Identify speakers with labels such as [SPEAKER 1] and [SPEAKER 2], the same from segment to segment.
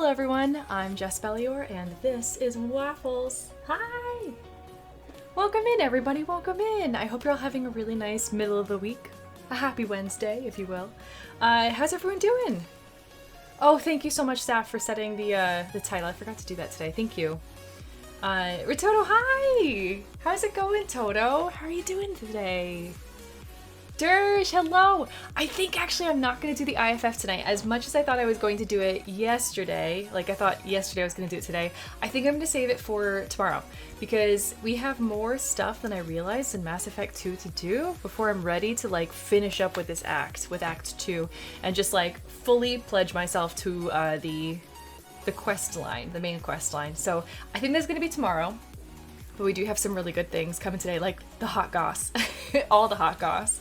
[SPEAKER 1] Hello everyone, I'm Jaspellior and this is Waffles. Hi! Welcome in everybody, welcome in! I hope you're all having a really nice middle of the week. A happy Wednesday, if you will. How's everyone doing? Oh, thank you so much, Saf, for setting the title. I forgot to do that today. Thank you. Ritoto, hi! How's it going, Toto? How are you doing today? Dersh, hello! I think actually I'm not going to do the IFF tonight. As much as I thought I was going to do it yesterday, like I thought yesterday I was going to do it today, I think I'm going to save it for tomorrow. Because we have more stuff than I realized in Mass Effect 2 to do before I'm ready to like finish up with this act, with Act 2, and just like fully pledge myself to the quest line, the main quest line. So I think that's going to be tomorrow. But we do have some really good things coming today, like the hot goss. All the hot goss.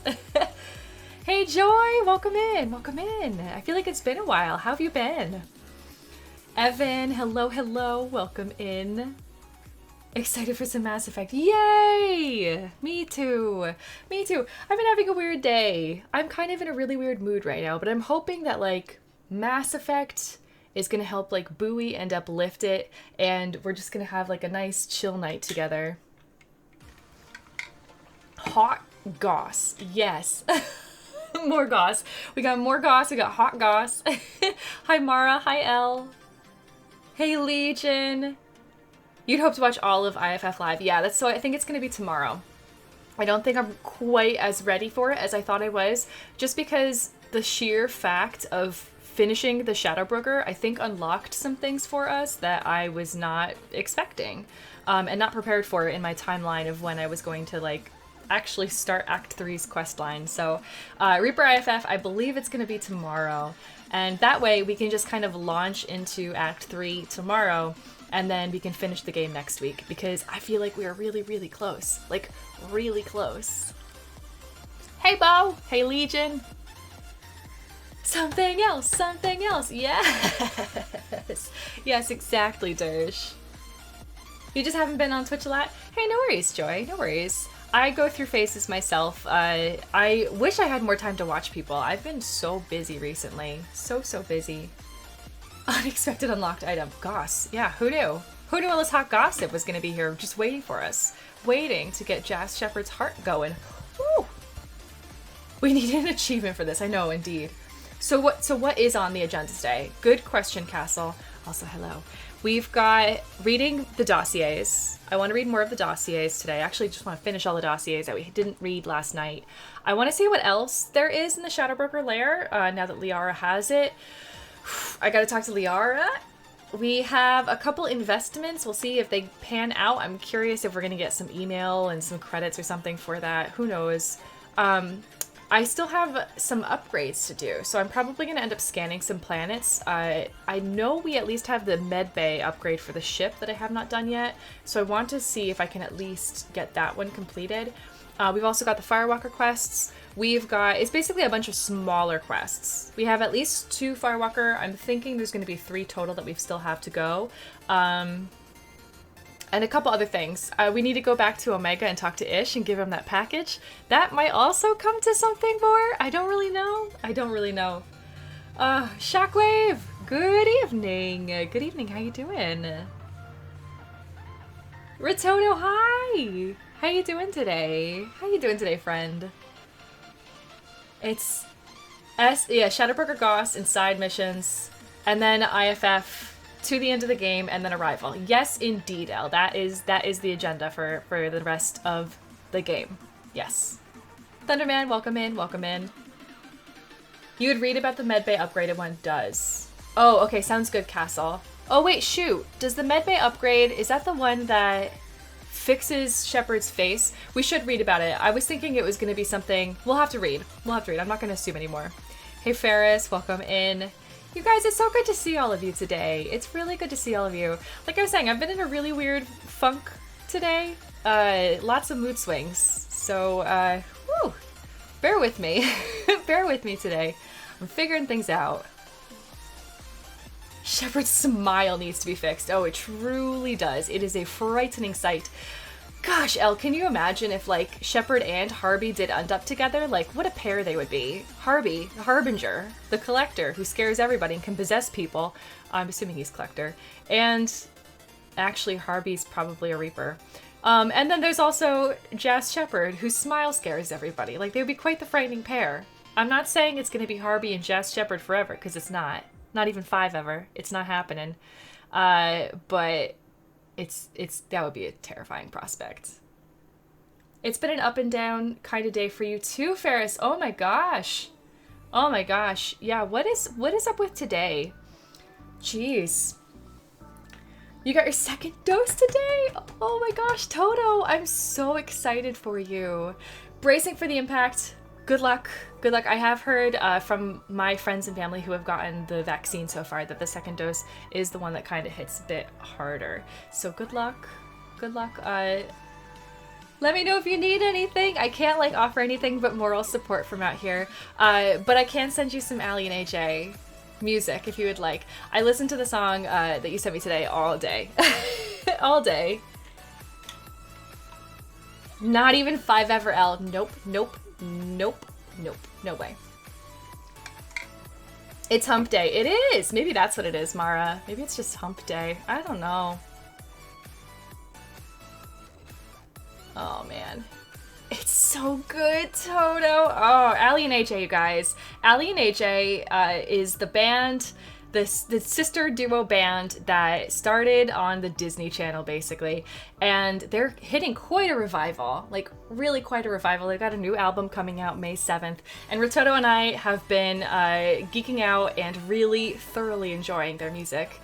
[SPEAKER 1] Hey Joy, welcome in, welcome in. I feel like it's been a while. How have you been? Evan, hello, hello, welcome in. Excited for some Mass Effect. Yay! Me too. Me too. I've been having a weird day. I'm kind of in a really weird mood right now, but I'm hoping that like Mass Effect is gonna help like buoy and uplift it, and we're just gonna have like a nice chill night together. Hot goss, yes. More goss. We got more goss, we got hot goss. Hi Mara, hi Elle. Hey Legion. You'd hope to watch all of IFF Live. Yeah, so I think it's gonna be tomorrow. I don't think I'm quite as ready for it as I thought I was, just because the sheer fact of finishing the Shadow Broker, I think, unlocked some things for us that I was not expecting and not prepared for in my timeline of when I was going to like actually start Act 3's quest line. So Reaper IFF, I believe it's going to be tomorrow, and that way we can just kind of launch into Act 3 tomorrow, and then we can finish the game next week, because I feel like we are really, really close. Like, really close. Hey Bo! Hey Legion! Something else, yes! Yes, exactly, Dersh. You just haven't been on Twitch a lot? Hey, no worries, Joy, no worries. I go through phases myself. I wish I had more time to watch people. I've been so busy recently. So busy. Unexpected unlocked item. Goss. Yeah, who knew? Who knew all this hot gossip was going to be here just waiting for us? Waiting to get Jas Shepard's heart going. Woo! We need an achievement for this, I know, indeed. So what is on the agenda today? Good question, Castle. Also, hello. We've got reading the dossiers. I want to read more of the dossiers today. I actually just want to finish all the dossiers that we didn't read last night. I want to see what else there is in the Shadowbroker lair, now that Liara has it. I gotta talk to Liara. We have a couple investments. We'll see if they pan out. I'm curious if we're going to get some email and some credits or something for that. Who knows? I still have some upgrades to do, so I'm probably going to end up scanning some planets. I know we at least have the medbay upgrade for the ship that I have not done yet, so I want to see if I can at least get that one completed. We've also got the Firewalker quests. We've got, it's basically a bunch of smaller quests. We have at least 2 Firewalker. I'm thinking there's going to be 3 total that we still have to go. And a couple other things. We need to go back to Omega and talk to Ish and give him that package. That might also come to something more. I don't really know. Shockwave, good evening. Good evening, how you doing? Ritoto, hi. How you doing today? Friend? It's Shadowbroker Goss and side missions, and then IFF to the end of the game, and then Arrival. Yes, indeed, Elle. That is the agenda for the rest of the game. Yes. Thunderman, welcome in. You would read about the medbay upgraded one. Does. Oh, okay, sounds good, Castle. Oh, wait, shoot. Does the medbay upgrade, is that the one that fixes Shepard's face? We should read about it. I was thinking it was going to be something... We'll have to read. I'm not going to assume anymore. Hey, Ferris, welcome in. You guys, it's so good to see all of you today. It's really good to see all of you. Like I was saying, I've been in a really weird funk today. Lots of mood swings. So, bear with me. Bear with me today. I'm figuring things out. Shepard's smile needs to be fixed. Oh, it truly does. It is a frightening sight. Gosh, Elle, can you imagine if, like, Shepard and Harby did end up together? Like, what a pair they would be. Harby, the Harbinger, the Collector, who scares everybody and can possess people. I'm assuming he's Collector. And actually, Harby's probably a Reaper. And then there's also Jas Shepard, whose smile scares everybody. Like, they would be quite the frightening pair. I'm not saying it's going to be Harby and Jas Shepard forever, because it's not. Not even 5 ever. It's not happening. But that would be a terrifying prospect. It's been an up and down kind of day for you too, Ferris. Oh my gosh. Oh my gosh. Yeah, what is up with today? Jeez. You got your second dose today? Oh my gosh, Toto. I'm so excited for you. Bracing for the impact. Good luck. Good luck. I have heard from my friends and family who have gotten the vaccine so far that the second dose is the one that kind of hits a bit harder. So good luck. Good luck. Let me know if you need anything. I can't like offer anything but moral support from out here. But I can send you some Ali and AJ music if you would like. I listened to the song that you sent me today all day. All day. Not even 5 ever L. Nope. Nope. Nope. Nope. No way. It's hump day. It is! Maybe that's what it is, Mara. Maybe it's just hump day. I don't know. Oh, man. It's so good, Toto. Oh, Ali and AJ, you guys. Ali and AJ is the band, the sister duo band that started on the Disney Channel, basically. And they're hitting quite a revival, like really quite a revival. They've got a new album coming out May 7th. And Rototo and I have been geeking out and really thoroughly enjoying their music.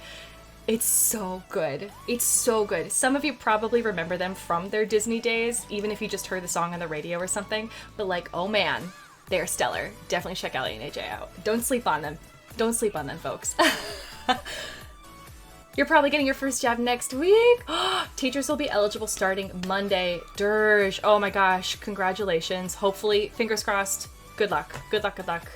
[SPEAKER 1] It's so good. It's so good. Some of you probably remember them from their Disney days, even if you just heard the song on the radio or something. But like, oh man, they're stellar. Definitely check Ali and AJ out. Don't sleep on them. Don't sleep on them, folks. You're probably getting your first jab next week. Teachers will be eligible starting Monday. Dirge. Oh my gosh. Congratulations. Hopefully, fingers crossed. Good luck. Good luck. Good luck.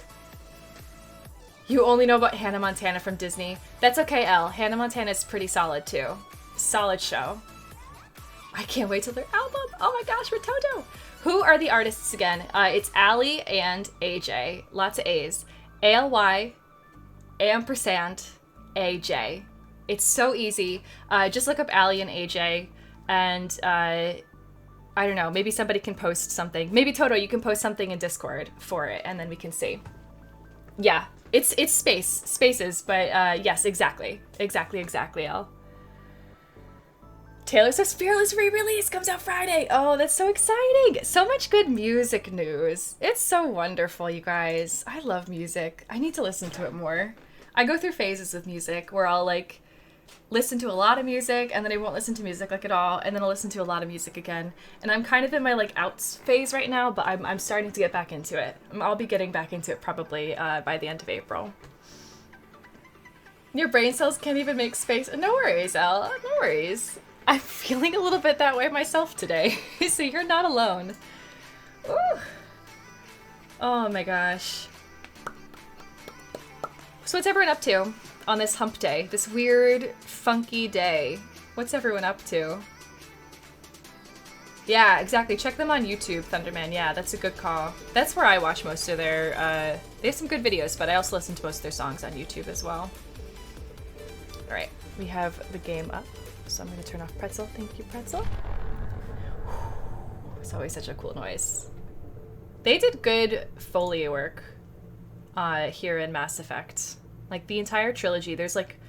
[SPEAKER 1] You only know about Hannah Montana from Disney. That's okay, Elle. Hannah Montana is pretty solid, too. Solid show. I can't wait till their album. Oh my gosh, Rototo. Who are the artists again? It's Ali and AJ. Lots of A's. ALY, ampersand, AJ. It's so easy. Just look up Ali and AJ, and I don't know, maybe somebody can post something. Maybe Toto, you can post something in Discord for it, and then we can see. Yeah, it's spaces, but yes, exactly, Elle. Taylor Swift's Fearless re-release comes out Friday. Oh, that's so exciting. So much good music news. It's so wonderful, you guys. I love music. I need to listen to it more. I go through phases with music where I'll like listen to a lot of music and then I won't listen to music like at all, and then I'll listen to a lot of music again. And I'm kind of in my like outs phase right now, but I'm starting to get back into it. I'll be getting back into it probably by the end of April. Your brain cells can't even make space. No worries, Elle. No worries. I'm feeling a little bit that way myself today, so you're not alone. Ooh. Oh my gosh. So what's everyone up to on this hump day? This weird, funky day? What's everyone up to? Yeah, exactly. Check them on YouTube, Thunderman. Yeah, that's a good call. That's where I watch most of their... they have some good videos, but I also listen to most of their songs on YouTube as well. Alright, we have the game up. So I'm going to turn off Pretzel. Thank you, Pretzel. It's always such a cool noise. They did good Foley work here in Mass Effect. Like, the entire trilogy, there's, like,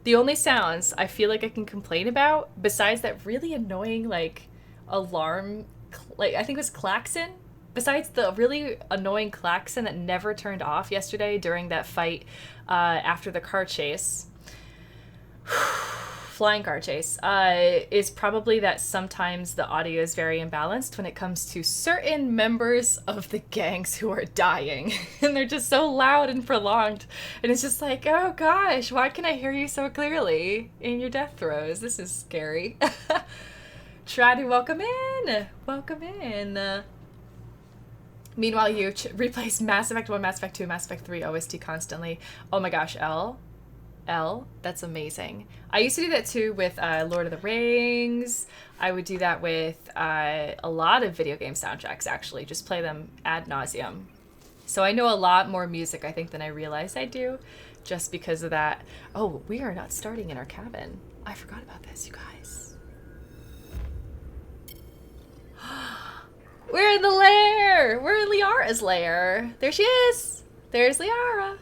[SPEAKER 1] the only sounds I feel like I can complain about, besides that really annoying, like, alarm, like, I think it was klaxon? Besides the really annoying klaxon that never turned off yesterday during that fight after the car chase. Flying car chase, is probably that sometimes the audio is very imbalanced when it comes to certain members of the gangs who are dying. And they're just so loud and prolonged. And it's just like, oh gosh, why can I hear you so clearly in your death throes? This is scary. Try to welcome in. Welcome in. Meanwhile, you replace Mass Effect 1, Mass Effect 2, Mass Effect 3 OST constantly. Oh my gosh, Elle. L. That's amazing. I used to do that too with Lord of the Rings. I would do that with a lot of video game soundtracks, actually. Just play them ad nauseum. So I know a lot more music, I think, than I realized I do, just because of that. Oh, we are not starting in our cabin. I forgot about this, you guys. We're in the lair! We're in Liara's lair. There she is! There's Liara.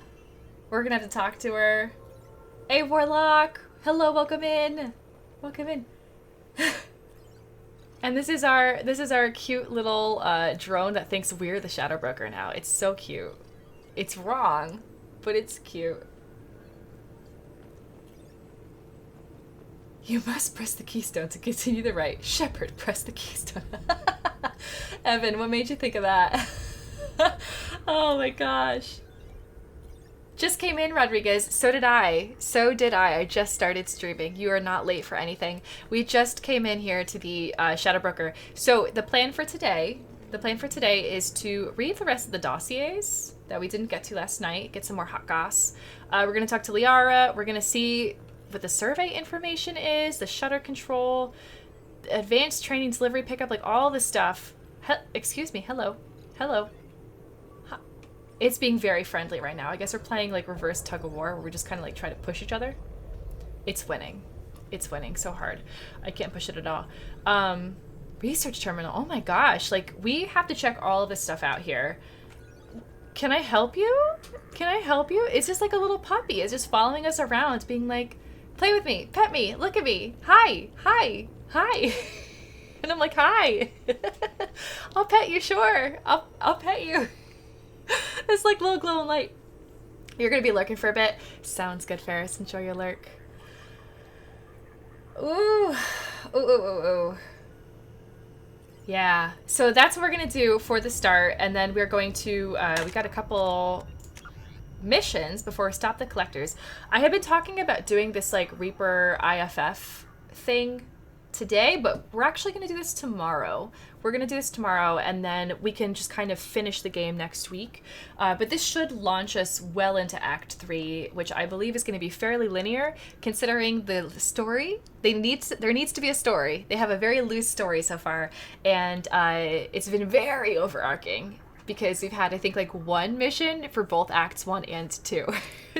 [SPEAKER 1] We're gonna have to talk to her. Hey, Warlock! Hello, welcome in! Welcome in. And this is our cute little drone that thinks we're the Shadow Broker now. It's so cute. It's wrong, but it's cute. You must press the keystone to continue the rite. Shepherd, press the keystone. Evan, what made you think of that? Oh my gosh. Just came in, Rodriguez. So did I. So did I. I just started streaming. You are not late for anything. We just came in here to the Shadow Broker. So the plan for today is to read the rest of the dossiers that we didn't get to last night, get some more hot goss. We're going to talk to Liara. We're going to see what the survey information is, the shutter control, advanced training delivery pickup, like all this stuff. Excuse me. Hello. Hello. It's being very friendly right now. I guess we're playing like reverse tug of war where we just kind of like try to push each other. It's winning. It's winning so hard. I can't push it at all. Research terminal. Oh my gosh. Like we have to check all of this stuff out here. Can I help you? Can I help you? It's just like a little puppy. It's just following us around being like, play with me, pet me, look at me. Hi, hi, hi. And I'm like, hi. I'll pet you, sure. I'll pet you. This like little glowing light. You're gonna be lurking for a bit. Sounds good, Ferris. Enjoy your lurk. Ooh. Ooh, ooh, ooh, ooh. Yeah. So that's what we're gonna do for the start, and then we're going to we got a couple missions before we stop the collectors. I have been talking about doing this like Reaper IFF thing today, but we're actually going to do this tomorrow. We're going to do this tomorrow, and then we can just kind of finish the game next week. But this should launch us well into Act 3, which I believe is going to be fairly linear, considering the story. There needs to be a story. They have a very loose story so far, and it's been very overarching, because we've had, I think, like one mission for both Acts 1 and 2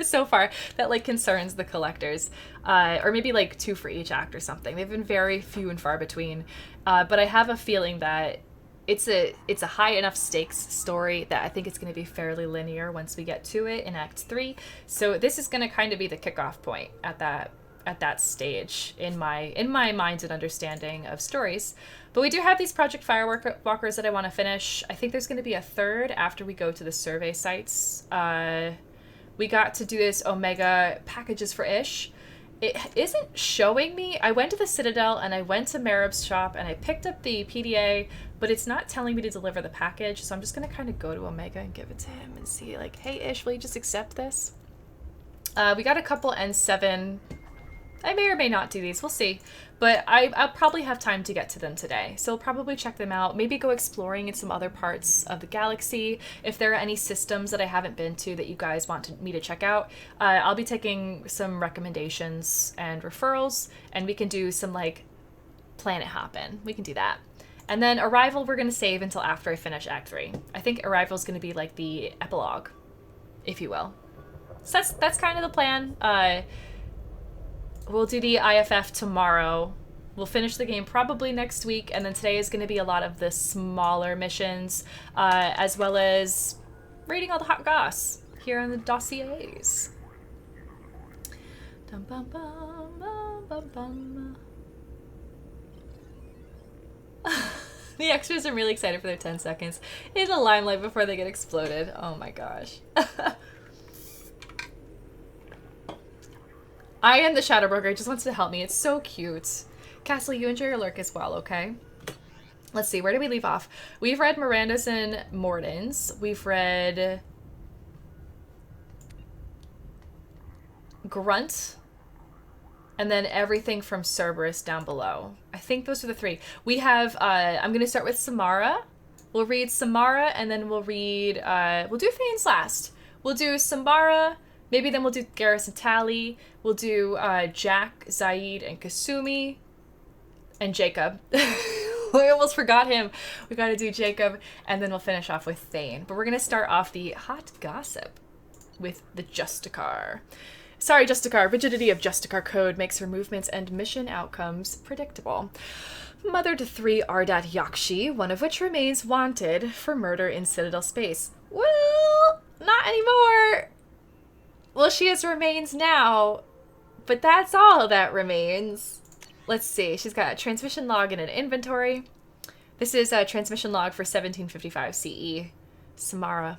[SPEAKER 1] so far that like concerns the collectors, or maybe like 2 for each act or something. They've been very few and far between, but I have a feeling that it's a high enough stakes story that I think it's going to be fairly linear once we get to it in Act 3. So this is going to kind of be the kickoff point at that stage in my mind and understanding of stories. But we do have these Project Firewalkers that I want to finish. I think there's going to be a third after we go to the survey sites. We got to do this Omega packages for Ish. It isn't showing me. I went to the Citadel and I went to Marib's shop and I picked up the PDA, but it's not telling me to deliver the package. So I'm just going to kind of go to Omega and give it to him and see like, hey Ish, will you just accept this? We got a couple N7. I may or may not do these, we'll see. But I'll probably have time to get to them today. So I'll probably check them out, maybe go exploring in some other parts of the galaxy. If there are any systems that I haven't been to that you guys want me to check out, I'll be taking some recommendations and referrals, and we can do some like planet hopping. We can do that. And then Arrival we're going to save until after I finish Act 3. I think Arrival is going to be like the epilogue, if you will. So that's kind of the plan. We'll do the IFF tomorrow. We'll finish the game probably next week, and then today is going to be a lot of the smaller missions, as well as reading all the hot goss here on the dossiers. Dum, bum, bum, bum, bum, bum. The extras are really excited for their 10 seconds in the limelight before they get exploded. Oh my gosh. I am the Shadow Broker. It just wants to help me. It's so cute. Castle, you enjoy your lurk as well, okay? Let's see. Where did we leave off? We've read Miranda's and Morden's. We've read Grunt. And then everything from Cerberus down below. I think those are the 3. We have, I'm going to start with Samara. We'll read Samara, and then we'll read, we'll do Thane's last. We'll do Samara, Maybe then we'll do Garrus and Tally. We'll do Jack, Zaid, and Kasumi. And Jacob. We almost forgot him. We gotta do Jacob. And then we'll finish off with Thane. But we're gonna start off the hot gossip with the Justicar. Sorry, Justicar. Rigidity of Justicar code makes her movements and mission outcomes predictable. Mother to 3 Ardat Yakshi, one of which remains wanted for murder in Citadel space. Well, not anymore. Well, she has remains now, but that's all that remains. Let's see. She's got a transmission log and an inventory. This is a transmission log for 1755 CE. Samara,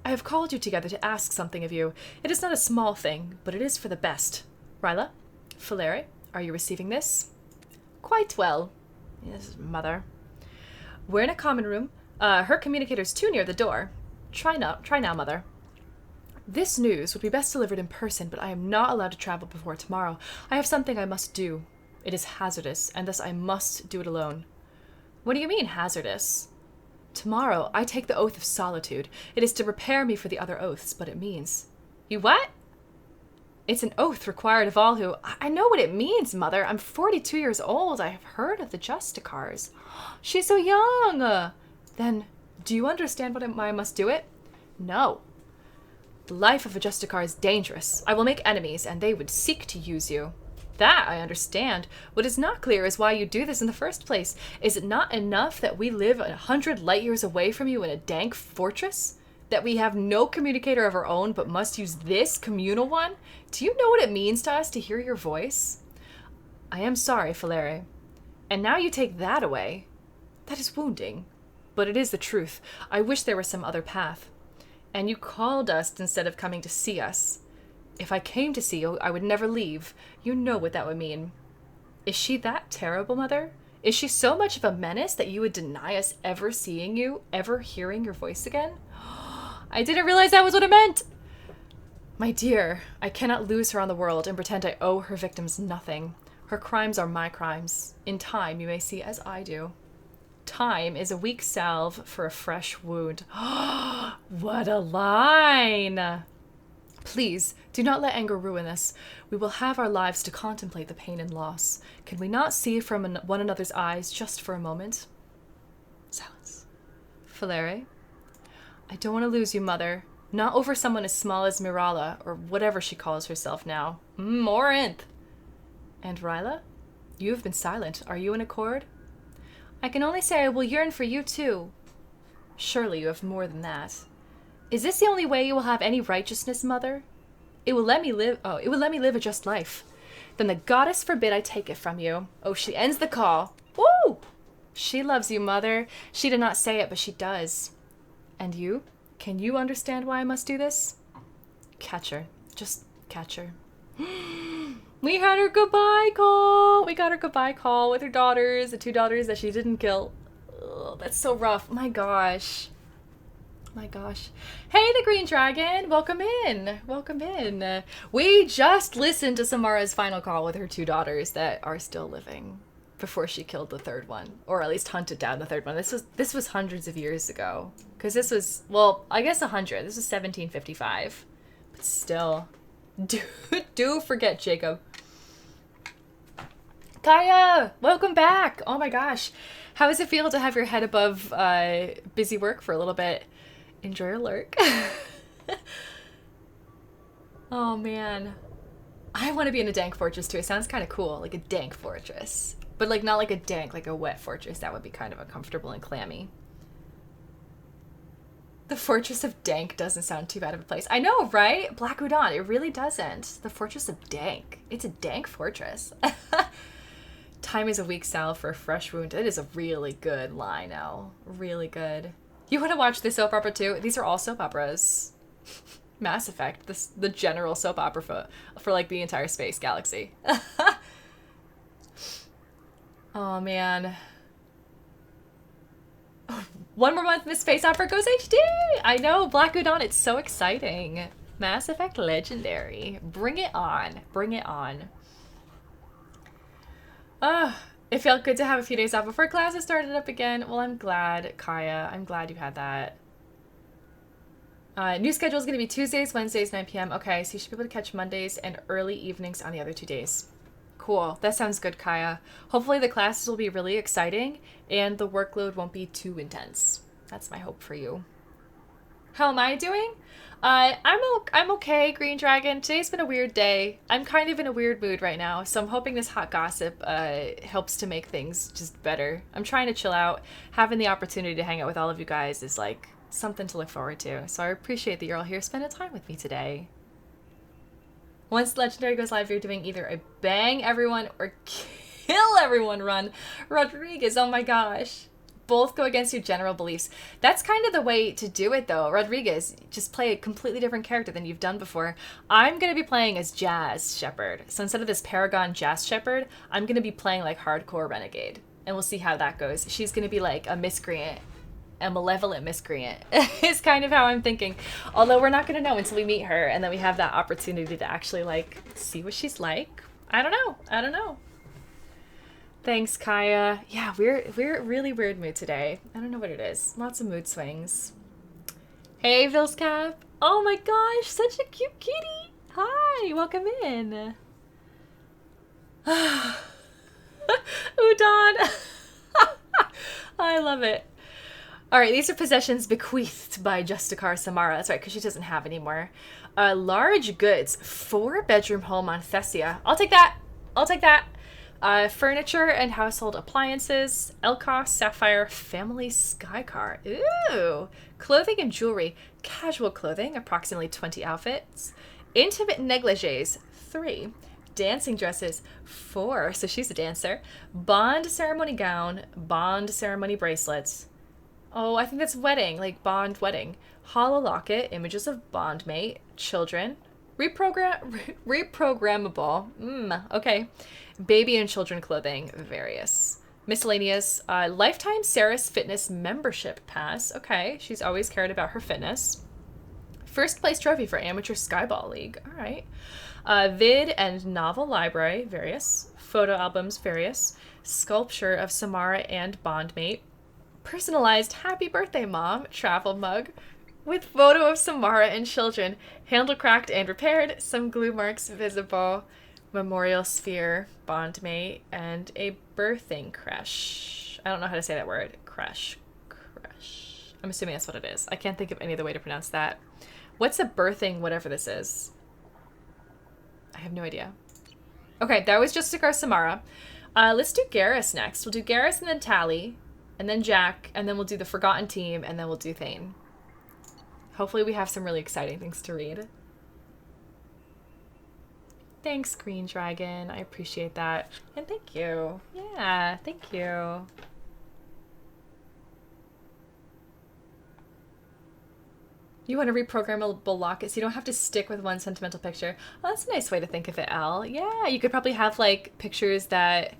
[SPEAKER 1] I have called you together to ask something of you. It is not a small thing, but it is for the best. Ryla? Falere, are you receiving this? Quite well. Yes, mother. We're in a common room. Her communicator's too near the door. Try now, mother. This news would be best delivered in person, but I am not allowed to travel before tomorrow. I have something I must do. It is hazardous, and thus I must do it alone. What do you mean, hazardous? Tomorrow, I take the oath of solitude. It is to prepare me for the other oaths, but it means... You what? It's an oath required of all who... I know what it means, mother. I'm 42 years old. I have heard of the Justicars. She's so young. Then, do you understand why I must do it? No. The life of a Justicar is dangerous. I will make enemies, and they would seek to use you. That I understand. What is not clear is why you do this in the first place. Is it not enough that we live 100 light years away from you in a dank fortress? That we have no communicator of our own but must use this communal one? Do you know what it means to us to hear your voice? I am sorry, Falere. And now you take that away. That is wounding. But it is the truth. I wish there was some other path. And you called us instead of coming to see us. If I came to see you, I would never leave. You know what that would mean. Is she that terrible, mother? Is she so much of a menace that you would deny us ever seeing you, ever hearing your voice again? I didn't realize that was what it meant! My dear, I cannot lose her on the world and pretend I owe her victims nothing. Her crimes are my crimes. In time, you may see as I do. Time is a weak salve for a fresh wound. What a line! Please, do not let anger ruin us. We will have our lives to contemplate the pain and loss. Can we not see from one another's eyes just for a moment? Silence. Falere? I don't want to lose you, mother. Not over someone as small as Mirala, or whatever she calls herself now. Morinth. And Ryla? You have been silent. Are you in accord? I can only say I will yearn for you too. Surely you have more than that. Is this the only way you will have any righteousness, mother? It will let me live a just life. Then the goddess forbid I take it from you. Oh, she ends the call. Woo! She loves you, mother. She did not say it, but she does. And you? Can you understand why I must do this? Catch her. Just catch her. We had her goodbye call. We got her goodbye call with her daughters, the 2 daughters that she didn't kill. Ugh, that's so rough. My gosh. My gosh. Hey, the Green Dragon. Welcome in. Welcome in. We just listened to Samara's final call with her 2 daughters that are still living before she killed the 3rd one, or at least hunted down the 3rd one. This was hundreds of years ago. Because this was, well, I guess 100. This was 1755. But still, do forget Jacob. Kaya, welcome back. Oh my gosh. How does it feel to have your head above busy work for a little bit? Enjoy your lurk. Oh man. I want to be in a dank fortress too. It sounds kind of cool, like a dank fortress. But like not like a dank, like a wet fortress. That would be kind of uncomfortable and clammy. The Fortress of Dank doesn't sound too bad of a place. I know, right? Black Udon, it really doesn't. The Fortress of Dank. It's a dank fortress. Time is a weak salve for a fresh wound. It is a really good line, Elle. Really good. You want to watch this soap opera too? These are all soap operas. Mass Effect, the general soap opera for like the entire space galaxy. Oh man. 1 more month, Miss Space Opera goes HD! I know, Black Udon, it's so exciting. Mass Effect Legendary. Bring it on. Bring it on. It felt good to have a few days off before classes started up again. Well, I'm glad, Kaya. I'm glad you had that. New schedule is going to be Tuesdays, Wednesdays, 9 p.m. Okay, so you should be able to catch Mondays and early evenings on the other 2 days. Cool. That sounds good, Kaya. Hopefully the classes will be really exciting and the workload won't be too intense. That's my hope for you. How am I doing? I'm okay, Green Dragon. Today's been a weird day. I'm kind of in a weird mood right now, so I'm hoping this hot gossip helps to make things just better. I'm trying to chill out. Having the opportunity to hang out with all of you guys is like something to look forward to. So I appreciate that you're all here spending time with me today. Once Legendary goes live, you're doing either a bang everyone or kill everyone run. Rodriguez, oh my gosh. Both go against your general beliefs. That's kind of the way to do it, though. Rodriguez, just play a completely different character than you've done before. I'm going to be playing as Jazz Shepherd. So instead of this Paragon Jazz Shepherd, I'm going to be playing like hardcore Renegade. And we'll see how that goes. She's going to be like a miscreant. A malevolent miscreant is kind of how I'm thinking. Although we're not going to know until we meet her and then we have that opportunity to actually like see what she's like. I don't know. Thanks, Kaya. Yeah, we're really weird mood today. I don't know what it is. Lots of mood swings. Hey, Vilscap. Oh my gosh, such a cute kitty. Hi, welcome in. Udon. I love it. All right, these are possessions bequeathed by Justicar Samara. That's right, because she doesn't have any more. Large goods, 4-bedroom home on Thessia. I'll take that. Furniture and household appliances, Elkos Sapphire family sky car. Ooh. Clothing and jewelry, casual clothing, approximately 20 outfits. Intimate negligees, 3. Dancing dresses, 4. So she's a dancer. Bond ceremony gown, bond ceremony bracelets. Oh, I think that's wedding, like bond wedding. Hollow locket, images of bondmate, children. Reprogrammable. Okay. Baby and children clothing, various. Miscellaneous. Lifetime Saris Fitness membership pass. Okay, she's always cared about her fitness. First place trophy for Amateur Skyball League. All right. Vid and novel library, various. Photo albums, various. Sculpture of Samara and bondmate. Personalized happy birthday mom travel mug with photo of Samara and children, handle cracked and repaired, some glue marks visible, memorial sphere, bondmate, and a birthing creche. I don't know how to say that word. Creche. I'm assuming that's what it is. I can't think of any other way to pronounce that. What's a birthing whatever this is? I have no idea. Okay, that was Justicar Samara. Let's do Garrus next. We'll do Garrus and then Tally. And then Jack, and then we'll do the Forgotten Team, and then we'll do Thane. Hopefully we have some really exciting things to read. Thanks, Green Dragon. I appreciate that. And thank you. Yeah, thank you. You want a reprogrammable locket so you don't have to stick with one sentimental picture. Well, that's a nice way to think of it, Elle. Yeah, you could probably have, like, pictures that...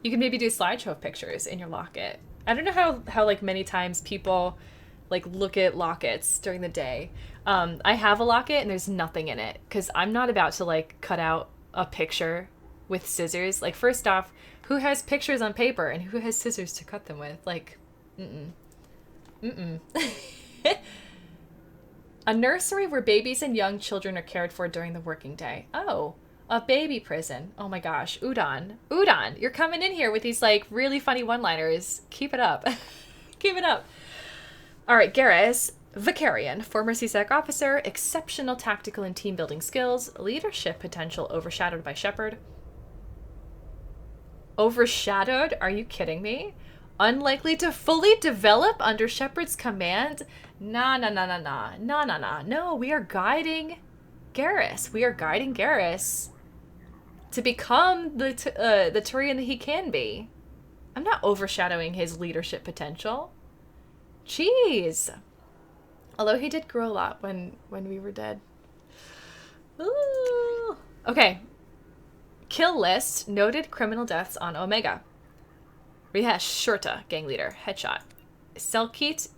[SPEAKER 1] You could maybe do slideshow of pictures in your locket. I don't know how like many times people like look at lockets during the day. I have a locket and there's nothing in it because I'm not about to like cut out a picture with scissors. Like first off, who has pictures on paper and who has scissors to cut them with? Like, A nursery where babies and young children are cared for during the working day. Oh. A baby prison. Oh my gosh. Udon, you're coming in here with these like really funny one-liners. Keep it up. Keep it up. All right, Garrus, Vicarian, former CSEC officer, exceptional tactical and team building skills, leadership potential overshadowed by Shepard. Overshadowed? Are you kidding me? Unlikely to fully develop under Shepard's command? Nah. No, we are guiding Garrus. To become the Turian that he can be. I'm not overshadowing his leadership potential. Jeez. Although he did grow a lot when we were dead. Ooh. Okay. Kill list. Noted criminal deaths on Omega. Rihesh Shurta, gang leader. Headshot. Selkit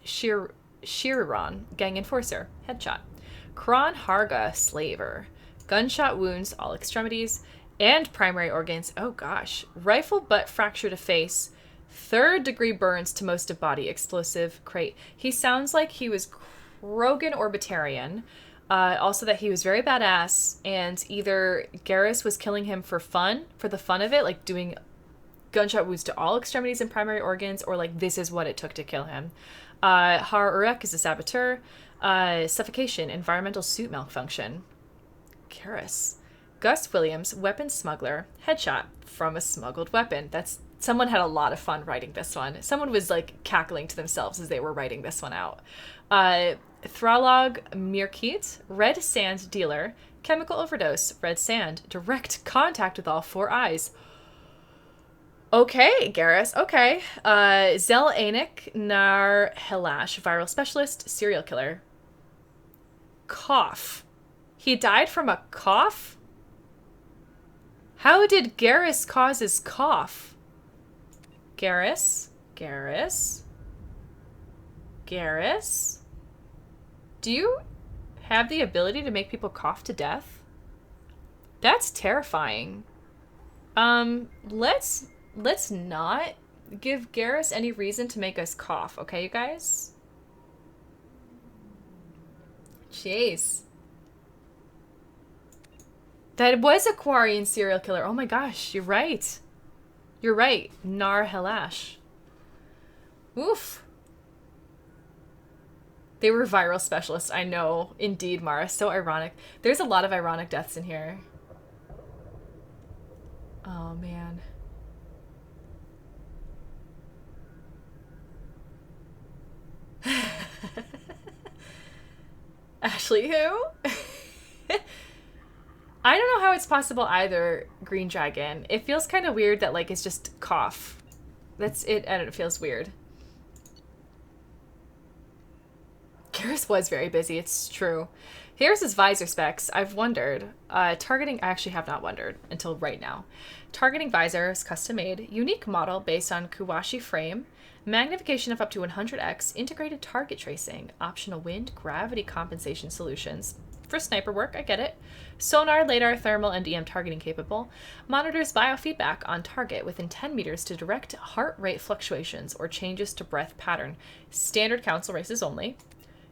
[SPEAKER 1] Shiriran, gang enforcer. Headshot. Kron Harga, slaver. Gunshot wounds, all extremities. And primary organs. Oh gosh. Rifle butt fracture to face. 3rd degree burns to most of body. Explosive crate. He sounds like he was Rogan Orbitarian. Also that he was very badass, and either Garrus was killing him for fun, for the fun of it, like doing gunshot wounds to all extremities and primary organs, or like this is what it took to kill him. Har Urek is a saboteur. Suffocation, environmental suit malfunction. Garrus. Gus Williams, weapon smuggler, headshot from a smuggled weapon. Someone had a lot of fun writing this one. Someone was like cackling to themselves as they were writing this one out. Thralog Mirkeet, red sand dealer, chemical overdose, red sand, direct contact with all four eyes. Okay, Garrus, okay. Zel Anik Nar Helash, viral specialist, serial killer. Cough. He died from a cough? How did Garrus cause his cough? Garrus? Do you have the ability to make people cough to death? That's terrifying. Let's not give Garrus any reason to make us cough, okay, you guys? Jeez. That was a Quarian serial killer. Oh my gosh, you're right. You're right. Nar Helash. Oof. They were viral specialists. I know. Indeed, Mara. So ironic. There's a lot of ironic deaths in here. Oh, man. Ashley who? I don't know how it's possible either, Green Dragon. It feels kind of weird that, like, it's just cough. That's it, and it feels weird. Garrus was very busy, it's true. Here's his visor specs. I've wondered. Targeting, I actually have not wondered until right now. Targeting visor is custom made, unique model based on Kuwashi frame, magnification of up to 100x, integrated target tracing, optional wind, gravity compensation solutions. For sniper work, I get it. Sonar, radar, thermal, and EM targeting capable. Monitors biofeedback on target within 10 meters to direct heart rate fluctuations or changes to breath pattern. Standard council races only.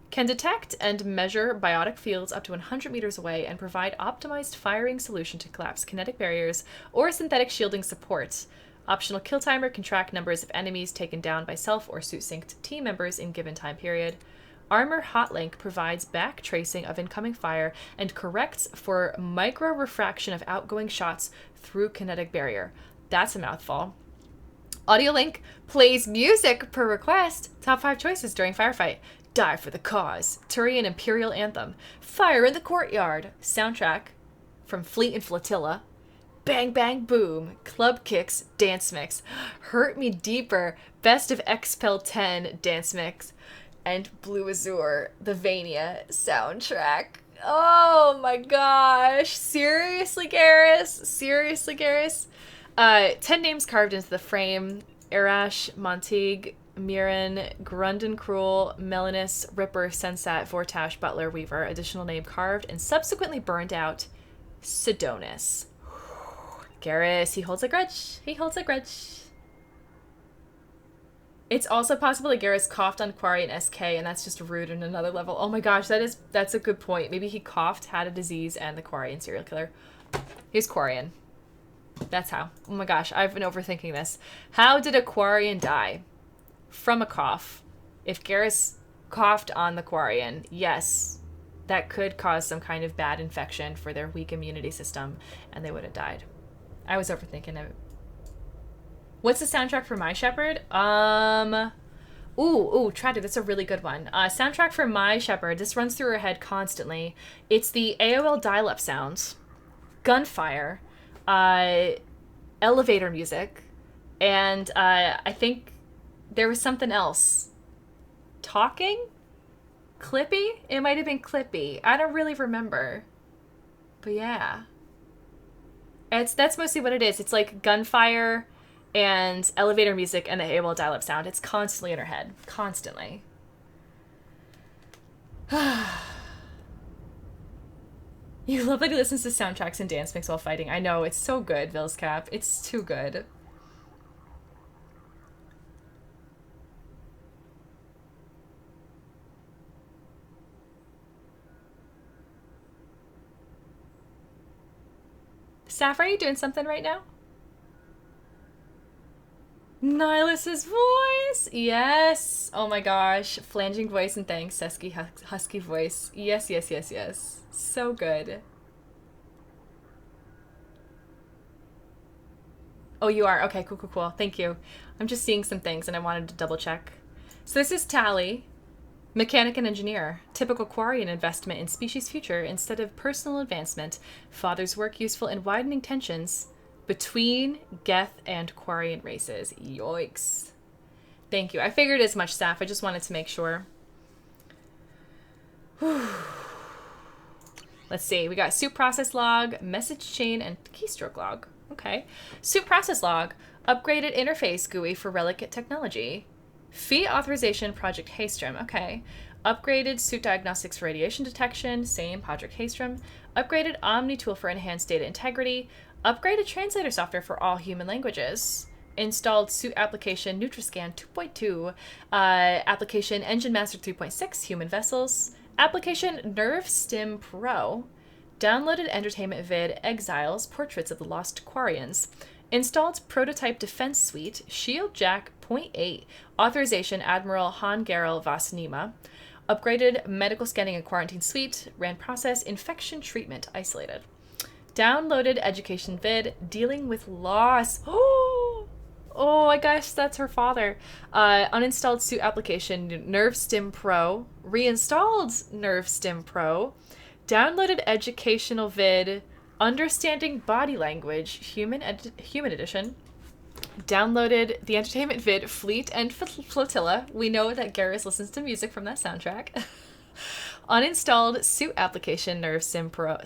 [SPEAKER 1] Can detect and measure biotic fields up to 100 meters away and provide optimized firing solution to collapse kinetic barriers or synthetic shielding support. Optional kill timer can track numbers of enemies taken down by self or suit synced team members in given time period. Armor Hotlink provides back tracing of incoming fire and corrects for micro refraction of outgoing shots through kinetic barrier. That's a mouthful. Audio Link plays music per request. Top 5 choices during firefight. Die for the Cause, Turian Imperial Anthem, Fire in the Courtyard, soundtrack from Fleet and Flotilla, Bang Bang Boom, Club Kicks, Dance Mix, Hurt Me Deeper, Best of Expel 10, Dance Mix, and Blue Azure, the Vania soundtrack. Oh my gosh. Seriously, Garrus? Seriously, Garrus? 10 names carved into the frame. Arash, Montague, Mirren, Grunden Cruel, Melanus, Ripper, Sensat, Vortash, Butler, Weaver. Additional name carved and subsequently burned out. Sidonis. Garrus, he holds a grudge. He holds a grudge. It's also possible that Garrus coughed on Quarian SK, and that's just rude in another level. Oh my gosh, that's a good point. Maybe he coughed, had a disease, and the Quarian serial killer. He's Quarian. That's how. Oh my gosh, I've been overthinking this. How did a Quarian die? From a cough. If Garrus coughed on the Quarian, yes, that could cause some kind of bad infection for their weak immunity system, and they would have died. I was overthinking it. What's the soundtrack for My Shepherd? Try to. That's a really good one. Soundtrack for My Shepherd. This runs through her head constantly. It's the AOL dial-up sounds, gunfire, elevator music, and I think there was something else. Talking? Clippy? It might have been Clippy. I don't really remember. But yeah. That's mostly what it is. It's like gunfire and elevator music and the AOL dial-up sound. It's constantly in her head. Constantly. You love that he listens to soundtracks and dance mix while fighting. I know, it's so good, Vilscap. It's too good. Saf, are you doing something right now? Nihilus's voice! Yes! Oh my gosh. Flanging voice and thanks, husky voice. Yes, yes, yes, yes. So good. Oh, you are? Okay, cool, cool, cool. Thank you. I'm just seeing some things and I wanted to double check. So this is Tally, mechanic and engineer. Typical Quarian investment in species future instead of personal advancement. Father's work useful in widening tensions between Geth and Quarian races. Yoicks. Thank you. I figured as much, Saf. I just wanted to make sure. Whew. Let's see. We got soup process log, message chain, and keystroke log. Okay. Soup process log. Upgraded interface GUI for Relic technology. Fee authorization Project Haystrom. Okay. Upgraded suit diagnostics for radiation detection. Same Project Haystrom. Upgraded Omni tool for enhanced data integrity. Upgraded translator software for all human languages. Installed suit application Nutriscan 2.2. Application Engine Master 3.6 human vessels. Application Nerve Stim Pro. Downloaded entertainment vid Exiles Portraits of the Lost Quarians. Installed prototype defense suite Shield Jack 0.8. Authorization Admiral Han Garel Vasnima. Upgraded medical scanning and quarantine suite. Ran process infection treatment isolated. Downloaded education vid Dealing with Loss. Oh, I guess that's her father. Uninstalled suit application Nerve Stim Pro. Reinstalled Nerve Stim Pro. Downloaded educational vid Understanding Body Language Human Edition. Downloaded the entertainment vid Fleet and Flotilla. We know that Garrus listens to music from that soundtrack. Uninstalled suit application Nerve Stim Pro.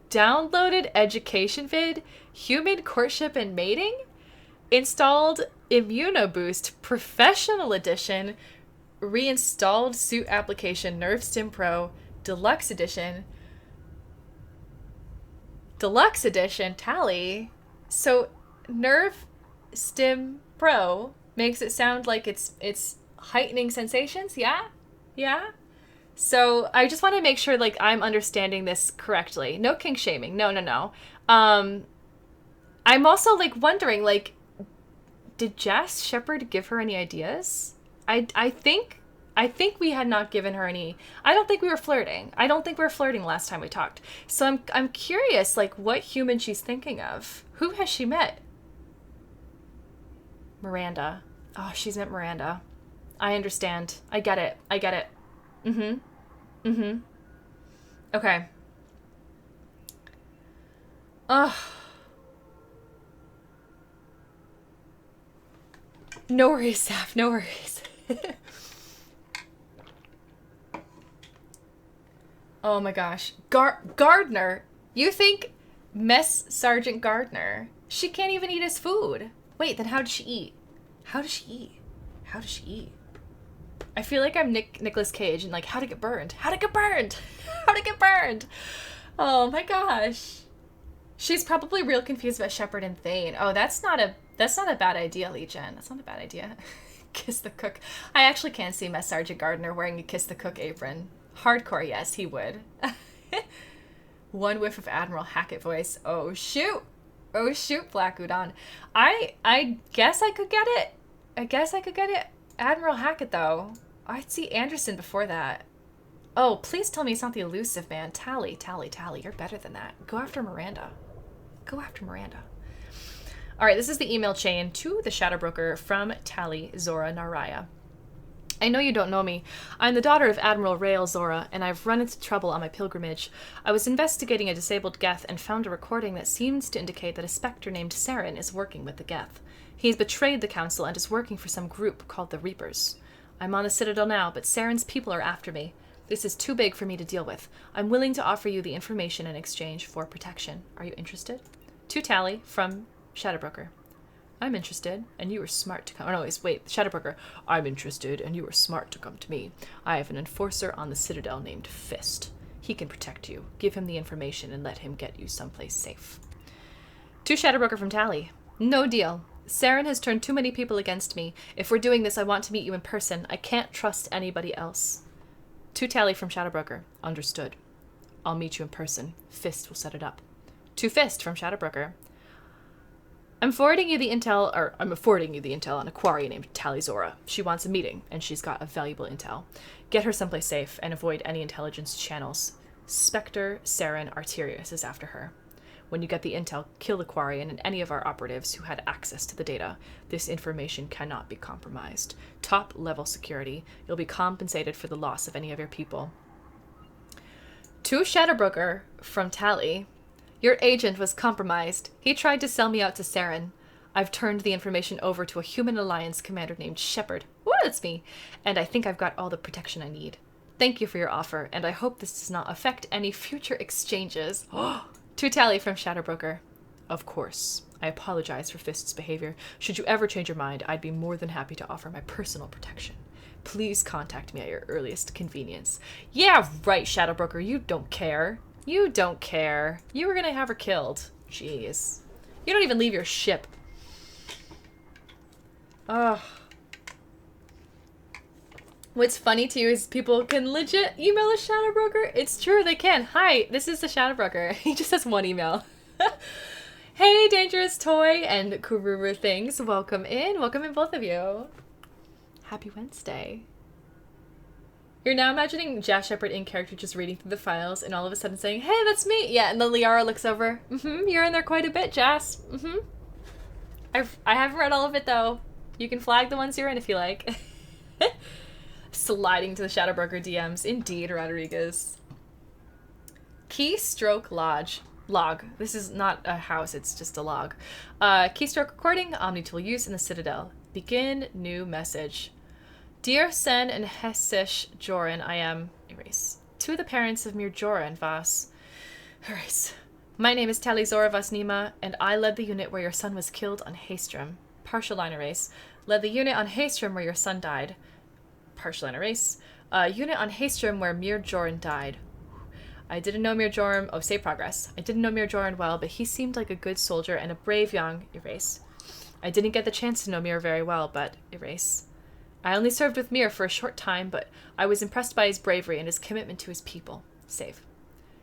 [SPEAKER 1] Downloaded education vid Human Courtship and Mating. Installed Immunoboost Professional Edition. Reinstalled suit application Nerve Stim Pro Deluxe Edition. Tally. So Nerve Stim Pro makes it sound like it's heightening sensations. Yeah. So I just want to make sure like I'm understanding this correctly. No kink shaming. No. I'm also like wondering like, did Jas Shepard give her any ideas? I think we had not given her any. I don't think we were flirting. I don't think we were flirting last time we talked. So I'm curious like what human she's thinking of. Who has she met? Miranda. Oh, she's met Miranda. I understand. I get it. Okay. Ugh. No worries, Saf. No worries. Oh my gosh. Gardner. You think Mess Sergeant Gardner. She can't even eat his food. Wait, then how does she eat? I feel like I'm Nicolas Cage and like, how'd it get burned? Oh my gosh. She's probably real confused about Shepard and Thane. Oh, that's not a bad idea, Legion. That's not a bad idea. Kiss the cook. I actually can't see Mess Sergeant Gardner wearing a Kiss the Cook apron. Hardcore, yes, he would. One whiff of Admiral Hackett voice. Oh shoot, Black Udon. I guess I could get it. Admiral Hackett, though. I'd see Anderson before that. Oh, please tell me it's not the elusive man. Tally. You're better than that. Go after Miranda. All right, this is the email chain to the Shadow Broker from Tally Zora Naraya. I know you don't know me. I'm the daughter of Admiral Rael Zora, and I've run into trouble on my pilgrimage. I was investigating a disabled Geth and found a recording that seems to indicate that a specter named Saren is working with the Geth. He's betrayed the Council and is working for some group called the Reapers. I'm on the Citadel now, but Saren's people are after me. This is too big for me to deal with. I'm willing to offer you the information in exchange for protection. Are you interested? To Tally from Shadow Broker. I'm interested, and you were smart to come. Oh, no, wait, Shadow Broker. I'm interested, and you were smart to come to me. I have an enforcer on the Citadel named Fist. He can protect you. Give him the information and let him get you someplace safe. To Shadow Broker from Tally. No deal. Saren has turned too many people against me. If we're doing this, I want to meet you in person. I can't trust anybody else. To Tally from Shadow Broker. Understood. I'll meet you in person. Fist will set it up. To Fist from Shadowbroker. I'm forwarding you the intel on a quarry named Talizora. She wants a meeting, and she's got a valuable intel. Get her someplace safe and avoid any intelligence channels. Spectre Saren Arterius is after her. When you get the intel, kill the Quarian and any of our operatives who had access to the data. This information cannot be compromised. Top-level security. You'll be compensated for the loss of any of your people. To Shadowbroker from Tally. Your agent was compromised. He tried to sell me out to Saren. I've turned the information over to a Human Alliance commander named Shepard. Woo, that's me. And I think I've got all the protection I need. Thank you for your offer, and I hope this does not affect any future exchanges. To Tally from Shadowbroker. Of course. I apologize for Fist's behavior. Should you ever change your mind, I'd be more than happy to offer my personal protection. Please contact me at your earliest convenience. Yeah, right, Shadowbroker. You don't care. You don't care. You were gonna have her killed. Jeez. You don't even leave your ship. Ugh. What's funny too is people can legit email a Shadowbroker. It's true, they can. Hi, this is the Shadowbroker. He just has one email. Hey, Dangerous Toy and Kururu Things. Welcome in. Welcome in, both of you. Happy Wednesday. You're now imagining Jas Shepard in character just reading through the files and all of a sudden saying, hey, that's me. Yeah, and then Liara looks over. You're in there quite a bit, Jas. I haven't read all of it, though. You can flag the ones you're in if you like. Sliding to the Shadowbroker DMs. Indeed, Rodriguez. Keystroke log. This is not a house, it's just a log. Keystroke recording, Omnitool use in the Citadel. Begin new message. Dear Sen and Hessish Joran, I am... Erase. To the parents of Mir Joran Vas. Erase. My name is Talizora Vasnima, and I led the unit where your son was killed on Haystrom. Partial line erase. Led the unit on Haystrom where your son died. Partial line erase. Unit on Haystrom where Mir Joran died. I didn't know Mir Joran... Oh, save progress. I didn't know Mir Joran well, but he seemed like a good soldier and a brave young... Erase. I didn't get the chance to know Mir very well, but... Erase. I only served with Mir for a short time, but I was impressed by his bravery and his commitment to his people. Save.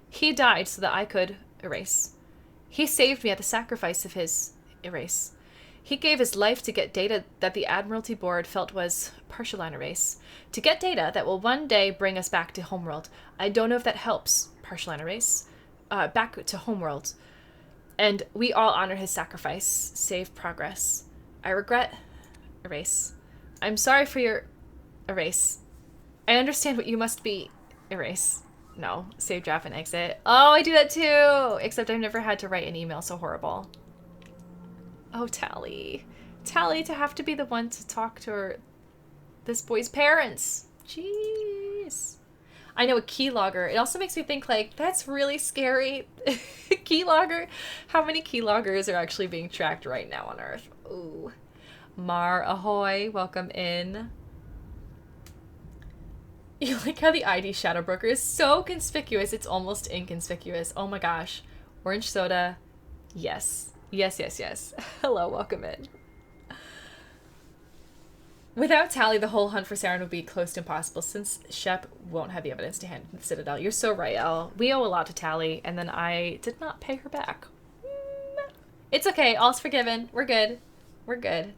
[SPEAKER 1] He died so that I could... Erase. He saved me at the sacrifice of his... Erase. He gave his life to get data that the Admiralty Board felt was... Partial line erase. To get data that will one day bring us back to Homeworld. I don't know if that helps. Partial line erase. Back to Homeworld. And we all honor his sacrifice. Save progress. I regret... Erase. I'm sorry for your... Erase. I understand what you must be... Erase. No. Save draft and exit. Oh, I do that too! Except I've never had to write an email so horrible. Oh, Tally. Tally, to have to be the one to talk to her... This boy's parents. Jeez. I know a keylogger. It also makes me think, like, that's really scary. Keylogger? How many keyloggers are actually being tracked right now on Earth? Ooh. Mar ahoy, welcome in. You like how the ID Shadowbroker is so conspicuous, it's almost inconspicuous. Oh my gosh. Orange soda. Yes. Yes, yes, yes. Hello, welcome in. Without Tally, the whole hunt for Saren would be close to impossible since Shep won't have the evidence to hand to the Citadel. You're so right, Elle. We owe a lot to Tally, and then I did not pay her back. It's okay. All's forgiven. We're good. We're good.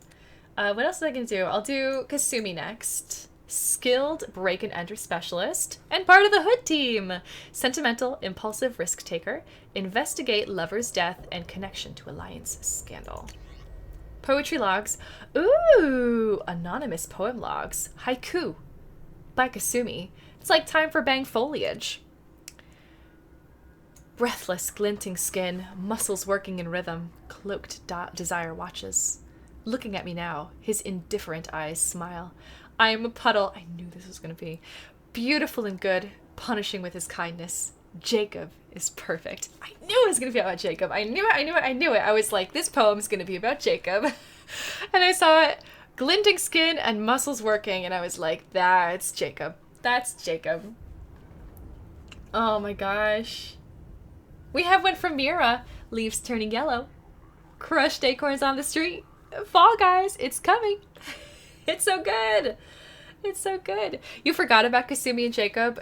[SPEAKER 1] What else is I going to do? I'll do Kasumi next. Skilled break and enter specialist and part of the Hood team. Sentimental, impulsive risk taker. Investigate lover's death and connection to Alliance scandal. Poetry logs. Ooh, anonymous poem logs. Haiku by Kasumi. It's like time for bang foliage. Breathless, glinting skin, muscles working in rhythm. Cloaked desire watches. Looking at me now, his indifferent eyes smile. I am a puddle. I knew this was going to be. Beautiful and good, punishing with his kindness. Jacob is perfect. I knew it was going to be about Jacob. I knew it. I was like, this poem's going to be about Jacob. And I saw it, glinting skin and muscles working, and I was like, that's Jacob. That's Jacob. Oh my gosh. We have one from Mira. Leaves turning yellow. Crushed acorns on the street. Fall guys, it's coming. It's so good. It's so good. You forgot about Kasumi and Jacob.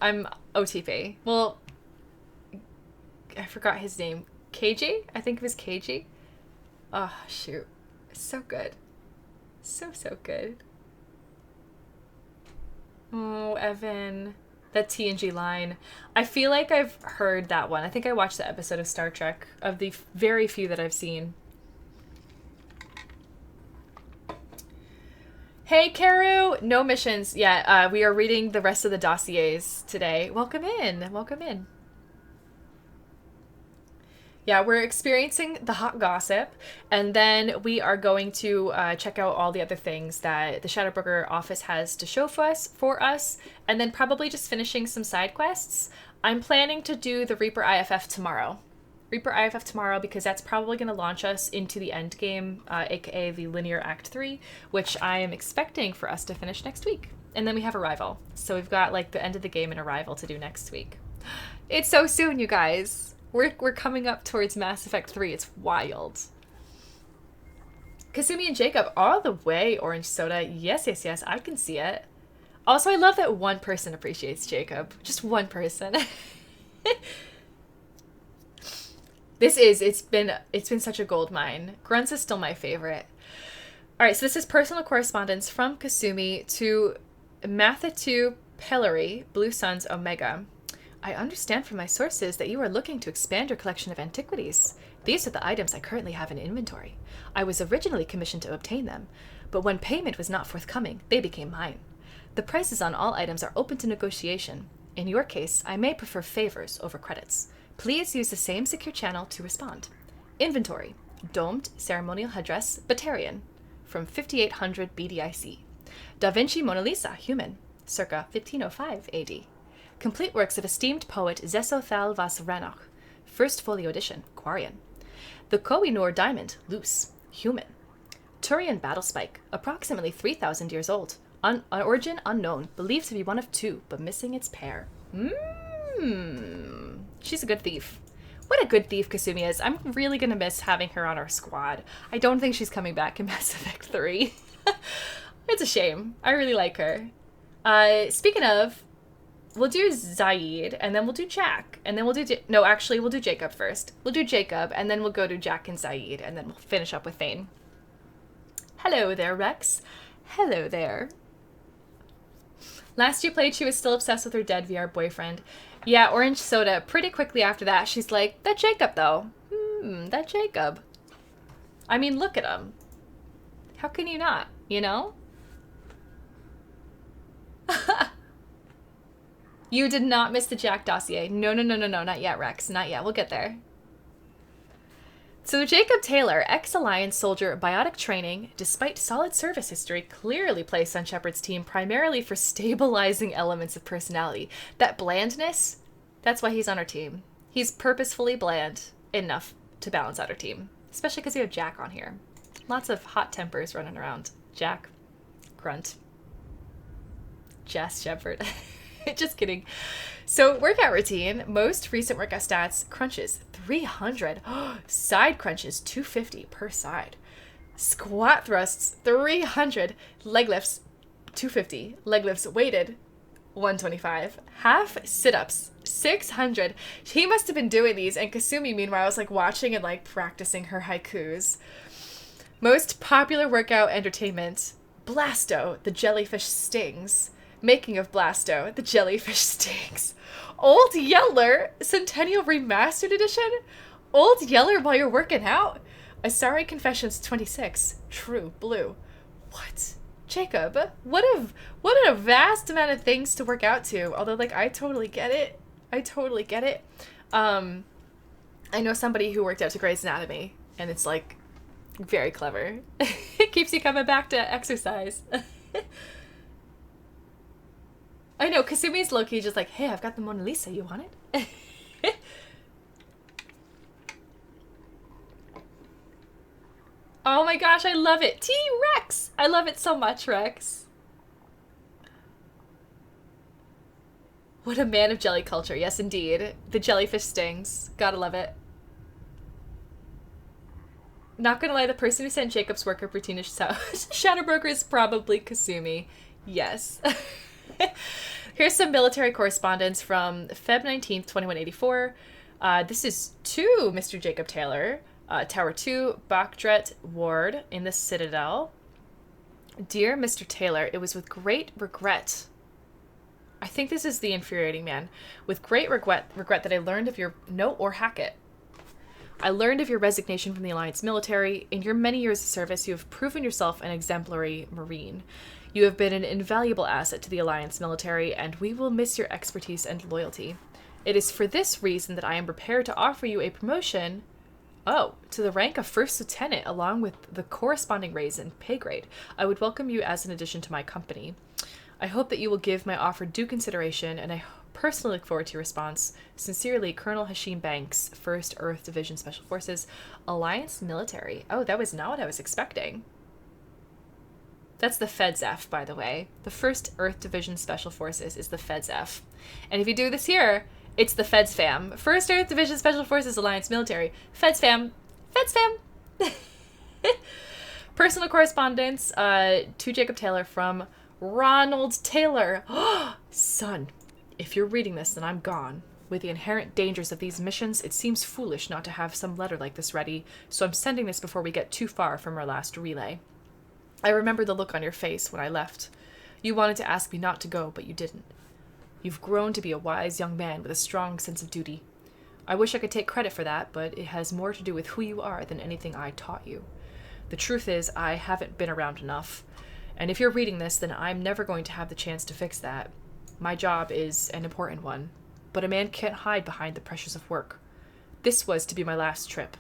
[SPEAKER 1] I'm OTP. Well, I forgot his name. KG? I think it was KG. Oh, shoot. So good. So good. Oh, Evan. That TNG line. I feel like I've heard that one. I think I watched the episode of Star Trek, of the very few that I've seen. Hey, Karu! No missions. Yeah, we are reading the rest of the dossiers today. Welcome in. Welcome in. Yeah, we're experiencing the hot gossip, and then we are going to check out all the other things that the Shadowbroker office has to show for us, and then probably just finishing some side quests. I'm planning to do the Reaper IFF tomorrow. Reaper IFF tomorrow, because that's probably going to launch us into the end game, aka the linear Act 3, which I am expecting for us to finish next week. And then we have Arrival. So we've got like the end of the game and Arrival to do next week. It's so soon, you guys. We're coming up towards Mass Effect 3. It's wild. Kasumi and Jacob, all the way, Orange Soda. Yes, I can see it. Also, I love that one person appreciates Jacob. Just one person. It's been such a gold mine. Grunts is still my favorite. All right, so this is personal correspondence from Kasumi to Mathatu Pellery, Blue Suns Omega. I understand from my sources that you are looking to expand your collection of antiquities. These are the items I currently have in inventory. I was originally commissioned to obtain them, but when payment was not forthcoming, they became mine. The prices on all items are open to negotiation. In your case, I may prefer favors over credits. Please use the same secure channel to respond. Inventory. Domed ceremonial headdress, Batarian, from 5800 BDIC. Da Vinci Mona Lisa, human, circa 1505 AD. Complete works of esteemed poet Zesothal vas Ranach, first folio edition, Quarian. The Koh-i-Noor diamond, loose, human. Turian battle spike, approximately 3,000 years old. Origin unknown, believed to be one of two, but missing its pair. She's a good thief. What a good thief Kasumi is. I'm really going to miss having her on our squad. I don't think she's coming back in Mass Effect 3. It's a shame. I really like her. Speaking of, we'll do Zaid, and then we'll do Jack, and then we'll do... No, actually, we'll do Jacob first. We'll do Jacob, and then we'll go to Jack and Zaid, and then we'll finish up with Thane. Hello there, Rex. Hello there. Last you played, she was still obsessed with her dead VR boyfriend. Yeah, Orange Soda. Pretty quickly after that, she's like, that Jacob, though. That Jacob. I mean, look at him. How can you not, you know? You did not miss the Jack dossier. No, not yet, Rex. Not yet. We'll get there. So Jacob Taylor, ex-Alliance soldier, biotic training, despite solid service history, clearly plays Sun Shepard's team primarily for stabilizing elements of personality. That blandness, that's why he's on our team. He's purposefully bland enough to balance out our team, especially because we have Jack on here. Lots of hot tempers running around. Jack, Grunt, Jas Shepard. Just kidding. So workout routine, most recent workout stats, crunches 300, side crunches 250 per side, squat thrusts 300, leg lifts 250, leg lifts weighted 125, half sit-ups 600. He must have been doing these, and Kasumi meanwhile was like watching and like practicing her haikus. Most popular workout entertainment, Blasto, the jellyfish stings. Making of Blasto, the jellyfish stings. Old Yeller, Centennial Remastered Edition? Old Yeller while you're working out? Asari Confessions 26, True Blue. What? Jacob, what a vast amount of things to work out to. Although, like, I totally get it. I know somebody who worked out to Grey's Anatomy, and it's, like, very clever. It keeps you coming back to exercise. I know, Kasumi's low-key just like, hey, I've got the Mona Lisa, you want it? Oh my gosh, I love it. T-Rex! I love it so much, Rex. What a man of jelly culture. Yes, indeed. The jellyfish stings. Gotta love it. Not gonna lie, the person who sent Jacob's workup routine to Shadowbroker is probably Kasumi. Yes. Here's some military correspondence from Feb 19th, 2184. This is to Mr. Jacob Taylor, Tower 2, Bakdret Ward in the Citadel. Dear Mr. Taylor, it was with great regret. I think this is the infuriating man. With great regret that I learned of your note or Hackett. I learned of your resignation from the Alliance military. In your many years of service, you have proven yourself an exemplary Marine. You have been an invaluable asset to the Alliance military, and we will miss your expertise and loyalty. It is for this reason that I am prepared to offer you a promotion, to the rank of First Lieutenant, along with the corresponding raise in pay grade. I would welcome you as an addition to my company. I hope that you will give my offer due consideration, and I personally look forward to your response. Sincerely, Colonel Hashim Banks, 1st Earth Division Special Forces, Alliance Military. Oh, that was not what I was expecting. That's the FEDSF, by the way. The 1st Earth Division Special Forces is the FEDSF. And if you do this here, it's the FEDSFAM. 1st Earth Division Special Forces, Alliance Military. FEDSFAM. FEDSFAM! Personal correspondence to Jacob Taylor from Ronald Taylor. Son, if you're reading this, then I'm gone. With the inherent dangers of these missions, it seems foolish not to have some letter like this ready, so I'm sending this before we get too far from our last relay. I remember the look on your face when I left. You wanted to ask me not to go, but you didn't. You've grown to be a wise young man with a strong sense of duty. I wish I could take credit for that, but it has more to do with who you are than anything I taught you. The truth is, I haven't been around enough. And if you're reading this, then I'm never going to have the chance to fix that. My job is an important one, but a man can't hide behind the pressures of work. This was to be my last trip.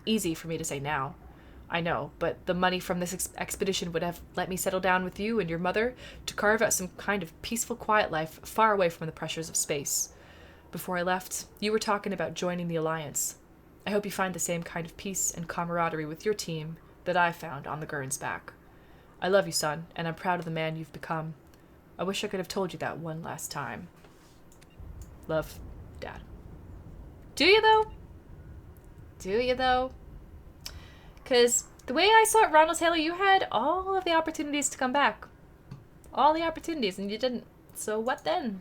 [SPEAKER 1] Easy for me to say now. I know, but the money from this expedition would have let me settle down with you and your mother to carve out some kind of peaceful, quiet life far away from the pressures of space. Before I left, you were talking about joining the Alliance. I hope you find the same kind of peace and camaraderie with your team that I found on the Gurn's back. I love you, son, and I'm proud of the man you've become. I wish I could have told you that one last time. Love, Dad. Do you, though? Do you, though? Because the way I saw it, Ronald Taylor, you had all of the opportunities to come back. All the opportunities, and you didn't. So what then?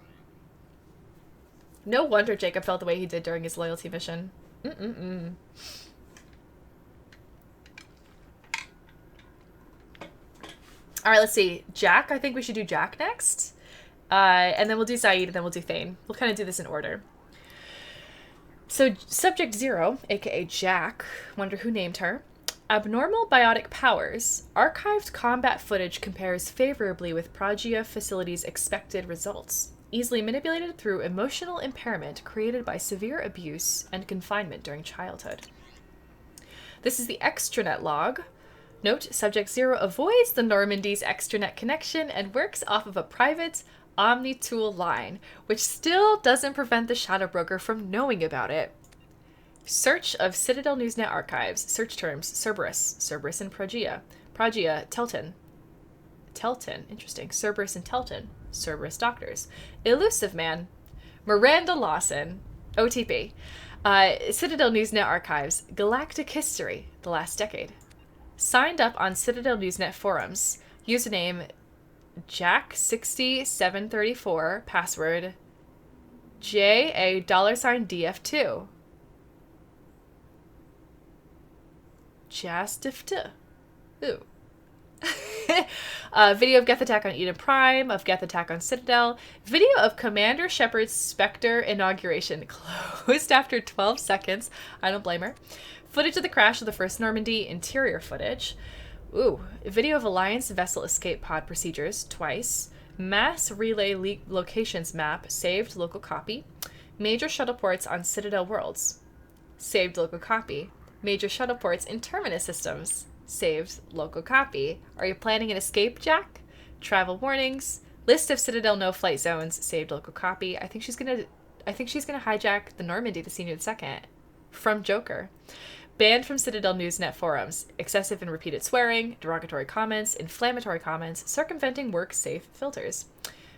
[SPEAKER 1] No wonder Jacob felt the way he did during his loyalty mission. Alright, let's see. Jack, I think we should do Jack next. And then we'll do Saeed, and then we'll do Thane. We'll kind of do this in order. So, Subject 0, aka Jack, wonder who named her. Abnormal biotic powers. Archived combat footage compares favorably with Prothean facility's expected results. Easily manipulated through emotional impairment created by severe abuse and confinement during childhood. This is the extranet log. Note, Subject 0 avoids the Normandy's extranet connection and works off of a private OmniTool line, which still doesn't prevent the Shadow Broker from knowing about it. Search of Citadel Newsnet archives. Search terms, Cerberus and Prothean. Prothean, Telton, interesting. Cerberus and Telton. Cerberus doctors. Elusive Man. Miranda Lawson. OTP. Citadel Newsnet archives. Galactic history. The last decade. Signed up on Citadel Newsnet forums. Username Jack60734. Password JA$DF2. Jastifta. Ooh. Video of Geth attack on Eden Prime, of Geth attack on Citadel. Video of Commander Shepard's Spectre inauguration. Closed after 12 seconds. I don't blame her. Footage of the crash of the first Normandy. Interior footage. Ooh. Video of Alliance vessel escape pod procedures. Twice. Mass relay locations map. Saved local copy. Major shuttle ports on Citadel worlds. Saved local copy. Major shuttle ports in Terminus systems. Saved local copy. Are you planning an escape, Jack? Travel warnings. List of Citadel no flight zones. Saved local copy. I think she's gonna hijack the Normandy to see you in a second. From Joker. Banned from Citadel Newsnet forums. Excessive and repeated swearing, derogatory comments, inflammatory comments, circumventing work-safe filters.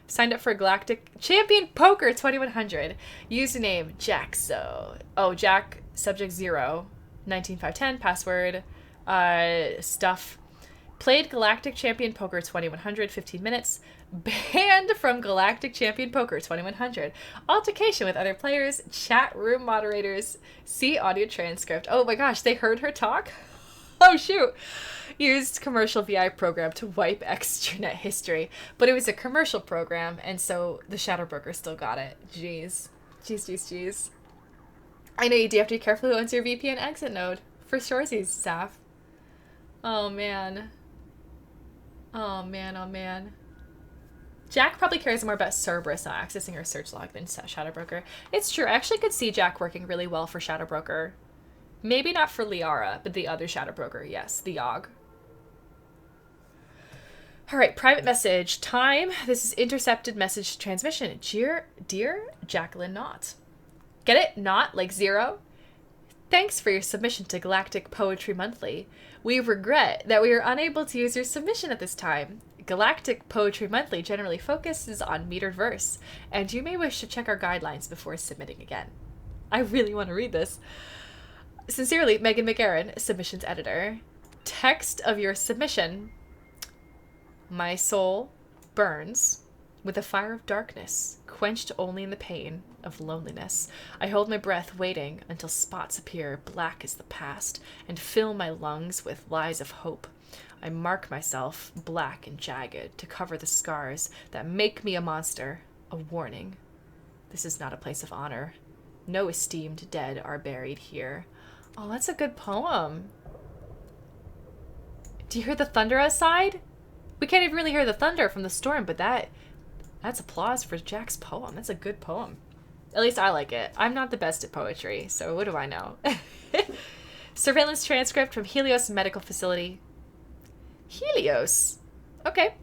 [SPEAKER 1] Signed up for Galactic Champion Poker 2100. Username Jackso. Oh, Jack, Subject 0. 19510, password, stuff. Played Galactic Champion Poker 2100, 15 minutes. Banned from Galactic Champion Poker 2100. Altercation with other players. Chat room moderators. See audio transcript. Oh my gosh, they heard her talk? Oh shoot. Used commercial VI program to wipe extranet history. But it was a commercial program, and so the Shadow Broker still got it. Jeez. Jeez. I know you do have to be careful who owns your VPN exit node. For shoresies, staff. Oh man. Oh man. Jack probably cares more about Cerberus not accessing her search log than Shadow Broker. It's true. I actually could see Jack working really well for Shadow Broker. Maybe not for Liara, but the other Shadow Broker, yes, the Yogg. All right, private message time. This is intercepted message transmission. Dear Jacqueline Knott. Get it? Not like zero? Thanks for your submission to Galactic Poetry Monthly. We regret that we are unable to use your submission at this time. Galactic Poetry Monthly generally focuses on metered verse, and you may wish to check our guidelines before submitting again. I really want to read this. Sincerely, Megan McGarren, submissions editor. Text of your submission. My soul burns with a fire of darkness, quenched only in the pain of loneliness. I hold my breath, waiting until spots appear black as the past and fill my lungs with lies of hope. I mark myself black and jagged to cover the scars that make me a monster, a warning. This is not a place of honor. No esteemed dead are buried here. Oh, that's a good poem. Do you hear the thunder outside? We can't even really hear the thunder from the storm, but that's applause for Jack's poem. That's a good poem. At least I like it. I'm not the best at poetry, so what do I know? Surveillance transcript from Helios Medical Facility. Helios? Okay.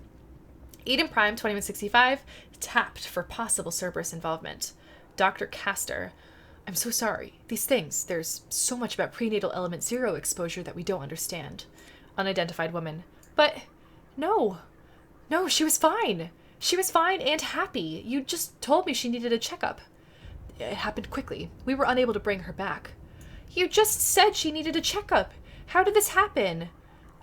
[SPEAKER 1] Eden Prime 2165, tapped for possible Cerberus involvement. Dr. Castor. I'm so sorry. These things, there's so much about prenatal element 0 exposure that we don't understand. Unidentified woman. But no, she was fine. She was fine and happy. You just told me she needed a checkup. It happened quickly. We were unable to bring her back. You just said she needed a checkup. How did this happen?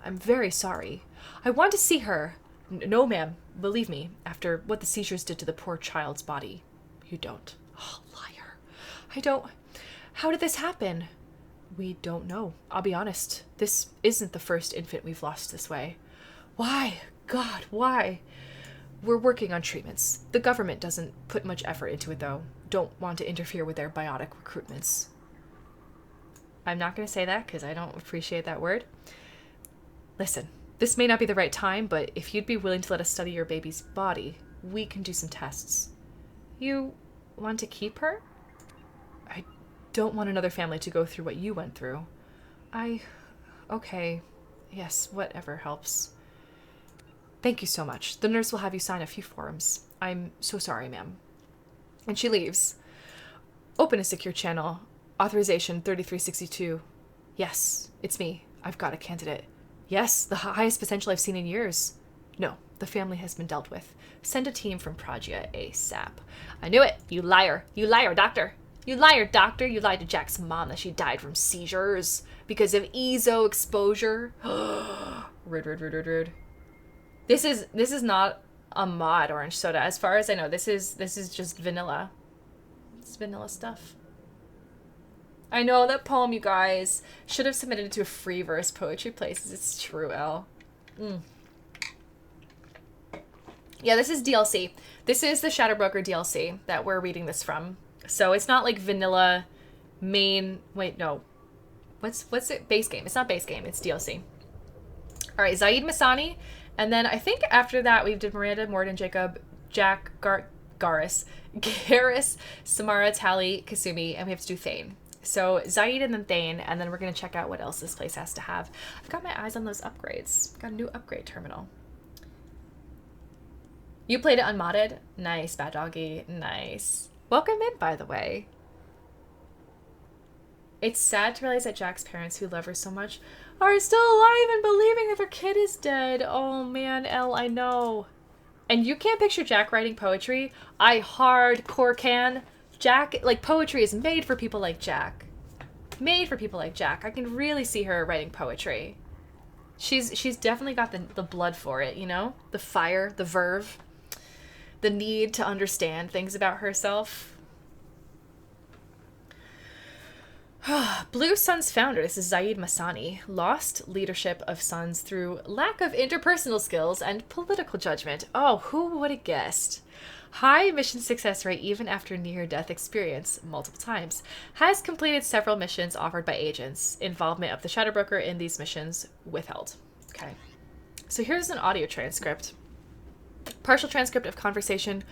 [SPEAKER 1] I'm very sorry. I want to see her. No, ma'am. Believe me, after what the seizures did to the poor child's body, you don't. Oh, liar. I don't. How did this happen? We don't know. I'll be honest. This isn't the first infant we've lost this way. Why? God, why? We're working on treatments. The government doesn't put much effort into it, though. Don't want to interfere with their biotic recruitments. I'm not going to say that because I don't appreciate that word. Listen, this may not be the right time, but if you'd be willing to let us study your baby's body, we can do some tests. You want to keep her? I don't want another family to go through what you went through. Okay. Yes, whatever helps. Thank you so much. The nurse will have you sign a few forms. I'm so sorry, ma'am. And she leaves. Open a secure channel. Authorization 3362. Yes, it's me. I've got a candidate. Yes, the highest potential I've seen in years. No, the family has been dealt with. Send a team from Prothean ASAP. I knew it. You liar. You liar, doctor. You liar, doctor. You lied to Jack's mom that she died from seizures because of EZO exposure. Rude. This is not a mod orange soda. As far as I know, this is just vanilla. It's vanilla stuff. I know that poem, you guys. Should have submitted it to a free verse poetry places. It's true, L. Yeah, this is DLC. This is the Shadow Broker DLC that we're reading this from. So it's not like vanilla main... Wait, no. What's it? Base game. It's not base game. It's DLC. All right, Zaid Masani. And then I think after that we did Miranda, Morden, Jacob, Jack, Garrus, Samara, Tally, Kasumi, and we have to do Thane. So Zaid and then Thane, and then we're going to check out what else this place has to have. I've got my eyes on those upgrades. Got a new upgrade terminal. You played it unmodded? Nice, Bad Doggy. Nice. Welcome in, by the way. It's sad to realize that Jack's parents, who love her so much, are still alive and believing that their kid is dead. Oh man, Elle, I know. And you can't picture Jack writing poetry. I hardcore can. Jack, like, poetry is made for people like Jack. Made for people like Jack. I can really see her writing poetry. She's definitely got the blood for it, you know? The fire, the verve. the need to understand things about herself. Blue Sun's founder, this is Zaid Masani, lost leadership of Suns through lack of interpersonal skills and political judgment. Oh, who would have guessed? High mission success rate even after near-death experience, multiple times. Has completed several missions offered by agents. Involvement of the Shadow Broker in these missions withheld. Okay. So here's an audio transcript. Partial transcript of conversation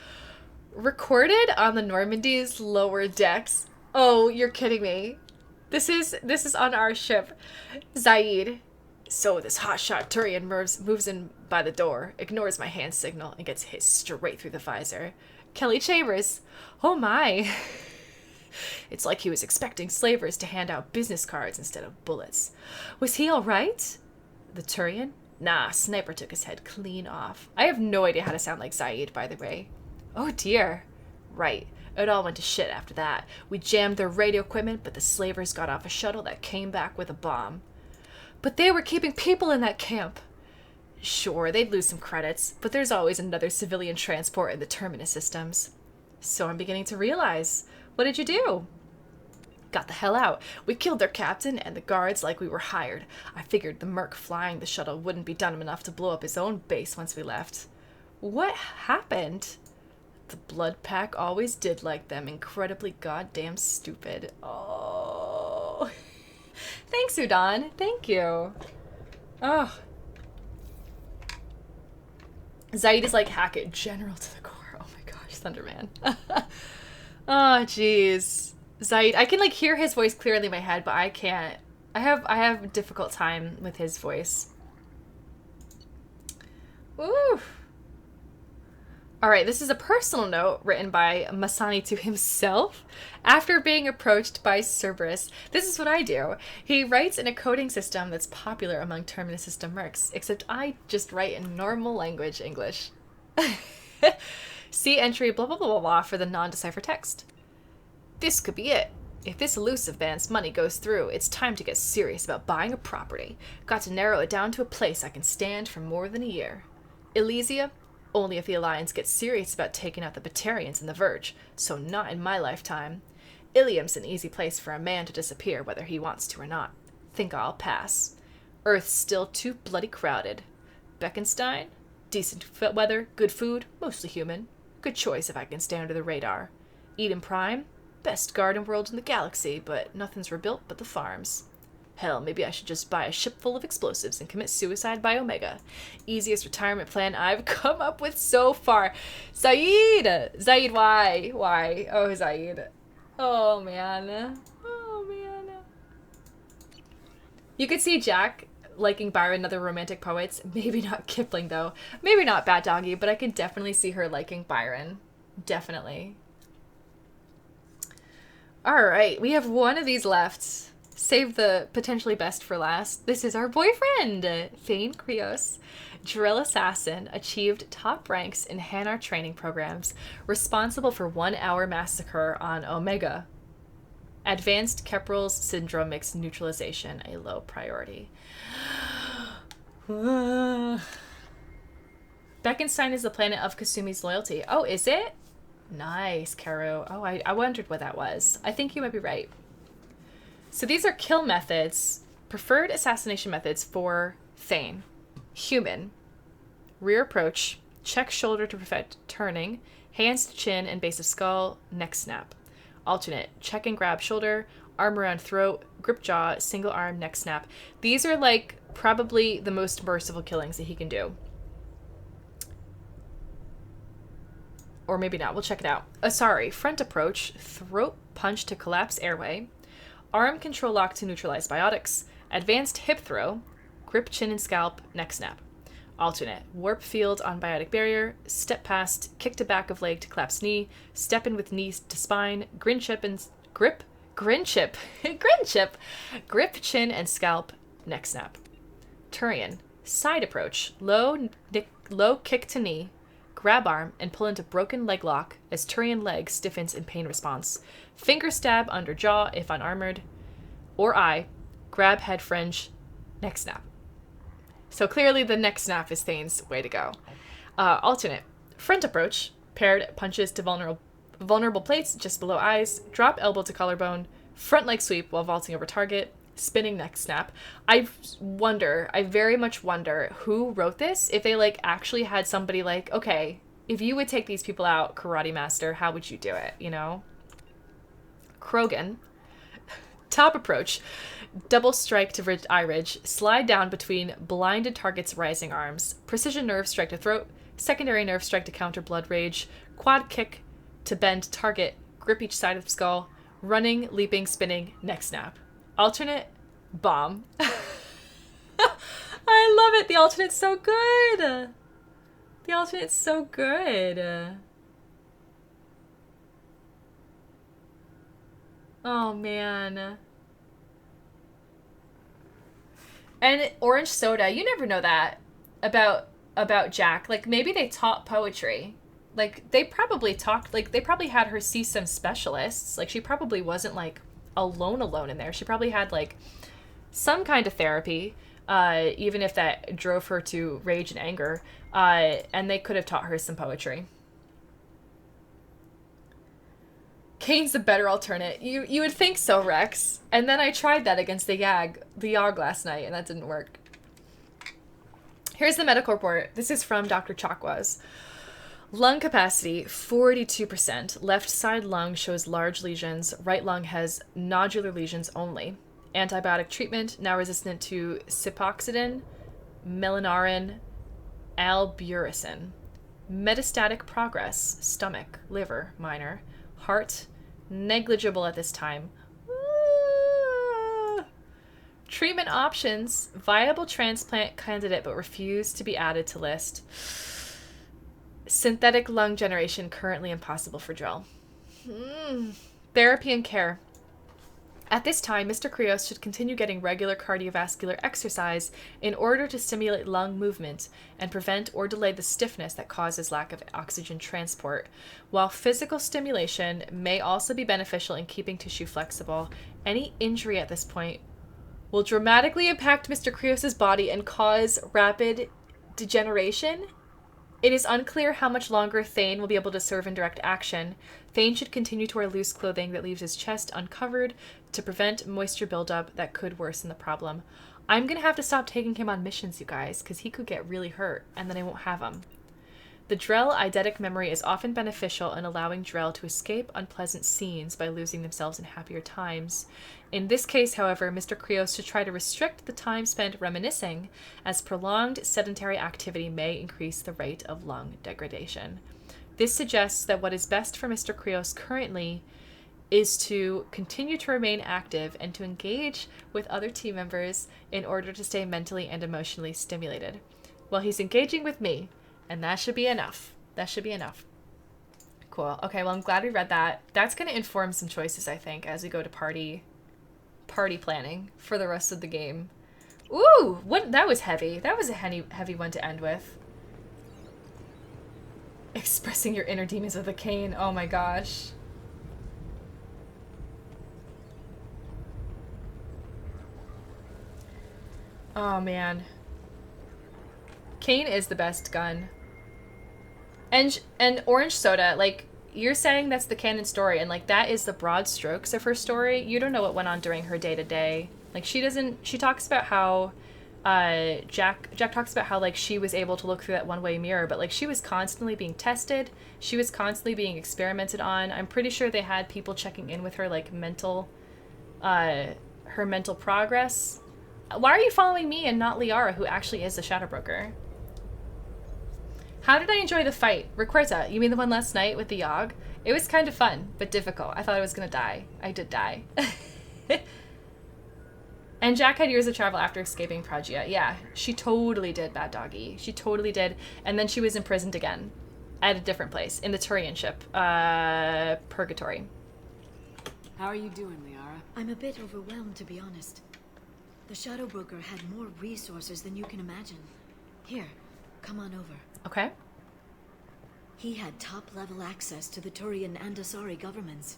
[SPEAKER 1] recorded on the Normandy's lower decks. Oh, you're kidding me. This is on our ship. Zaid. So this hotshot Turian moves in by the door, ignores my hand signal, and gets hit straight through the visor. Kelly Chambers. Oh my. It's like he was expecting slavers to hand out business cards instead of bullets. Was he all right? The Turian? Nah, sniper took his head clean off. I have no idea how to sound like Zaid, by the way. Oh dear. Right. It all went to shit after that. We jammed their radio equipment, but the slavers got off a shuttle that came back with a bomb. But they were keeping people in that camp. Sure, they'd lose some credits, but there's always another civilian transport in the terminus systems. So I'm beginning to realize. What did you do? Got the hell out. We killed their captain and the guards like we were hired. I figured the merc flying the shuttle wouldn't be dumb enough to blow up his own base once we left. What happened? The blood pack always did like them. Incredibly goddamn stupid. Oh. Thanks, Udon. Thank you. Oh. Zaid is like Hackett, general to the core. Oh my gosh, Thunderman. Oh, jeez. Zaid, I can like hear his voice clearly in my head, but I can't. I have a difficult time with his voice. Ooh. All right, this is a personal note written by Masani to himself after being approached by Cerberus. This is what I do. He writes in a coding system that's popular among Terminus system mercs, except I just write in normal language English. See entry blah blah blah blah blah for the non-decipher text. This could be it. If this elusive band's money goes through, it's time to get serious about buying a property. Got to narrow it down to a place I can stand for more than a year. Elysia? Only if the Alliance gets serious about taking out the Batarians and the Verge, so not in my lifetime. Ilium's an easy place for a man to disappear whether he wants to or not. Think I'll pass. Earth's still too bloody crowded. Beckenstein? Decent weather, good food, mostly human. Good choice if I can stay under the radar. Eden Prime? Best garden world in the galaxy, but nothing's rebuilt but the farms. Hell, maybe I should just buy a ship full of explosives and commit suicide by Omega. Easiest retirement plan I've come up with so far. Zaid! Zaid, why? Why? Oh, Zaid. Oh, man. Oh, man. You could see Jack liking Byron and other romantic poets. Maybe not Kipling, though. Maybe not Bad Doggy, but I could definitely see her liking Byron. Definitely. All right, we have one of these left. Save the potentially best for last. This is our boyfriend, Thane Krios. Drill Assassin, achieved top ranks in Hanar training programs, responsible for 1 hour massacre on Omega. Advanced Kepral's syndrome makes neutralization a low priority. Beckenstein is the planet of Kasumi's loyalty. Oh, is it? Nice, Karu. Oh, I wondered what that was. I think you might be right. So these are kill methods, preferred assassination methods for Thane. Human. Rear approach, check shoulder to prevent turning, hands to chin and base of skull, neck snap. Alternate, check and grab shoulder, arm around throat, grip jaw, single arm, neck snap. These are like probably the most merciful killings that he can do. Or maybe not, we'll check it out. Sorry, front approach, throat punch to collapse airway, arm control lock to neutralize biotics, advanced hip throw, grip chin and scalp, neck snap. Alternate, warp field on biotic barrier, step past, kick to back of leg to collapse knee, step in with knees to spine, grin chip and grip, grin chip, grip chin and scalp, neck snap. Turian, side approach, low kick to knee, grab arm, and pull into broken leg lock as Turian leg stiffens in pain response. Finger stab under jaw if unarmored. Or eye. Grab head fringe. Neck snap. So clearly the neck snap is Thane's way to go. Alternate. Front approach. Paired punches to vulnerable plates just below eyes. Drop elbow to collarbone. Front leg sweep while vaulting over target. Spinning neck snap. I very much wonder who wrote this. If they like actually had somebody like, okay, if you would take these people out, karate master, how would you do it? You know? Krogan. Top approach. Double strike to eye ridge. Slide down between blinded target's rising arms. Precision nerve strike to throat. Secondary nerve strike to counter blood rage. Quad kick to bend target. Grip each side of the skull. Running, leaping, spinning, neck snap. Alternate, bomb. I love it. The alternate's so good. The alternate's so good. Oh, man. And orange soda, you never know that about Jack. Like, maybe they taught poetry. Like, they probably talked, like, they probably had her see some specialists. Like, she probably wasn't, like, alone in there. She probably had, like, some kind of therapy, even if that drove her to rage and anger. And they could have taught her some poetry. Kane's the better alternate. You would think so, Rex. And then I tried that against the Yogg last night, and that didn't work. Here's the medical report. This is from Dr. Chakwas. Lung capacity, 42%. Left side lung shows large lesions. Right lung has nodular lesions only. Antibiotic treatment, now resistant to cipoxidin, melanarin, albutericin. Metastatic progress, stomach, liver, minor. Heart, negligible at this time. Treatment options, viable transplant candidate but refused to be added to list. Synthetic lung generation currently impossible for drill. Therapy and care. At this time, Mr. Krios should continue getting regular cardiovascular exercise in order to stimulate lung movement and prevent or delay the stiffness that causes lack of oxygen transport, while physical stimulation may also be beneficial in keeping tissue flexible. Any injury at this point will dramatically impact Mr. Krios' body and cause rapid degeneration. It is unclear how much longer Thane will be able to serve in direct action. Thane should continue to wear loose clothing that leaves his chest uncovered to prevent moisture buildup that could worsen the problem. I'm going to have to stop taking him on missions, you guys, because he could get really hurt, and then I won't have him. The Drell eidetic memory is often beneficial in allowing Drell to escape unpleasant scenes by losing themselves in happier times. In this case, however, Mr. Krios should try to restrict the time spent reminiscing, as prolonged sedentary activity may increase the rate of lung degradation. This suggests that what is best for Mr. Krios currently is to continue to remain active and to engage with other team members in order to stay mentally and emotionally stimulated. Well, he's engaging with me, and that should be enough. That should be enough. Cool. Okay, well, I'm glad we read that. That's going to inform some choices, I think, as we go to party planning for the rest of the game. Ooh, that was heavy. That was a heavy one to end with. Expressing your inner demons with a cane. Oh my gosh. Oh man. Cane is the best gun. And orange soda, like, you're saying that's the canon story, and like that is the broad strokes of her story. You don't know what went on during her day-to-day. Like, she talks about how Jack talks about how like she was able to look through that one-way mirror, but like she was constantly being tested, she was constantly being experimented on. I'm pretty sure they had people checking in with her, like her mental progress. Why are you following me and not Liara, who actually is the Shadow Broker? How did I enjoy the fight? Requerta, you mean the one last night with the Yogg? It was kind of fun, but difficult. I thought I was gonna die. I did die. And Jack had years of travel after escaping Pragia. Yeah, she totally did, Bad Doggy. She totally did. And then she was imprisoned again at a different place, in the Turian ship. Purgatory.
[SPEAKER 2] How are you doing, Liara?
[SPEAKER 3] I'm a bit overwhelmed, to be honest. The Shadow Broker had more resources than you can imagine. Here, come on over.
[SPEAKER 1] Okay.
[SPEAKER 3] He had top-level access to the Turian and Asari governments.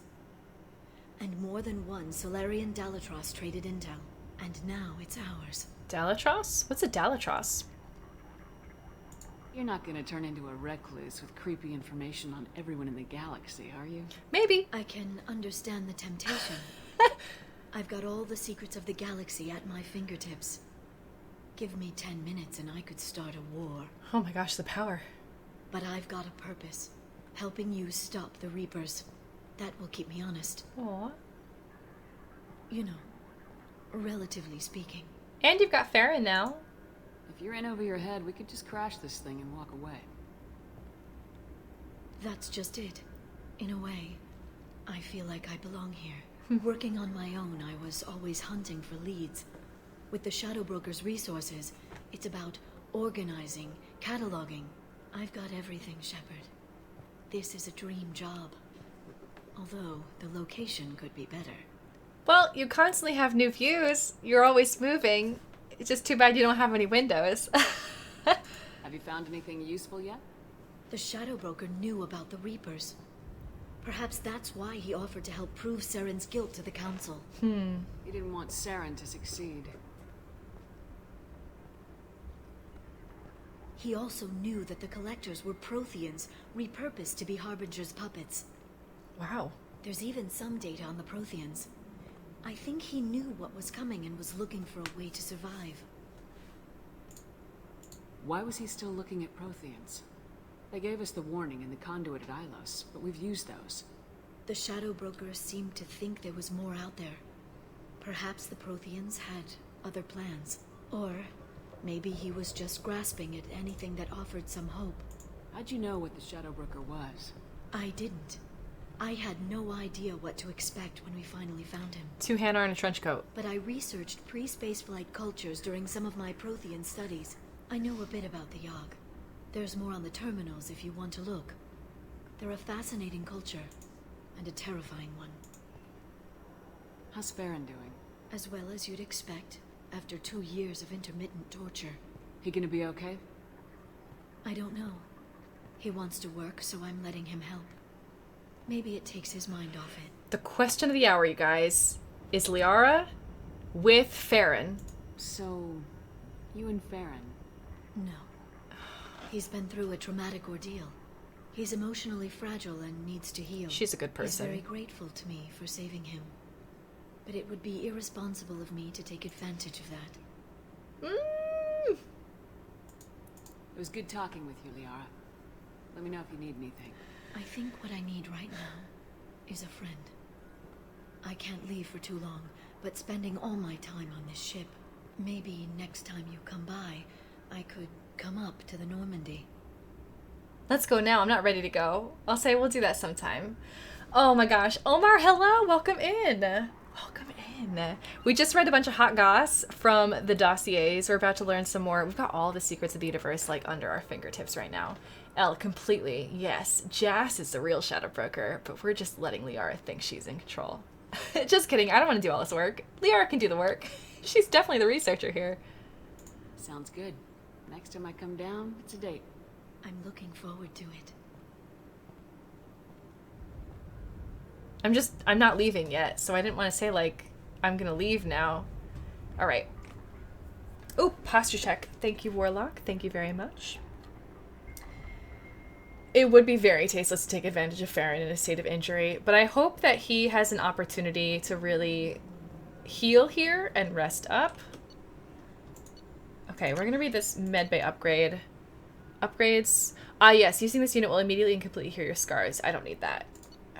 [SPEAKER 3] And more than one Solarian Dalatros traded intel. And now it's ours.
[SPEAKER 1] Dalatros? What's a Dalatros?
[SPEAKER 2] You're not gonna turn into a recluse with creepy information on everyone in the galaxy, are you?
[SPEAKER 1] Maybe.
[SPEAKER 3] I can understand the temptation. I've got all the secrets of the galaxy at my fingertips. Give me 10 minutes and I could start a war.
[SPEAKER 1] Oh my gosh, the power.
[SPEAKER 3] But I've got a purpose. Helping you stop the Reapers. That will keep me honest.
[SPEAKER 1] Aw.
[SPEAKER 3] You know, relatively speaking.
[SPEAKER 1] And you've got Farron now.
[SPEAKER 2] If you're in over your head, we could just crash this thing and walk away.
[SPEAKER 3] That's just it. In a way, I feel like I belong here. Working on my own, I was always hunting for leads. With the Shadow Broker's resources, it's about organizing, cataloging. I've got everything, Shepard. This is a dream job. Although, the location could be better.
[SPEAKER 1] Well, you constantly have new views. You're always moving. It's just too bad you don't have any windows.
[SPEAKER 2] Have you found anything useful yet?
[SPEAKER 3] The Shadow Broker knew about the Reapers. Perhaps that's why he offered to help prove Saren's guilt to the Council.
[SPEAKER 2] He didn't want Saren to succeed.
[SPEAKER 3] He also knew that the Collectors were Protheans, repurposed to be Harbinger's puppets.
[SPEAKER 1] Wow.
[SPEAKER 3] There's even some data on the Protheans. I think he knew what was coming and was looking for a way to survive.
[SPEAKER 2] Why was he still looking at Protheans? They gave us the warning in the conduit at Ilos, but we've used those.
[SPEAKER 3] The Shadow Broker seemed to think there was more out there. Perhaps the Protheans had other plans. Or maybe he was just grasping at anything that offered some hope.
[SPEAKER 2] How'd you know what the Shadow Broker was?
[SPEAKER 3] I didn't. I had no idea what to expect when we finally found him.
[SPEAKER 1] Two-hand in a trench coat.
[SPEAKER 3] But I researched pre-spaceflight cultures during some of my Prothean studies. I know a bit about the Yogg. There's more on the terminals if you want to look. They're a fascinating culture, and a terrifying one.
[SPEAKER 2] How's Farron doing?
[SPEAKER 3] As well as you'd expect, after 2 years of intermittent torture.
[SPEAKER 2] He gonna be okay?
[SPEAKER 3] I don't know. He wants to work, so I'm letting him help. Maybe it takes his mind off it.
[SPEAKER 1] The question of the hour, you guys. Is Liara with Farron?
[SPEAKER 2] So, you and Farron?
[SPEAKER 3] No. He's been through a traumatic ordeal. He's emotionally fragile and needs to heal.
[SPEAKER 1] She's a good person.
[SPEAKER 3] He's very grateful to me for saving him. But it would be irresponsible of me to take advantage of that.
[SPEAKER 2] It was good talking with you, Liara. Let me know if you need anything.
[SPEAKER 3] I think what I need right now is a friend. I can't leave for too long, but spending all my time on this ship. Maybe next time you come by, I could come up to the Normandy.
[SPEAKER 1] Let's go now. I'm not ready to go. I'll say we'll do that sometime. Oh my gosh. Omar, hello. Welcome in. Welcome in. We just read a bunch of hot goss from the dossiers. We're about to learn some more. We've got all the secrets of the universe like under our fingertips right now. Elle, completely. Yes. Jas is the real Shadow Broker, but we're just letting Liara think she's in control. Just kidding. I don't want to do all this work. Liara can do the work. She's definitely the researcher here.
[SPEAKER 2] Sounds good. Next time I come down, it's a date.
[SPEAKER 3] I'm looking forward to it.
[SPEAKER 1] I'm not leaving yet, so I didn't want to say, like, I'm gonna leave now. Alright. Oh, posture check. Thank you, Warlock. Thank you very much. It would be very tasteless to take advantage of Farron in a state of injury, but I hope that he has an opportunity to really heal here and rest up. Okay, we're gonna read this medbay upgrade. Upgrades. Ah, yes, using this unit will immediately and completely heal your scars. I don't need that.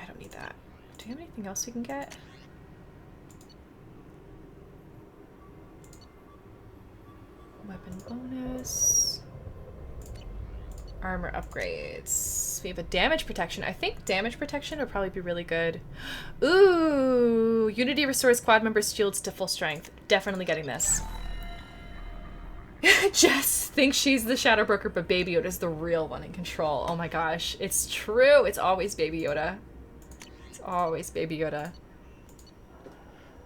[SPEAKER 1] I don't need that. Do you have anything else we can get? Weapon bonus. Armor upgrades. We have a damage protection. I think damage protection would probably be really good. Ooh! Unity restores squad members' shields to full strength. Definitely getting this. Jess thinks she's the Shadow Broker, but Baby Yoda's the real one in control. Oh my gosh. It's true. It's always Baby Yoda. It's always Baby Yoda.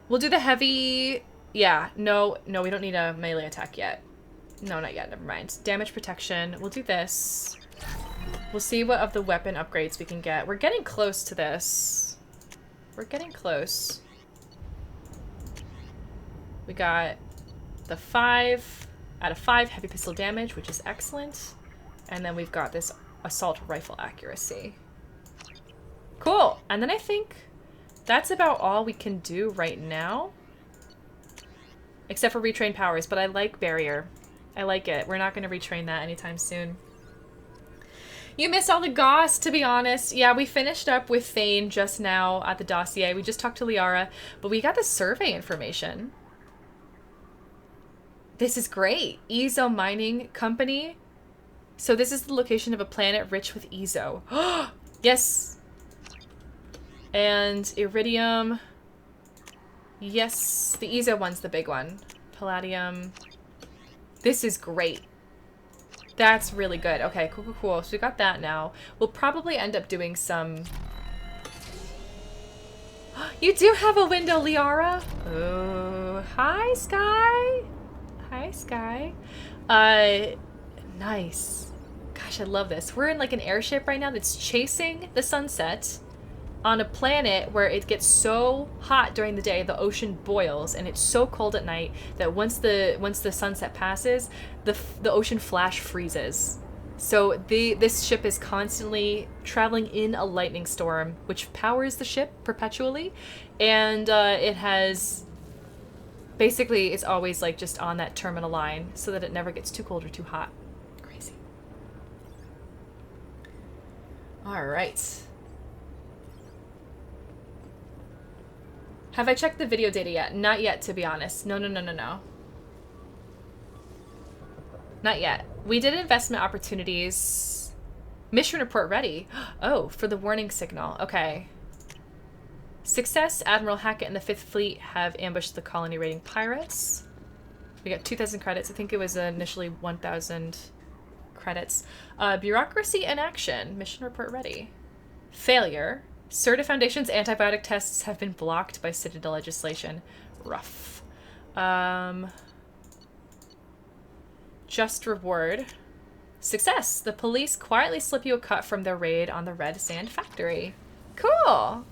[SPEAKER 1] We'll do the heavy... Yeah, no, we don't need a melee attack yet. No, not yet. Never mind. Damage protection. We'll do this. We'll see what of the weapon upgrades we can get. We're getting close to this. We're getting close. We got the 5 out of 5 heavy pistol damage, which is excellent. And then we've got this assault rifle accuracy. Cool. And then I think that's about all we can do right now. Except for retrain powers, but I like barrier. I like it. We're not going to retrain that anytime soon. You missed all the Goss, to be honest. Yeah, we finished up with Thane just now at the dossier. We just talked to Liara, but we got the survey information. This is great. Ezo Mining Company. So this is the location of a planet rich with Ezo. Yes. And Iridium. Yes, the Ezo one's the big one. Palladium. This is great. That's really good. Okay, cool, cool, cool. So we got that now. We'll probably end up doing some... You do have a window, Liara. Oh, hi, Sky. Hi, Sky. Nice. Gosh, I love this. We're in like an airship right now that's chasing the sunset on a planet where it gets so hot during the day, the ocean boils, and it's so cold at night that once the sunset passes, the ocean flash freezes. So this ship is constantly traveling in a lightning storm, which powers the ship perpetually, and it has basically it's always like just on that terminal line so that it never gets too cold or too hot. Crazy. All right. Have I checked the video data yet? Not yet, to be honest. No. Not yet. We did investment opportunities. Mission report ready. Oh, for the warning signal. Okay. Success. Admiral Hackett and the 5th Fleet have ambushed the colony raiding pirates. We got 2,000 credits. I think it was initially 1,000 credits. Bureaucracy in action. Mission report ready. Failure. Certa Foundation's antibiotic tests have been blocked by Citadel legislation. Rough. Just reward. Success! The police quietly slip you a cut from their raid on the Red Sand Factory. Cool!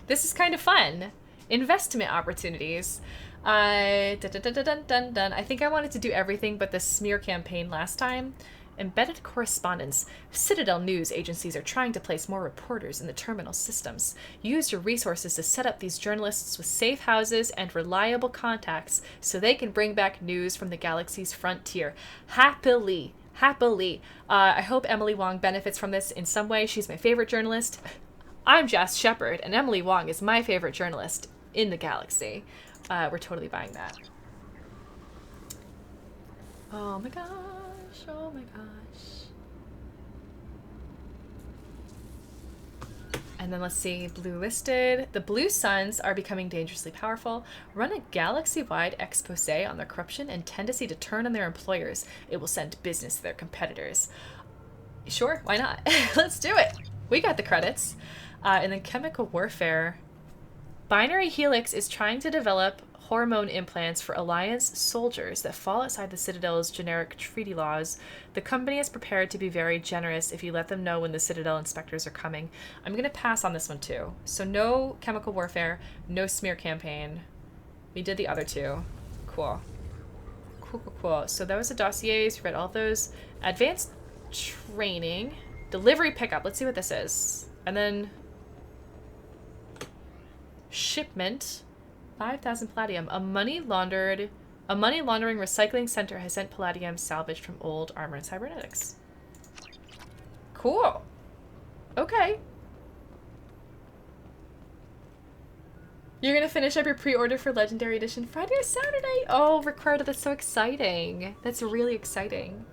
[SPEAKER 1] This is kind of fun. Investment opportunities. I think I wanted to do everything but the smear campaign last time. Embedded correspondence. Citadel news agencies are trying to place more reporters in the terminal systems. Use your resources to set up these journalists with safe houses and reliable contacts so they can bring back news from the galaxy's frontier. Happily. Happily. I hope Emily Wong benefits from this in some way. She's my favorite journalist. I'm Jas Shepard, and Emily Wong is my favorite journalist in the galaxy. We're totally buying that. Oh my gosh. Oh my gosh. And then let's see, blue listed. The blue suns are becoming dangerously powerful. Run a galaxy-wide expose on their corruption and tendency to turn on their employers. It will send business to their competitors. Sure, why not? Let's do it. We got the credits. And then chemical warfare. Binary Helix is trying to develop hormone implants for Alliance soldiers that fall outside the Citadel's generic treaty laws. The company is prepared to be very generous if you let them know when the Citadel inspectors are coming. I'm going to pass on this one too. So no chemical warfare, no smear campaign. We did the other two. Cool. Cool, cool, cool. So that was the dossiers. We read all those. Advanced training. Delivery pickup. Let's see what this is. And then shipment. 5,000 palladium. A money laundering recycling center has sent palladium salvaged from old armor and cybernetics. Cool. Okay. You're gonna finish up your pre-order for Legendary Edition Friday or Saturday? Oh, Ricardo, that's so exciting. That's really exciting.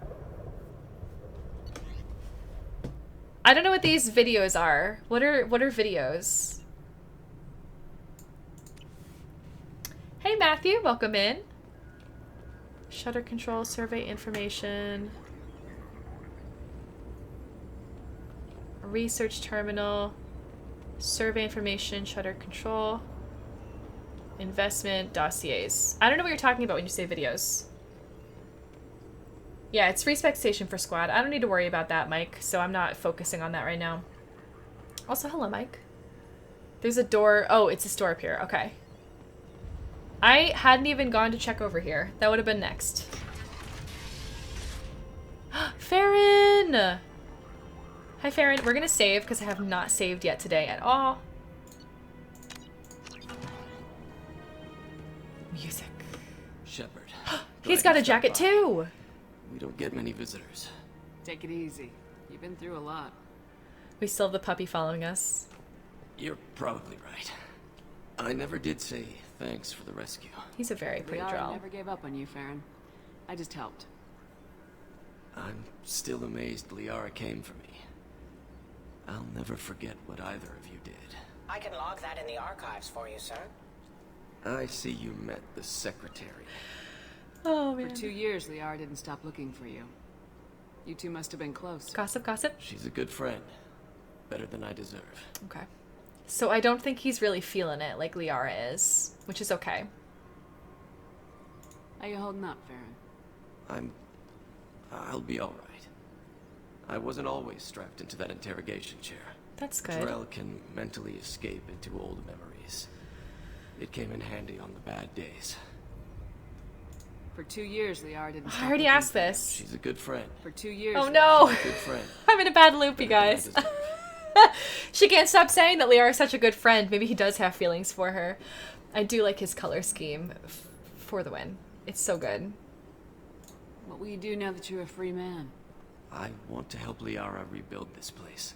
[SPEAKER 1] I don't know what these videos are. What are videos? Hey Matthew, welcome in. Shutter control, survey information. Research terminal. Survey information, shutter control. Investment, dossiers. I don't know what you're talking about when you say videos. Yeah, it's respec station for squad. I don't need to worry about that, Mike, so I'm not focusing on that right now. Also, hello, Mike. There's a door. Oh, it's a store up here. Okay. I hadn't even gone to check over here. That would have been next. Farron! Farron! Hi, Farron. We're gonna save because I have not saved yet today at all. Music.
[SPEAKER 4] Shepard.
[SPEAKER 1] He's got a jacket too!
[SPEAKER 4] We don't get many visitors.
[SPEAKER 2] Take it easy. You've been through a lot.
[SPEAKER 1] We still have the puppy following us.
[SPEAKER 4] You're probably right. I never did say thanks for the rescue.
[SPEAKER 1] He's a very pretty
[SPEAKER 2] Liara
[SPEAKER 1] draw.
[SPEAKER 2] never gave up on you, Farron. I just helped.
[SPEAKER 4] I'm still amazed Liara came for me. I'll never forget what either of you did.
[SPEAKER 5] I can log that in the archives for you, sir.
[SPEAKER 4] I see you met the secretary.
[SPEAKER 1] Oh,
[SPEAKER 2] For
[SPEAKER 1] man.
[SPEAKER 2] 2 years, Liara didn't stop looking for you. You two must have been close.
[SPEAKER 1] Gossip, gossip.
[SPEAKER 4] She's a good friend. Better than I deserve.
[SPEAKER 1] Okay. So I don't think he's really feeling it like Liara is, which is okay.
[SPEAKER 2] How you holding up, Farron?
[SPEAKER 4] I'll be all right. I wasn't always strapped into that interrogation chair.
[SPEAKER 1] That's good.
[SPEAKER 4] Drell can mentally escape into old memories. It came in handy on the bad days.
[SPEAKER 2] For 2 years, Liara didn't stop
[SPEAKER 1] I already
[SPEAKER 2] looking
[SPEAKER 1] asked
[SPEAKER 2] for you.
[SPEAKER 1] this.
[SPEAKER 4] She's a good friend.
[SPEAKER 2] For 2 years.
[SPEAKER 1] Oh
[SPEAKER 2] Liara-
[SPEAKER 1] no!
[SPEAKER 4] Good friend.
[SPEAKER 1] I'm in a bad loop, you
[SPEAKER 4] Better
[SPEAKER 1] guys.
[SPEAKER 4] than I deserve.
[SPEAKER 1] She can't stop saying that Liara is such a good friend. Maybe he does have feelings for her. I do like his color scheme for the win. It's so good.
[SPEAKER 2] What will you do now that you're a free man?
[SPEAKER 4] I want to help Liara rebuild this place.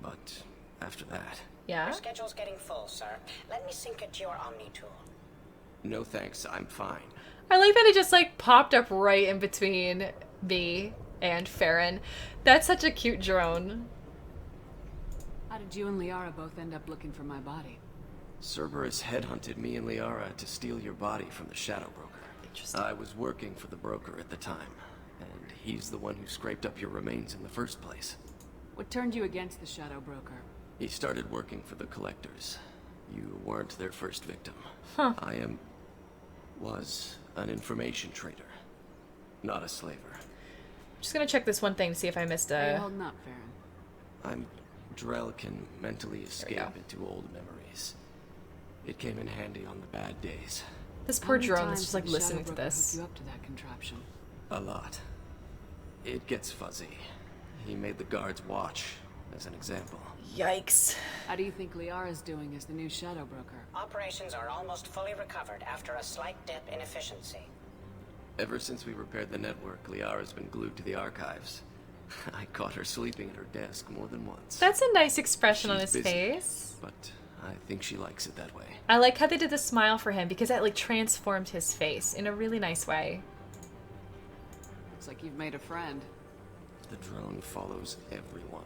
[SPEAKER 4] But after that,
[SPEAKER 1] Yeah?
[SPEAKER 5] Your schedule's getting full, sir. Let me sync it to your Omni tool.
[SPEAKER 4] no thanks, I'm fine.
[SPEAKER 1] I like that it just like popped up right in between me and Farron. That's such a cute drone.
[SPEAKER 2] How did you and Liara both end up looking for my body?
[SPEAKER 4] Cerberus headhunted me and Liara to steal your body from the Shadow Broker.
[SPEAKER 1] Interesting.
[SPEAKER 4] I was working for the broker at the time, and he's the one who scraped up your remains in the first place.
[SPEAKER 2] What turned you against the Shadow Broker?
[SPEAKER 4] He started working for the Collectors. You weren't their first victim.
[SPEAKER 1] Huh.
[SPEAKER 4] Was an information trader, not a slaver.
[SPEAKER 1] Just gonna check this one thing to see if I missed
[SPEAKER 2] How you
[SPEAKER 1] a...
[SPEAKER 2] holding up, Farron?
[SPEAKER 4] Drell can mentally escape
[SPEAKER 1] go.
[SPEAKER 4] into old memories. It came in handy on the bad days.
[SPEAKER 1] This
[SPEAKER 2] How
[SPEAKER 1] poor
[SPEAKER 2] many
[SPEAKER 1] drone
[SPEAKER 2] times
[SPEAKER 1] that's just
[SPEAKER 2] did
[SPEAKER 1] like
[SPEAKER 2] the
[SPEAKER 1] listening
[SPEAKER 2] Shadow
[SPEAKER 1] to
[SPEAKER 2] Broker
[SPEAKER 1] this.
[SPEAKER 2] hook you up to that contraption?
[SPEAKER 4] A lot. It gets fuzzy. He made the guards watch, as an example.
[SPEAKER 1] Yikes.
[SPEAKER 2] How do you think Liara's doing as the new Shadow Broker?
[SPEAKER 5] Operations are almost fully recovered after a slight dip in efficiency.
[SPEAKER 4] Ever since we repaired the network, Liara's been glued to the archives. I caught her sleeping at her desk more than once.
[SPEAKER 1] That's a nice expression on
[SPEAKER 4] She's
[SPEAKER 1] his
[SPEAKER 4] busy,
[SPEAKER 1] face.
[SPEAKER 4] But I think she likes it that way.
[SPEAKER 1] I like how they did the smile for him because that like transformed his face in a really nice way.
[SPEAKER 2] Looks like you've made a friend.
[SPEAKER 4] The drone follows everyone.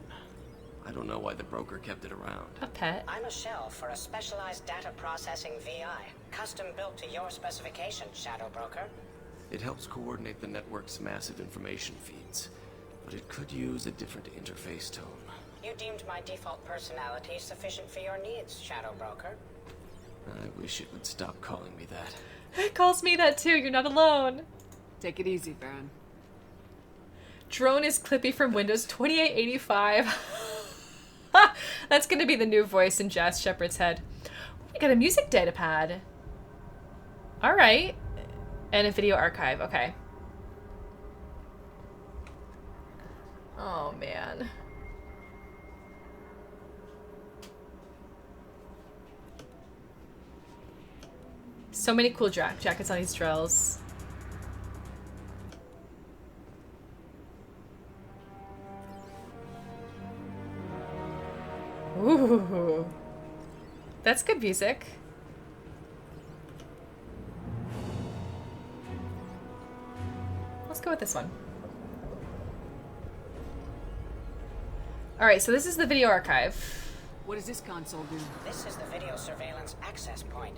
[SPEAKER 4] I don't know why the broker kept it around.
[SPEAKER 1] A pet.
[SPEAKER 5] I'm a shell for a specialized data processing VI, custom built to your specifications, Shadow Broker.
[SPEAKER 4] It helps coordinate the network's massive information feeds, but it could use a different interface tone.
[SPEAKER 5] You deemed my default personality sufficient for your needs, Shadow Broker.
[SPEAKER 4] I wish it would stop calling me that.
[SPEAKER 1] It calls me that too. You're not alone.
[SPEAKER 2] Take it easy, Farron.
[SPEAKER 1] Drone is Clippy from Windows 2885. That's gonna be the new voice in Jazz Shepard's head. We got a music data pad. Alright. And a video archive. Okay. Oh, man. So many cool jackets on these drills. Ooh. That's good music. Let's go with this one. Alright, so this is the video archive.
[SPEAKER 2] What does this console do?
[SPEAKER 5] This is the video surveillance access point.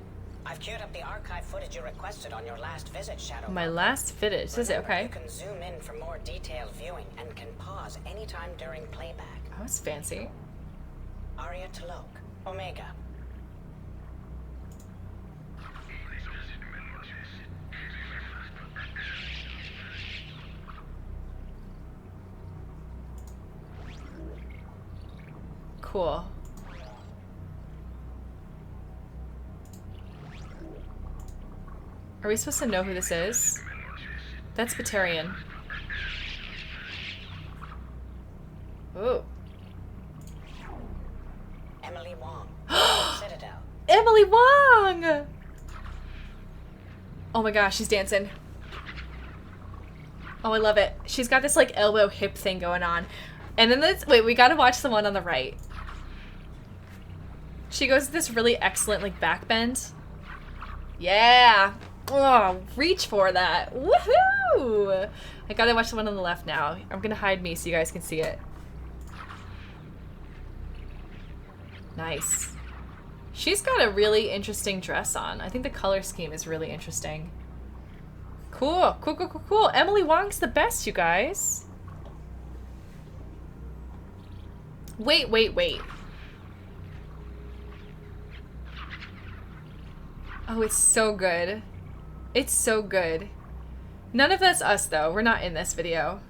[SPEAKER 5] I've queued up the archive footage you requested on your last visit, Shadow.
[SPEAKER 1] My last footage. Is it
[SPEAKER 5] Remember,
[SPEAKER 1] okay?
[SPEAKER 5] You can zoom in for more detailed viewing and can pause anytime during playback.
[SPEAKER 1] That was fancy.
[SPEAKER 5] Aria Talok, Omega.
[SPEAKER 1] Cool. Are we supposed to know who this is? That's Batarian. Ooh.
[SPEAKER 5] Emily Wong. Citadel.
[SPEAKER 1] Emily Wong! Oh my gosh, she's dancing. Oh, I love it. She's got this like elbow hip thing going on. And then this, wait, we gotta watch the one on the right. She goes this really excellent like back bend. Yeah. Oh, reach for that. Woohoo! I gotta watch the one on the left now. I'm gonna hide me so you guys can see it. Nice. She's got a really interesting dress on. I think the color scheme is really interesting. Cool, cool, cool, cool, cool. Emily Wong's the best, you guys. Wait, wait, wait. Oh, it's so good. It's so good. None of that's us, though. We're not in this video.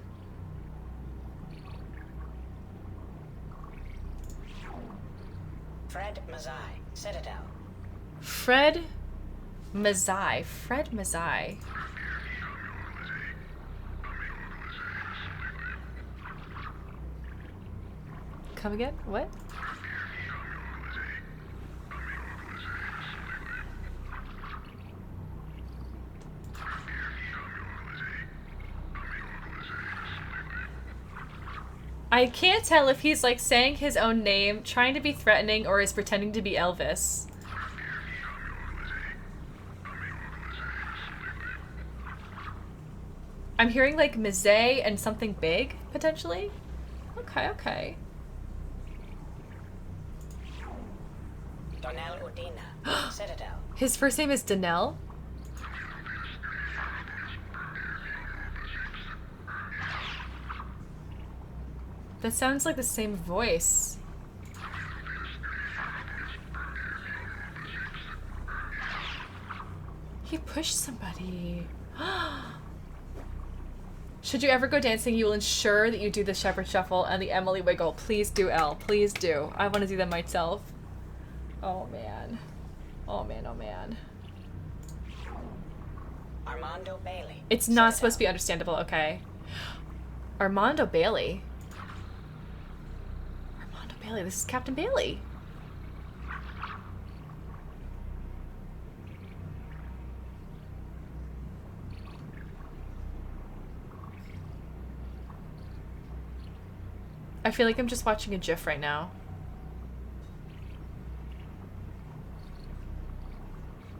[SPEAKER 5] Fred Mazai. Citadel.
[SPEAKER 1] Fred Mazai. Fred Mazai. Come again? What? I can't tell if he's like saying his own name, trying to be threatening, or is pretending to be Elvis. I'm hearing like Mizé and something big, potentially. Okay, okay.
[SPEAKER 5] Donnell Udina. Citadel.
[SPEAKER 1] His first name is Donnell? That sounds like the same voice. He pushed somebody. Should you ever go dancing, you will ensure that you do the Shepherd Shuffle and the Emily Wiggle. Please do, Elle. Please do. I want to do them myself. Oh, man. Oh, man, oh, man.
[SPEAKER 5] Armando Bailey.
[SPEAKER 1] It's not supposed to be understandable, okay. Armando Bailey. Armando Bailey. This is Captain Bailey. I feel like I'm just watching a GIF right now.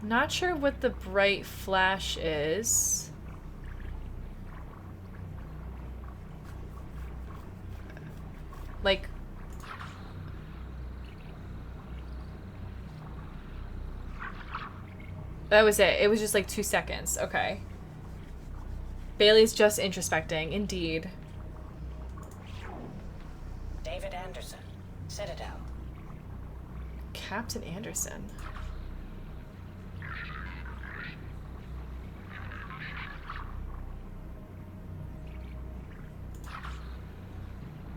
[SPEAKER 1] Not sure what the bright flash is. Like... That was it. It was just like 2 seconds. Okay. Bailey's just introspecting. Indeed.
[SPEAKER 5] David Anderson. Citadel.
[SPEAKER 1] Captain Anderson.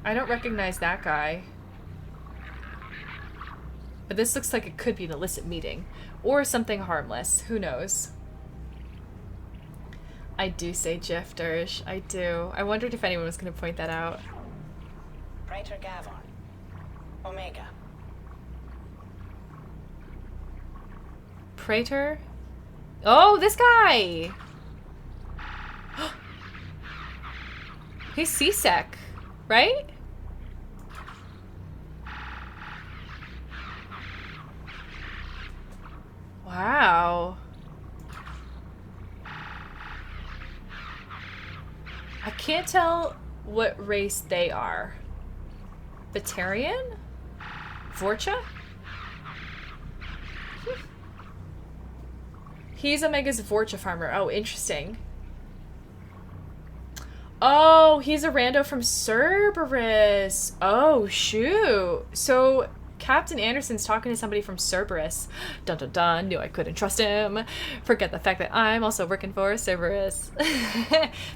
[SPEAKER 1] I don't recognize that guy. But this looks like it could be an illicit meeting. Or something harmless. Who knows? I do say GIF, Dirge. I do. I wondered if anyone was going to point that out.
[SPEAKER 5] Praetor Gavon. Omega.
[SPEAKER 1] Praetor? Oh, this guy! He's CSEC, right? Wow. I can't tell what race they are. Batarian? Vorcha? He's Omega's Vorcha farmer. Oh, interesting. Oh, he's a rando from Cerberus. Oh, shoot. So, Captain Anderson's talking to somebody from Cerberus. Dun dun dun, knew I couldn't trust him. Forget the fact that I'm also working for Cerberus.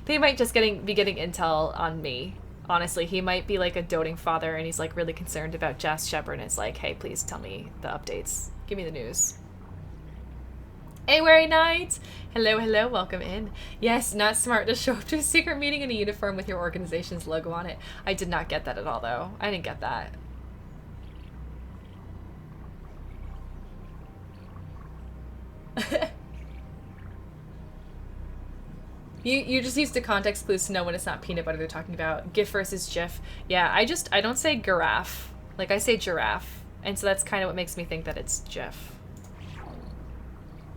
[SPEAKER 1] They might just be getting intel on me. Honestly, he might be like a doting father and he's like really concerned about Jaspellior and it's like, hey, please tell me the updates. Give me the news. Hey, Wary Knight! Hello, hello, welcome in. Yes, not smart to show up to a secret meeting in a uniform with your organization's logo on it. I did not get that at all, though. I didn't get that. You just use the context clues to know when it's not peanut butter they're talking about. GIF versus GIF. Yeah, I don't say giraffe. Like, I say giraffe. And so that's kind of what makes me think that it's GIF.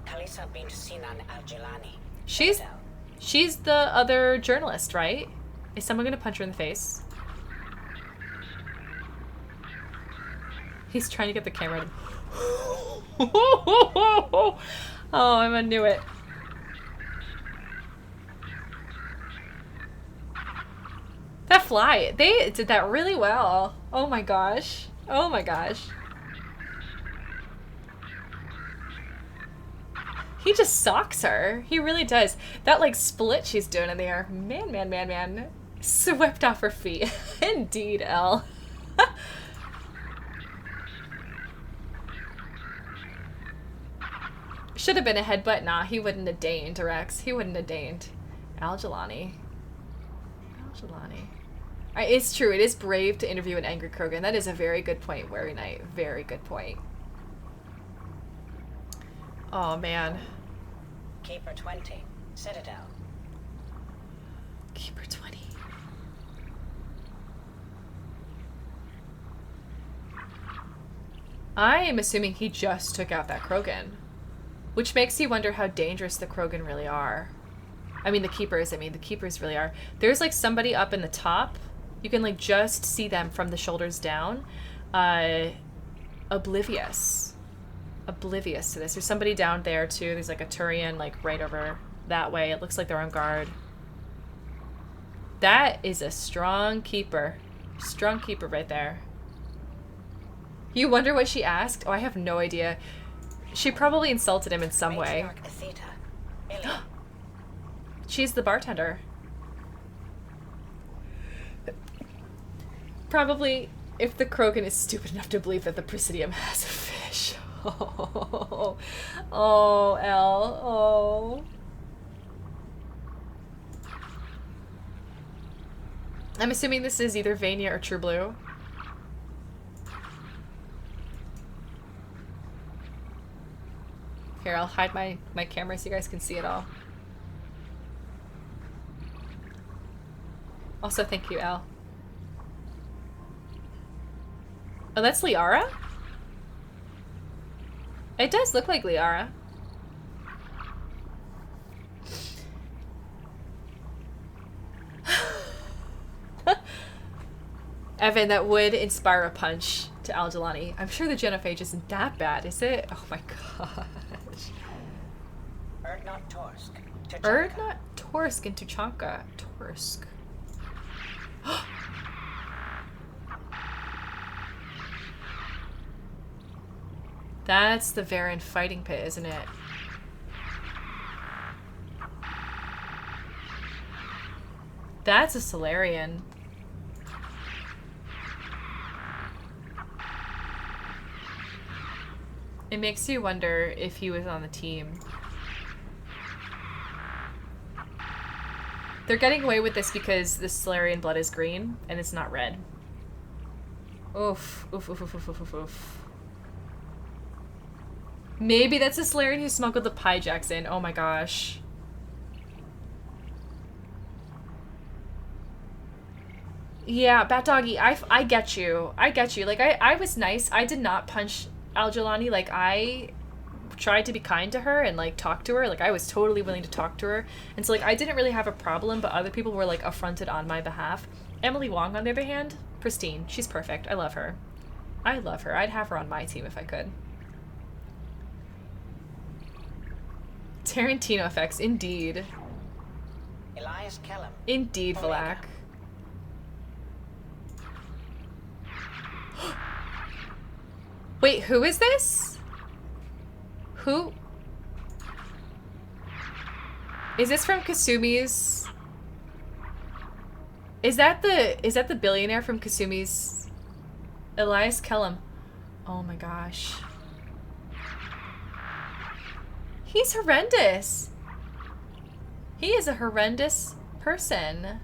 [SPEAKER 5] Kalisa bint Sinan al-Jilani.
[SPEAKER 1] She's the other journalist, right? Is someone gonna punch her in the face? He's trying to get the camera to... Oh, I knew it. That fly, they did that really well. Oh my gosh. Oh my gosh. He just socks her. He really does. That like split she's doing in the air. Man, man, man, man. Swept off her feet. Indeed, Elle. Should have been a headbutt. Nah, he wouldn't have deigned, Rex. He wouldn't have deigned. Al-Jilani. Al-Jilani. It's true. It is brave to interview an angry Krogan. That is a very good point, Wary Knight. Very good point. Oh, man.
[SPEAKER 5] Keeper 20. Citadel.
[SPEAKER 1] Keeper 20. I am assuming he just took out that Krogan. Which makes you wonder how dangerous the Krogan really are. I mean, the Keepers really are. There's, like, somebody up in the top. You can, like, just see them from the shoulders down. Oblivious to this. There's somebody down there, too. There's, like, a Turian, like, right over that way. It looks like they're on guard. That is a strong Keeper. Strong Keeper right there. You wonder what she asked? Oh, I have no idea. She probably insulted him in some way. She's the bartender. Probably, if the Krogan is stupid enough to believe that the Presidium has a fish. Oh, oh, Elle. Oh. I'm assuming this is either Vania or True Blue. Here, I'll hide my camera so you guys can see it all. Also, thank you, Elle. Oh, that's Liara? It does look like Liara. Evan, that would inspire a punch to Al-Jilani. I'm sure the genophage isn't that bad, is it? Oh my gosh.
[SPEAKER 5] Erdnot Torsk.
[SPEAKER 1] Erdnot Torsk and Tuchanka. Torsk. That's the Varen fighting pit, isn't it? That's a Solarian. It makes you wonder if he was on the team. They're getting away with this because the Solarian blood is green and it's not red. Oof. Oof, oof, oof, oof, oof, oof, oof. Maybe that's the Solarian who smuggled the Pyjax in. Oh my gosh. Yeah, Bat Doggy, I get you. I get you. Like, I was nice. I did not punch Al-Jilani. Like, I tried to be kind to her and, like, talk to her. Like, I was totally willing to talk to her. And so, like, I didn't really have a problem, but other people were, like, affronted on my behalf. Emily Wong, on the other hand, pristine. She's perfect. I love her. I love her. I'd have her on my team if I could. Tarantino effects, indeed.
[SPEAKER 5] Elias Kellum.
[SPEAKER 1] Indeed, Valak. Wait, who is this? Who? Is this from Kasumi's? Is that the billionaire from Kasumi's? Elias Kellum. Oh my gosh. He's horrendous. He is a horrendous person.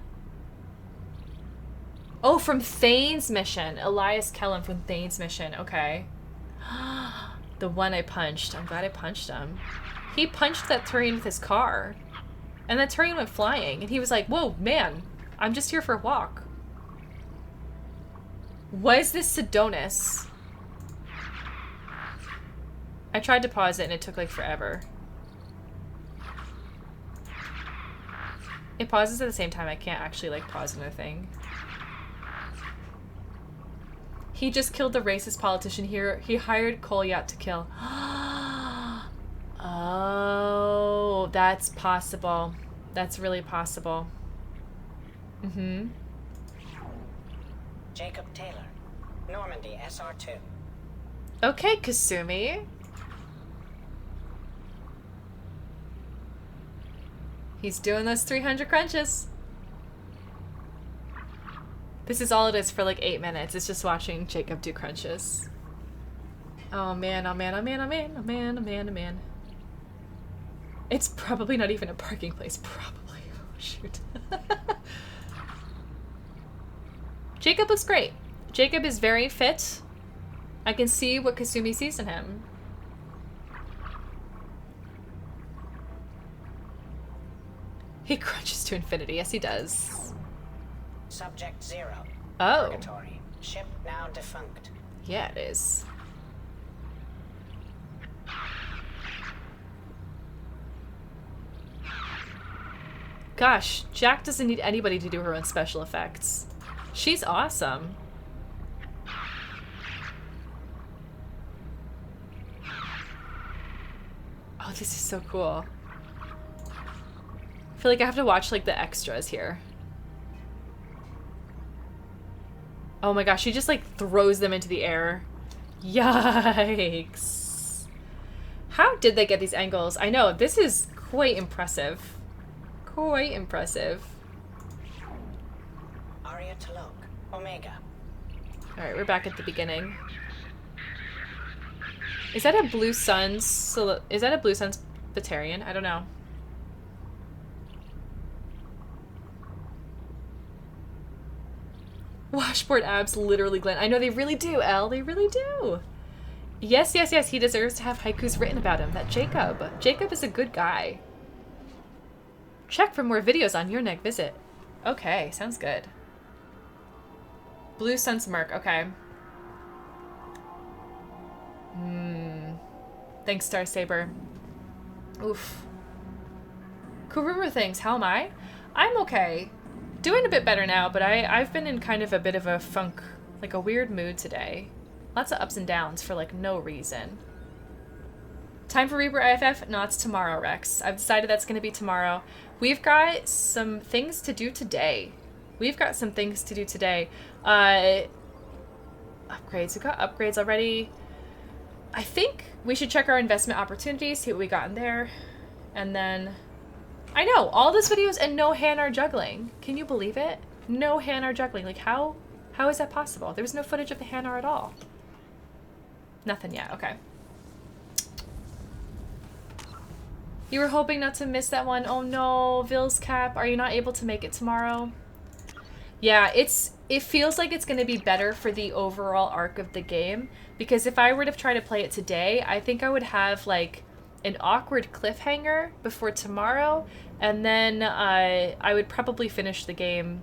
[SPEAKER 1] Oh, from Thane's mission. Elias Kellum from Thane's mission. Okay. The one I punched. I'm glad I punched him. He punched that Turian with his car. And that Turian went flying. And he was like, whoa, man. I'm just here for a walk. What is this Sidonis? I tried to pause it and it took like forever. It pauses at the same time. I can't actually like pause another thing. He just killed the racist politician here. He hired Kolyat to kill. Oh, that's possible. That's really possible. Mm-hmm.
[SPEAKER 5] Jacob Taylor, Normandy SR2.
[SPEAKER 1] Okay, Kasumi. He's doing those 300 crunches. This is all it is for like 8 minutes. It's just watching Jacob do crunches. Oh man, oh man, oh man, oh man, oh man, oh man, oh man. It's probably not even a parking place. Probably. Oh, shoot. Jacob looks great. Jacob is very fit. I can see what Kasumi sees in him. He crunches to infinity. Yes, he does.
[SPEAKER 5] Subject 0.
[SPEAKER 1] Oh.
[SPEAKER 5] Purgatory. Ship now defunct.
[SPEAKER 1] Yeah, it is. Gosh, Jack doesn't need anybody to do her own special effects. She's awesome. Oh, this is so cool. I feel like I have to watch like the extras here. Oh my gosh, she just like throws them into the air. Yikes. How did they get these angles? I know, this is quite impressive. Quite impressive.
[SPEAKER 5] Aria Talok, Omega.
[SPEAKER 1] Alright, we're back at the beginning. Is that a Blue Suns? Is that a Blue Suns Batarian? I don't know. Washboard abs literally glint. I know they really do, Elle. They really do. Yes, yes, yes. He deserves to have haikus written about him. That Jacob. Jacob is a good guy. Check for more videos on your next visit. Okay, sounds good. Blue Sun Smirk. Okay. Thanks, Star Saber. Oof. Kuruma thinks, how am I? I'm okay. Doing a bit better now, but I've been in kind of a bit of a funk, like a weird mood today. Lots of ups and downs for like no reason. Time for Reaper IFF? No, it's tomorrow, Rex. I've decided that's going to be tomorrow. We've got some things to do today. Upgrades. We've got upgrades already. I think we should check our investment opportunities, see what we got in there. And then... I know, all this videos and no Hanar juggling. Can you believe it? No Hanar juggling. Like, how is that possible? There was no footage of the Hanar at all. Nothing yet. Okay. You were hoping not to miss that one. Oh no, Ville's Cap. Are you not able to make it tomorrow? Yeah, it feels like it's going to be better for the overall arc of the game. Because if I were to try to play it today, I think I would have, like, an awkward cliffhanger before tomorrow, and then I would probably finish the game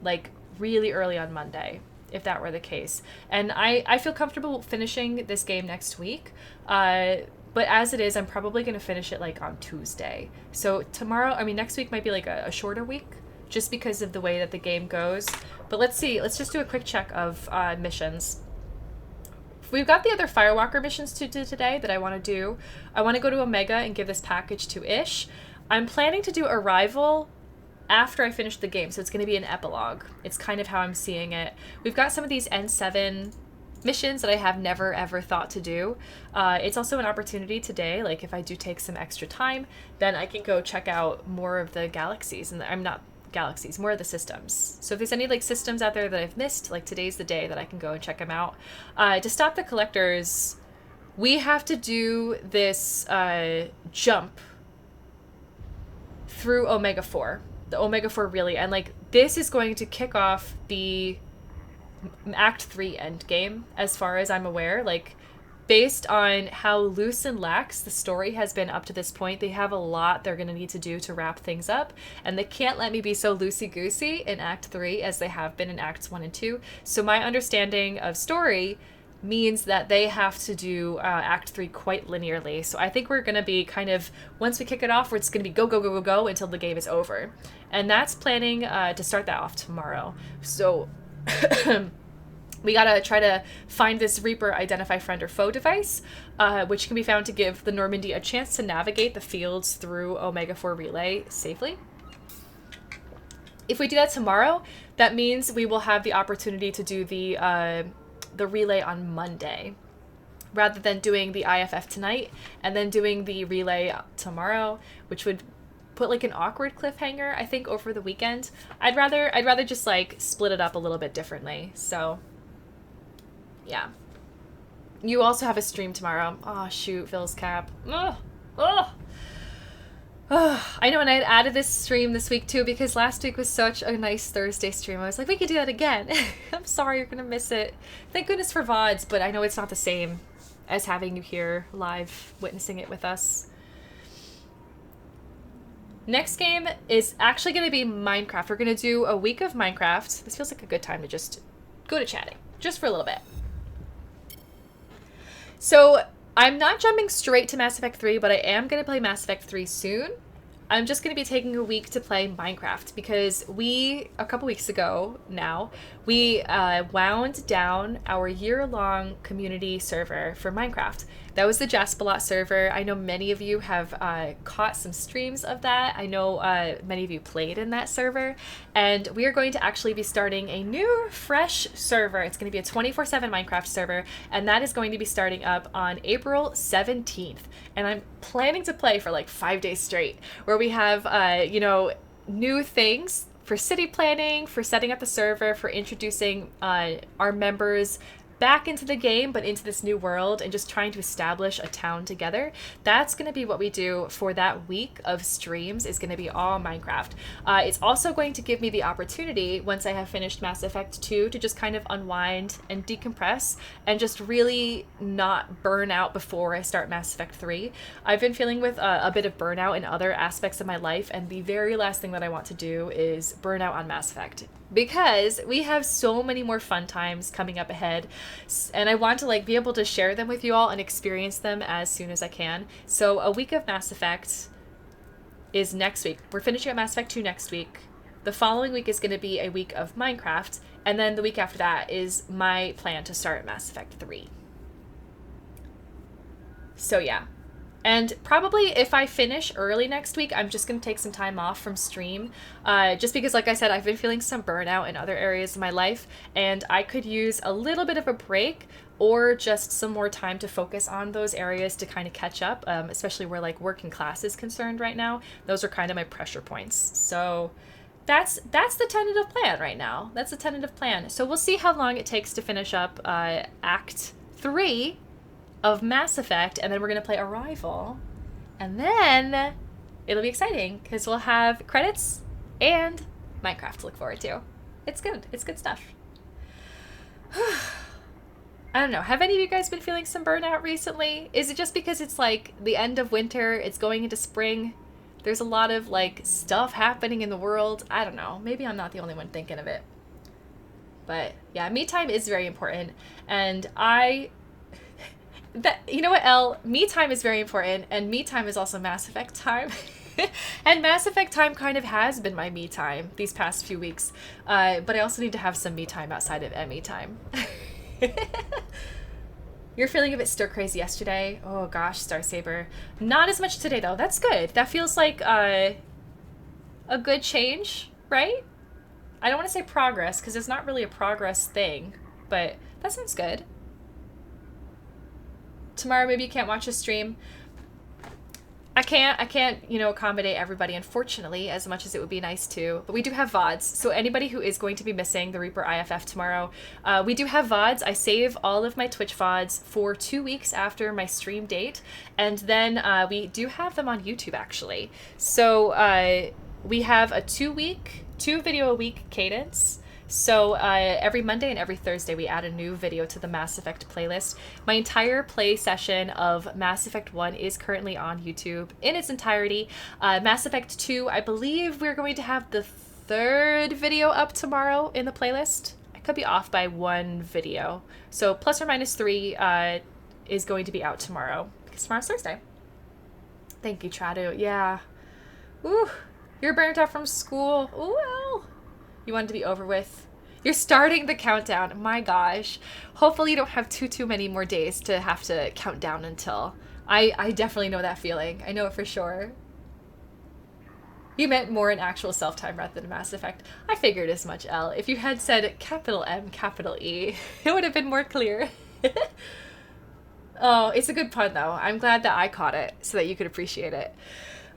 [SPEAKER 1] like really early on Monday, if that were the case. And I feel comfortable finishing this game next week, but as it is, I'm probably going to finish it like on Tuesday. So tomorrow, I mean next week might be like a shorter week, just because of the way that the game goes. But let's see, let's just do a quick check of missions. We've got the other Firewalker missions to do today that I want to do. I want to go to Omega and give this package to Ish. I'm planning to do Arrival after I finish the game, so it's going to be an epilogue. It's kind of how I'm seeing it. We've got some of these N7 missions that I have never ever thought to do. It's also an opportunity today, like if I do take some extra time, then I can go check out more of the galaxies, and I'm not galaxies, more of the systems. So if there's any like systems out there that I've missed, like today's the day that I can go and check them out. To stop the collectors, we have to do this jump through Omega 4, the Omega 4 relay, and like this is going to kick off the Act 3 endgame, as far as I'm aware. Like, based on how loose and lax the story has been up to this point, they have a lot they're going to need to do to wrap things up, and they can't let me be so loosey-goosey in Act 3 as they have been in Acts 1 and 2. So my understanding of story means that they have to do Act 3 quite linearly. So I think we're going to be kind of, once we kick it off, it's going to be go, go, go, go, go until the game is over. And that's planning to start that off tomorrow. So we gotta try to find this Reaper Identify Friend or Foe device, which can be found to give the Normandy a chance to navigate the fields through Omega 4 Relay safely. If we do that tomorrow, that means we will have the opportunity to do the relay on Monday, rather than doing the IFF tonight and then doing the relay tomorrow, which would put like an awkward cliffhanger, I think, over the weekend. I'd rather just like split it up a little bit differently. So yeah. You also have a stream tomorrow. Oh shoot, Phil's cap. Ugh. Ugh. Ugh. I know, and I had added this stream this week too because last week was such a nice Thursday stream. I was like, we could do that again. I'm sorry you're gonna miss it. Thank goodness for VODs, but I know it's not the same as having you here live witnessing it with us. Next game is actually going to be Minecraft. We're going to do a week of Minecraft. This feels like a good time to just go to chatting, just for a little bit. So I'm not jumping straight to Mass Effect 3, but I am going to play Mass Effect 3 soon. I'm just going to be taking a week to play Minecraft because a couple weeks ago now, we wound down our year-long community server for Minecraft. That was the Jaspellior server. I know many of you have caught some streams of that. I know many of you played in that server. And we are going to actually be starting a new, fresh server. It's going to be a 24/7 Minecraft server. And that is going to be starting up on April 17th. And I'm planning to play for like 5 days straight, where we have, new things for city planning, for setting up the server, for introducing our members back into the game, but into this new world, and just trying to establish a town together. That's going to be what we do for that week of streams, is going to be all Minecraft. It's also going to give me the opportunity, once I have finished Mass Effect 2, to just kind of unwind and decompress and just really not burn out before I start Mass Effect 3. I've been feeling with a bit of burnout in other aspects of my life, and the very last thing that I want to do is burn out on Mass Effect, because we have so many more fun times coming up ahead, and I want to like be able to share them with you all and experience them as soon as I can. So a week of Mass Effect is next week. We're finishing up Mass Effect 2 next week. The following week is going to be a week of Minecraft, and then the week after that is my plan to start Mass Effect 3. So yeah. And probably if I finish early next week, I'm just going to take some time off from stream, just because, like I said, I've been feeling some burnout in other areas of my life, and I could use a little bit of a break or just some more time to focus on those areas to kind of catch up, especially where like working class is concerned right now. Those are kind of my pressure points. So that's the tentative plan right now. That's the tentative plan. So we'll see how long it takes to finish up Act 3 of Mass Effect, and then we're going to play Arrival, and then it'll be exciting because we'll have credits and Minecraft to look forward to. It's good stuff. I don't know, have any of you guys been feeling some burnout recently? Is it just because it's like the end of winter, it's going into spring, there's a lot of like stuff happening in the world? I don't know, maybe I'm not the only one thinking of it. But yeah, me time is very important, and you know what, Elle? Me time is very important, and me time is also Mass Effect time. And Mass Effect time kind of has been my me time these past few weeks. But I also need to have some me time outside of ME time. You're feeling a bit stir-crazy yesterday. Oh gosh, Starsaber. Not as much today though. That's good. That feels like a good change, right? I don't want to say progress, because it's not really a progress thing, but that sounds good. Tomorrow maybe you can't watch a stream. I can't, you know, accommodate everybody, unfortunately, as much as it would be nice to. But we do have VODs. So anybody who is going to be missing the Reaper IFF tomorrow, we do have VODs. I save all of my Twitch VODs for 2 weeks after my stream date. And then we do have them on YouTube, actually. So we have a 2 video a week cadence. So every Monday and every Thursday, we add a new video to the Mass Effect playlist. My entire play session of Mass Effect 1 is currently on YouTube in its entirety. Mass Effect 2, I believe we're going to have the 3rd video up tomorrow in the playlist. I could be off by 1 video. So plus or minus 3 is going to be out tomorrow, because tomorrow's Thursday. Thank you, Tradu. Yeah. Ooh, you're burnt out from school. Ooh, well. You want it to be over with. You're starting the countdown. My gosh. Hopefully you don't have too many more days to have to count down until. I definitely know that feeling. I know it for sure. You meant more in actual self-time rather than Mass Effect. I figured as much, Elle. If you had said capital M, capital E, it would have been more clear. Oh, it's a good pun though. I'm glad that I caught it so that you could appreciate it.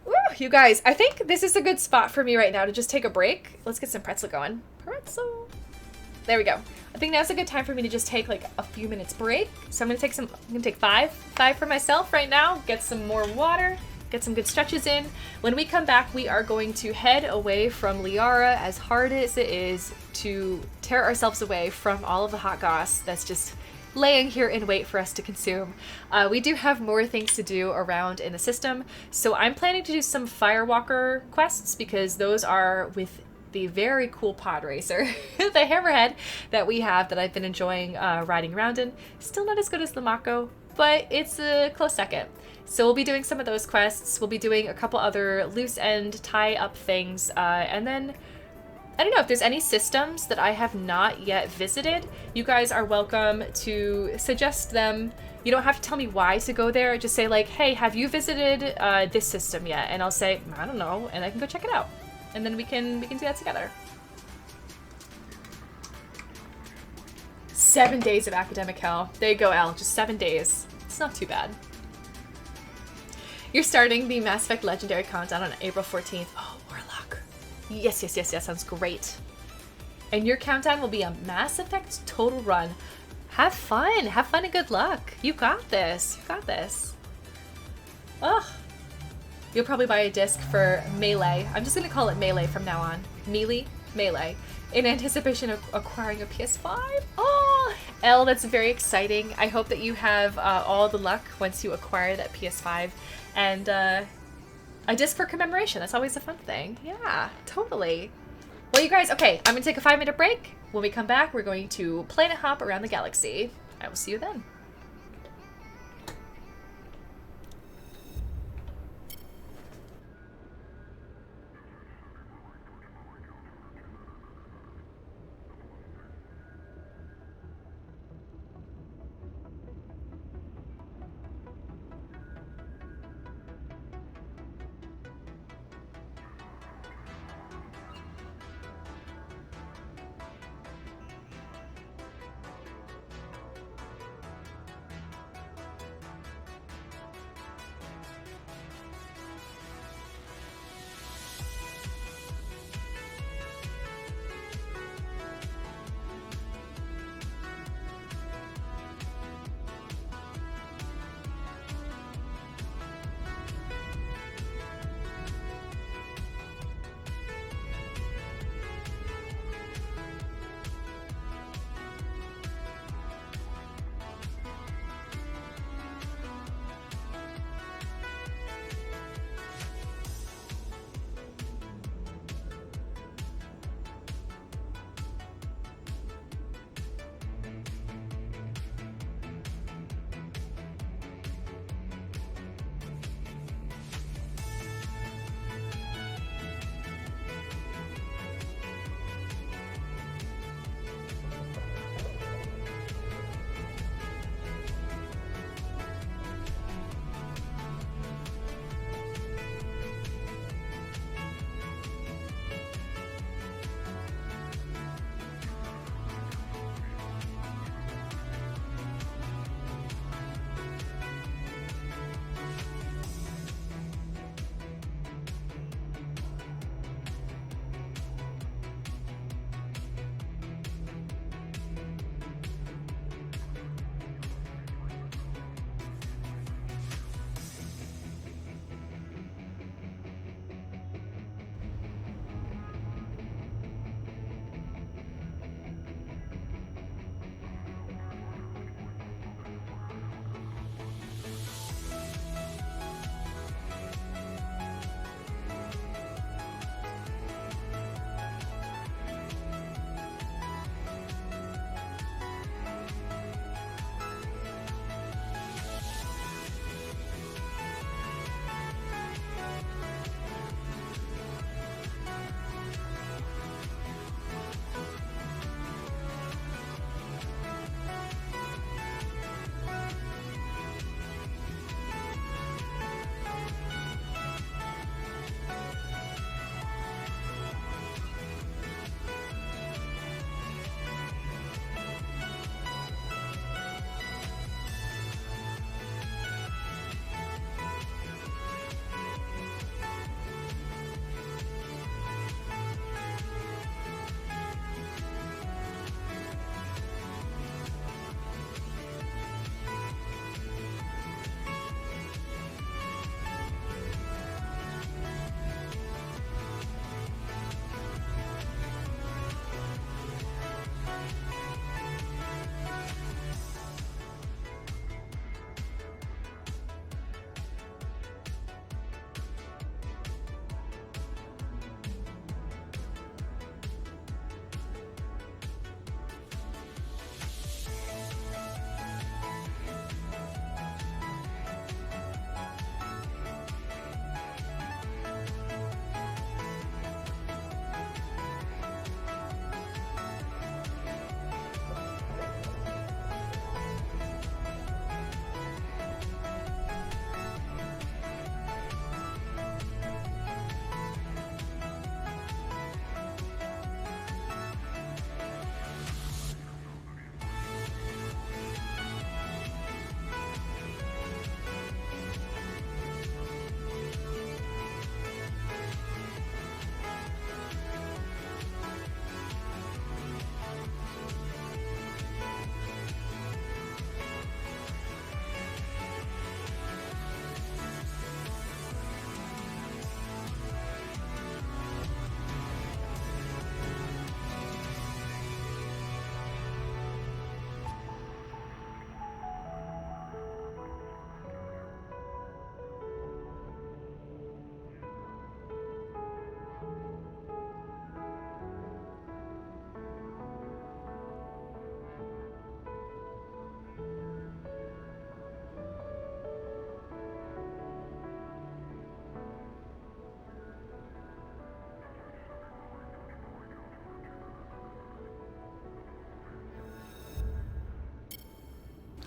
[SPEAKER 1] Woo, you guys, I think this is a good spot for me right now to just take a break. Let's get some pretzel going. Pretzel. There we go. I think now's a good time for me to just take like a few minutes break. So I'm gonna take five for myself right now, get some more water, get some good stretches in. When we come back, we are going to head away from Liara, as hard as it is to tear ourselves away from all of the hot goss that's just laying here in wait for us to consume. We do have more things to do around in the system, so I'm planning to do some Firewalker quests, because those are with the very cool pod racer, the Hammerhead that we have, that I've been enjoying riding around in. Still not as good as the Mako, but it's a close second. So we'll be doing some of those quests. We'll be doing a couple other loose end tie up things, and then I don't know if there's any systems that I have not yet visited. You guys are welcome to suggest them. You don't have to tell me why to go there. Just say like, hey, have you visited this system yet? And I'll say, I don't know, and I can go check it out. And then we can do that together. 7 days of academic hell. There you go, Elle. Just 7 days. It's not too bad. You're starting the Mass Effect Legendary countdown on April 14th. Oh, Warlock. Yes, sounds great. And your countdown will be a Mass Effect total run. Have fun and good luck. You got this. Ugh. You'll probably buy a disc for Melee. I'm just gonna call it Melee from now on. Melee. In anticipation of acquiring a PS5. Oh, Elle, that's very exciting. I hope that you have all the luck once you acquire that PS5. And a disc for commemoration. That's always a fun thing. Yeah, totally. Well, you guys, okay, I'm gonna take a 5-minute break. When we come back, we're going to planet hop around the galaxy. I will see you then.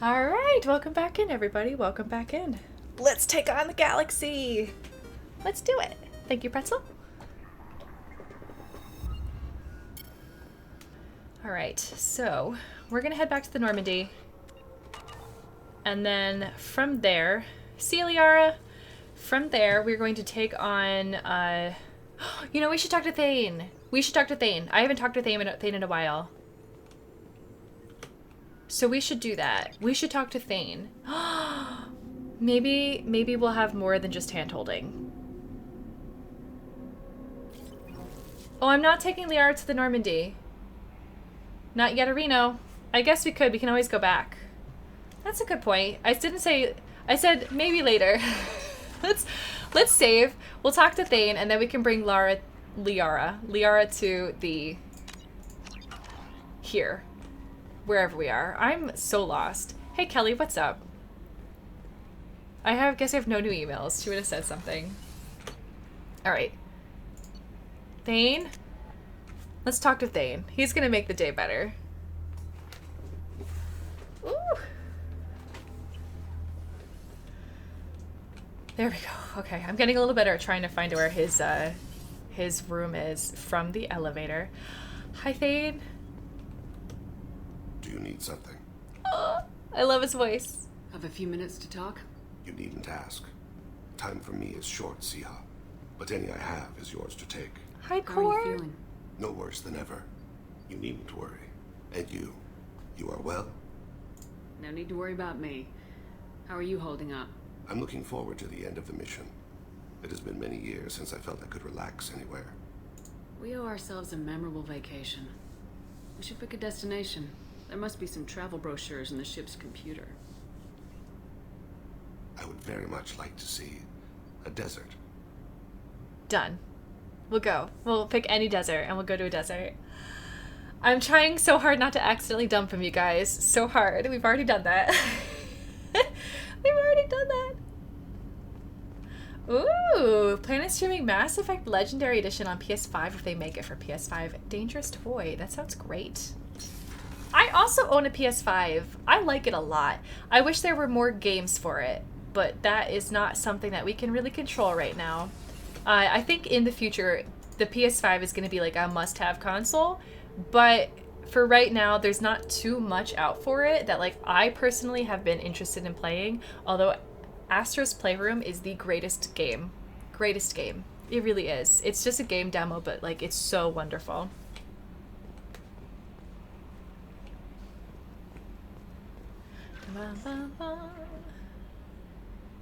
[SPEAKER 1] All right, welcome back in, everybody. Welcome back in. Let's take on the galaxy. Let's do it. Thank you, Pretzel. All right, so we're gonna head back to the Normandy. And then from there, see you, Liara. From there, we're going to take on, you know, we should talk to Thane. We should talk to Thane. I haven't talked to Thane in a while. So we should do that. We should talk to Thane. Maybe we'll have more than just hand-holding. Oh, I'm not taking Liara to the Normandy. Not yet, Reno. I guess we could. We can always go back. That's a good point. I didn't say... I said maybe later. Let's save. We'll talk to Thane, and then we can bring Liara to the... here. Wherever we are. I'm so lost. Hey, Kelly, what's up? Guess I have no new emails. She would have said something. Alright. Thane? Let's talk to Thane. He's gonna make the day better. Ooh. There we go. Okay, I'm getting a little better at trying to find where his room is from the elevator. Hi, Thane.
[SPEAKER 6] Do you need something?
[SPEAKER 1] Oh, I love his voice.
[SPEAKER 2] Have a few minutes to talk?
[SPEAKER 6] You needn't ask. Time for me is short, Siha. But any I have is yours to take.
[SPEAKER 1] Hi,
[SPEAKER 2] How are you
[SPEAKER 1] Cord.
[SPEAKER 2] feeling?
[SPEAKER 6] No worse than ever. You needn't worry. And you are well?
[SPEAKER 2] No need to worry about me. How are you holding up?
[SPEAKER 6] I'm looking forward to the end of the mission. It has been many years since I felt I could relax anywhere.
[SPEAKER 2] We owe ourselves a memorable vacation. We should pick a destination. There must be some travel brochures in the ship's computer.
[SPEAKER 6] I would very much like to see a desert.
[SPEAKER 1] Done. We'll go. We'll pick any desert and we'll go to a desert. I'm trying so hard not to accidentally dump him, you guys. So hard. We've already done that. We've already done that. Ooh, Planet Streaming Mass Effect Legendary Edition on PS5 if they make it for PS5. Dangerous Toy. That sounds great. I also own a PS5. I like it a lot. I wish there were more games for it, but that is not something that we can really control right now. I think in the future, the PS5 is going to be like a must-have console, but for right now, there's not too much out for it that like I personally have been interested in playing, although Astro's Playroom is the greatest game. Greatest game. It really is. It's just a game demo, but like it's so wonderful.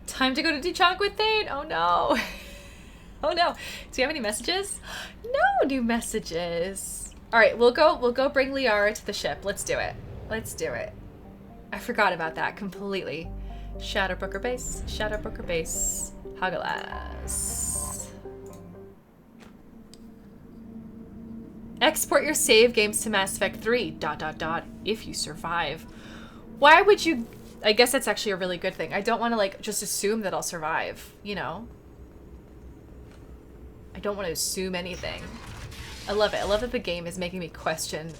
[SPEAKER 1] Time to go to Dechonk with Thane. Oh no. Oh no. Do you have any messages? No new messages. All right, we'll go bring Liara to the ship. Let's do it. Let's do it. I forgot about that completely. Shadowbroker base. Shadowbroker base. Hagelas. Export your save games to Mass Effect 3. ... If you survive. Why would you... I guess that's actually a really good thing. I don't want to, like, just assume that I'll survive, you know? I don't want to assume anything. I love it. I love that the game is making me question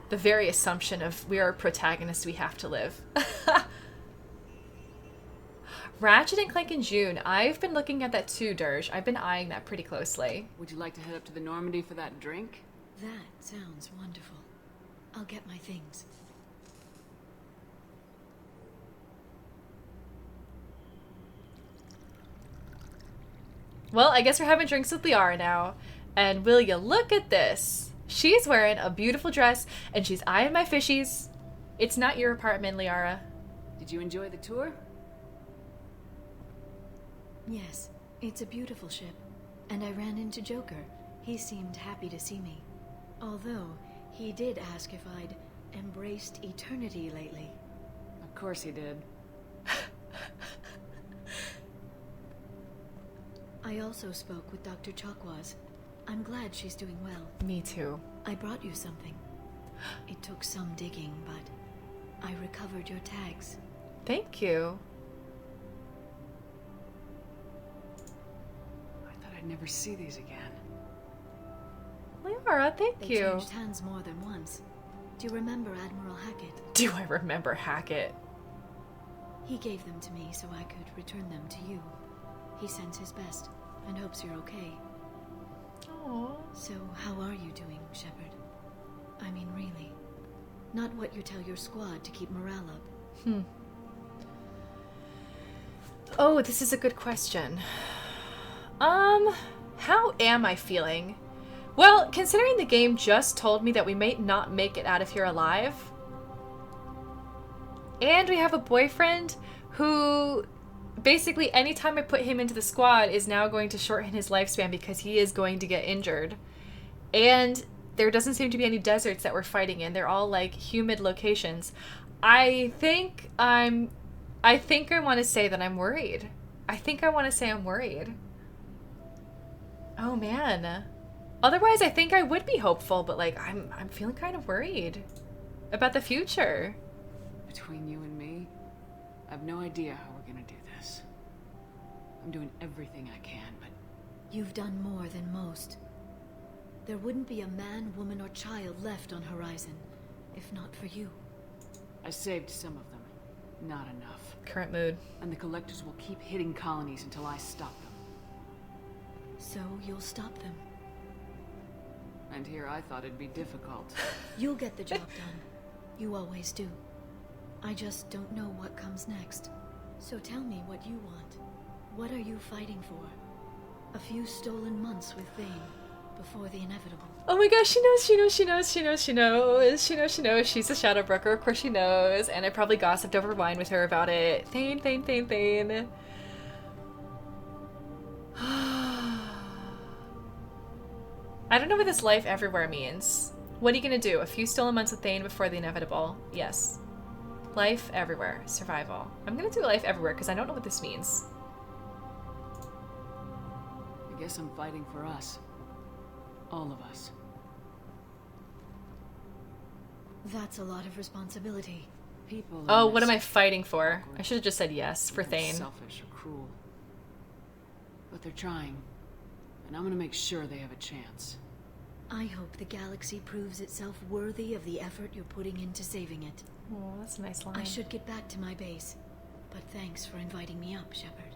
[SPEAKER 1] the very assumption of we are a protagonist, we have to live. Ratchet and Clank in June. I've been looking at that too, Dirge. I've been eyeing that pretty closely.
[SPEAKER 2] Would you like to head up to the Normandy for that drink?
[SPEAKER 3] That sounds wonderful. I'll get my things.
[SPEAKER 1] Well, I guess we're having drinks with Liara now. And will you look at this? She's wearing a beautiful dress, and she's eyeing my fishies. It's not your apartment, Liara.
[SPEAKER 2] Did you enjoy the tour?
[SPEAKER 3] Yes, it's a beautiful ship. And I ran into Joker. He seemed happy to see me. Although, he did ask if I'd embraced eternity lately.
[SPEAKER 2] Of course he did.
[SPEAKER 3] I also spoke with Dr. Chakwas. I'm glad she's doing well.
[SPEAKER 1] Me too.
[SPEAKER 3] I brought you something. It took some digging, but I recovered your tags.
[SPEAKER 1] Thank you.
[SPEAKER 2] I thought I'd never see these again.
[SPEAKER 1] Liara, thank
[SPEAKER 3] They
[SPEAKER 1] you.
[SPEAKER 3] changed hands more than once. Do you remember Admiral Hackett?
[SPEAKER 1] Do I remember Hackett?
[SPEAKER 3] He gave them to me so I could return them to you. He sends his best and hopes you're okay.
[SPEAKER 1] Aww.
[SPEAKER 3] So, how are you doing, Shepard? I mean, really. Not what you tell your squad to keep morale up.
[SPEAKER 1] Oh, this is a good question. How am I feeling? Well, considering the game just told me that we may not make it out of here alive, and we have a boyfriend who basically anytime I put him into the squad is now going to shorten his lifespan because he is going to get injured. And there doesn't seem to be any deserts that we're fighting in. They're all like humid locations. I think I want to say that I'm worried. I think I want to say I'm worried. Oh man. Otherwise, I think I would be hopeful, but like I'm feeling kind of worried about the future.
[SPEAKER 2] Between you and me, I have no idea how we're gonna do this. I'm doing everything I can, but...
[SPEAKER 3] You've done more than most. There wouldn't be a man, woman, or child left on Horizon, if not for you.
[SPEAKER 2] I saved some of them. Not enough.
[SPEAKER 1] Current mood.
[SPEAKER 2] And the collectors will keep hitting colonies until I stop them.
[SPEAKER 3] So you'll stop them.
[SPEAKER 2] And here I thought it'd be difficult.
[SPEAKER 3] You'll get the job done. You always do. I just don't know what comes next. So tell me what you want. What are you fighting for? A few stolen months with Thane, before the inevitable.
[SPEAKER 1] Oh my gosh, she knows. She's a shadow broker, of course she knows. And I probably gossiped over wine with her about it. Thane. I don't know what this life everywhere means. What are you gonna do? A few stolen months with Thane before the inevitable? Yes. Life everywhere. Survival. I'm gonna do life everywhere because I don't know what this means.
[SPEAKER 2] I guess I'm fighting for us. All of us.
[SPEAKER 3] That's a lot of responsibility.
[SPEAKER 2] People.
[SPEAKER 1] Oh, what am I fighting for? I should have just said yes for
[SPEAKER 2] They're
[SPEAKER 1] Thane.
[SPEAKER 2] Selfish or cruel. But they're trying. And I'm gonna make sure they have a chance.
[SPEAKER 3] I hope the galaxy proves itself worthy of the effort you're putting into saving it.
[SPEAKER 1] Oh, that's a nice line.
[SPEAKER 3] I should get back to my base, but thanks for inviting me up, Shepard.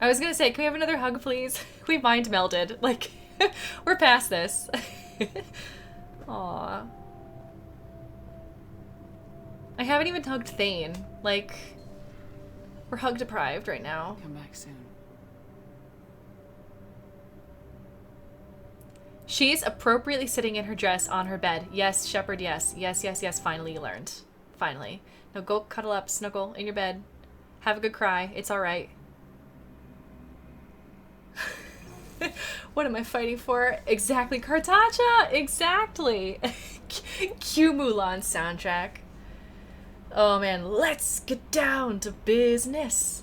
[SPEAKER 1] I was gonna say, can we have another hug, please? We mind melded. Like, we're past this. Aww. I haven't even hugged Thane. Like, we're hug deprived right now.
[SPEAKER 2] Come back soon.
[SPEAKER 1] She's appropriately sitting in her dress on her bed. Yes, Shepard, yes. Yes. Finally you learned. Finally. Now go cuddle up, snuggle in your bed. Have a good cry. It's alright. What am I fighting for? Exactly, Kartacha! Exactly! Cue Mulan soundtrack. Oh man, let's get down to business.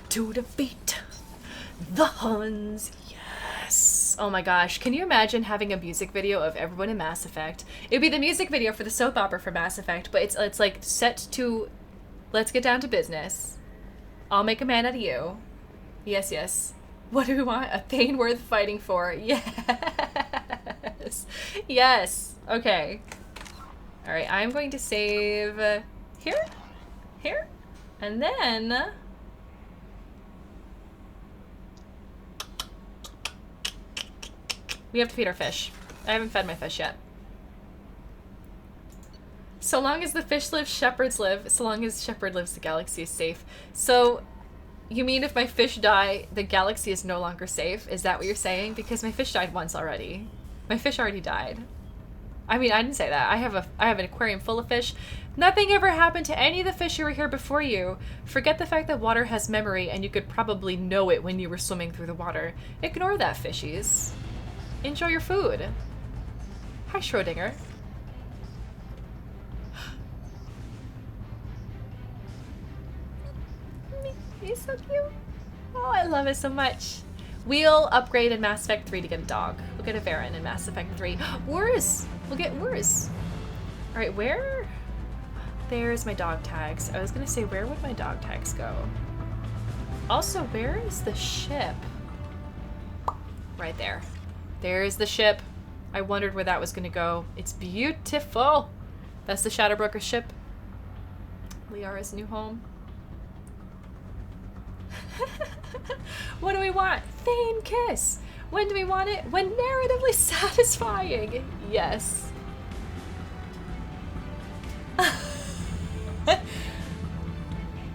[SPEAKER 1] To defeat the Huns. Yes! Oh my gosh, can you imagine having a music video of everyone in Mass Effect? It would be the music video for the soap opera for Mass Effect, but it's like set to let's get down to business. I'll make a man out of you. Yes. What do we want? A Thane worth fighting for. Yes. Yes. Okay. Alright, I'm going to save here, and then we have to feed our fish. I haven't fed my fish yet. So long as the fish live, Shepherds live. So long as Shepard lives, the galaxy is safe. So, you mean if my fish die, the galaxy is no longer safe? Is that what you're saying? Because my fish died once already. My fish already died. I mean, I didn't say that. I have an aquarium full of fish. Nothing ever happened to any of the fish who were here before you. Forget the fact that water has memory and you could probably know it when you were swimming through the water. Ignore that, fishies. Enjoy your food. Hi, Schrodinger. He's so cute. Oh, I love it so much. We'll upgrade in Mass Effect 3 to get a dog. We'll get a Varen in Mass Effect 3. Wars! We'll get Wars. Alright, where? There's my dog tags. I was gonna say, where would my dog tags go? Also, where is the ship? Right there. There's the ship. I wondered where that was going to go. It's beautiful. That's the Shadow Broker ship. Liara's new home. What do we want? Thane kiss. When do we want it? When narratively satisfying. Yes.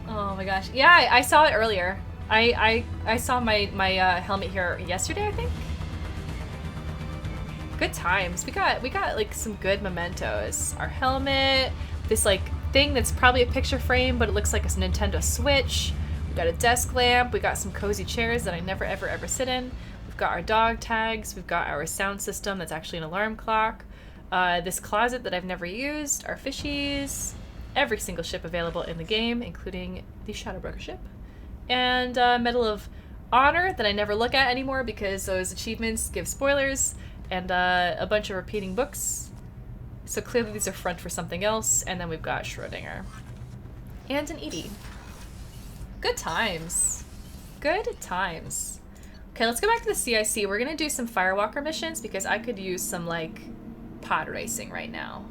[SPEAKER 1] Oh my gosh. Yeah, I saw it earlier. I saw my helmet here yesterday, I think. Good times. We got like some good mementos. Our helmet, this like thing that's probably a picture frame, but it looks like a Nintendo Switch. We got a desk lamp. We got some cozy chairs that I never ever sit in. We've got our dog tags. We've got our sound system that's actually an alarm clock. This closet that I've never used. Our fishies. Every single ship available in the game, including the Shadow Broker ship. And Medal of Honor that I never look at anymore because those achievements give spoilers. And a bunch of repeating books. So clearly these are front for something else. And then we've got Schrodinger. And an Edie. Good times. Good times. Okay, let's go back to the CIC. We're gonna do some Firewalker missions because I could use some, like, pod racing right now.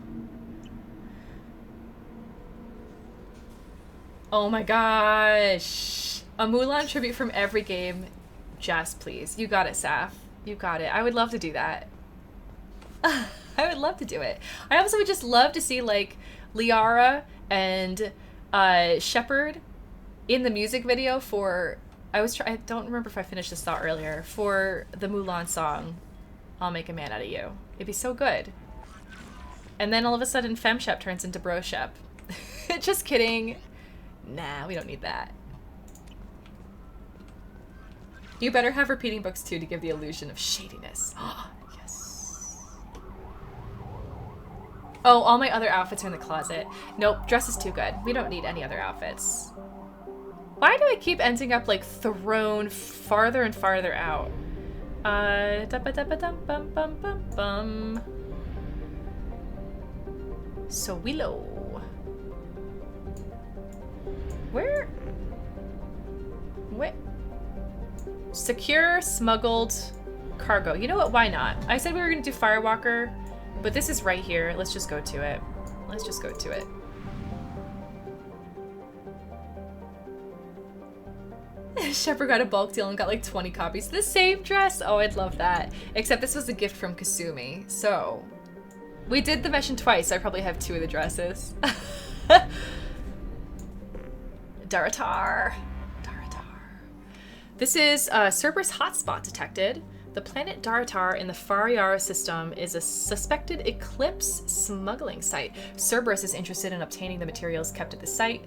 [SPEAKER 1] Oh my gosh. A Mulan tribute from every game. Jas, please. You got it, Saf. You got it. I would love to do that. I would love to do it. I also would just love to see, like, Liara and Shepard in the music video for... I don't remember if I finished this thought earlier. For the Mulan song, I'll Make a Man Out of You. It'd be so good. And then all of a sudden, FemShep turns into BroShep. Just kidding. Nah, we don't need that. You better have repeating books too to give the illusion of shadiness. Yes. Oh, all my other outfits are in the closet. Nope, dress is too good. We don't need any other outfits. Why do I keep ending up like thrown farther and farther out? So Willow. Where? Secure smuggled cargo. You know what? Why not? I said we were going to do Firewalker, but this is right here. Let's just go to it. Let's just go to it. Shepard got a bulk deal and got like 20 copies of the same dress. Oh, I'd love that. Except this was a gift from Kasumi. So we did the mission twice. So I probably have 2 of the dresses. Daratar. This is Cerberus hotspot detected. The planet Daratar in the Fariara system is a suspected Eclipse smuggling site. Cerberus is interested in obtaining the materials kept at the site.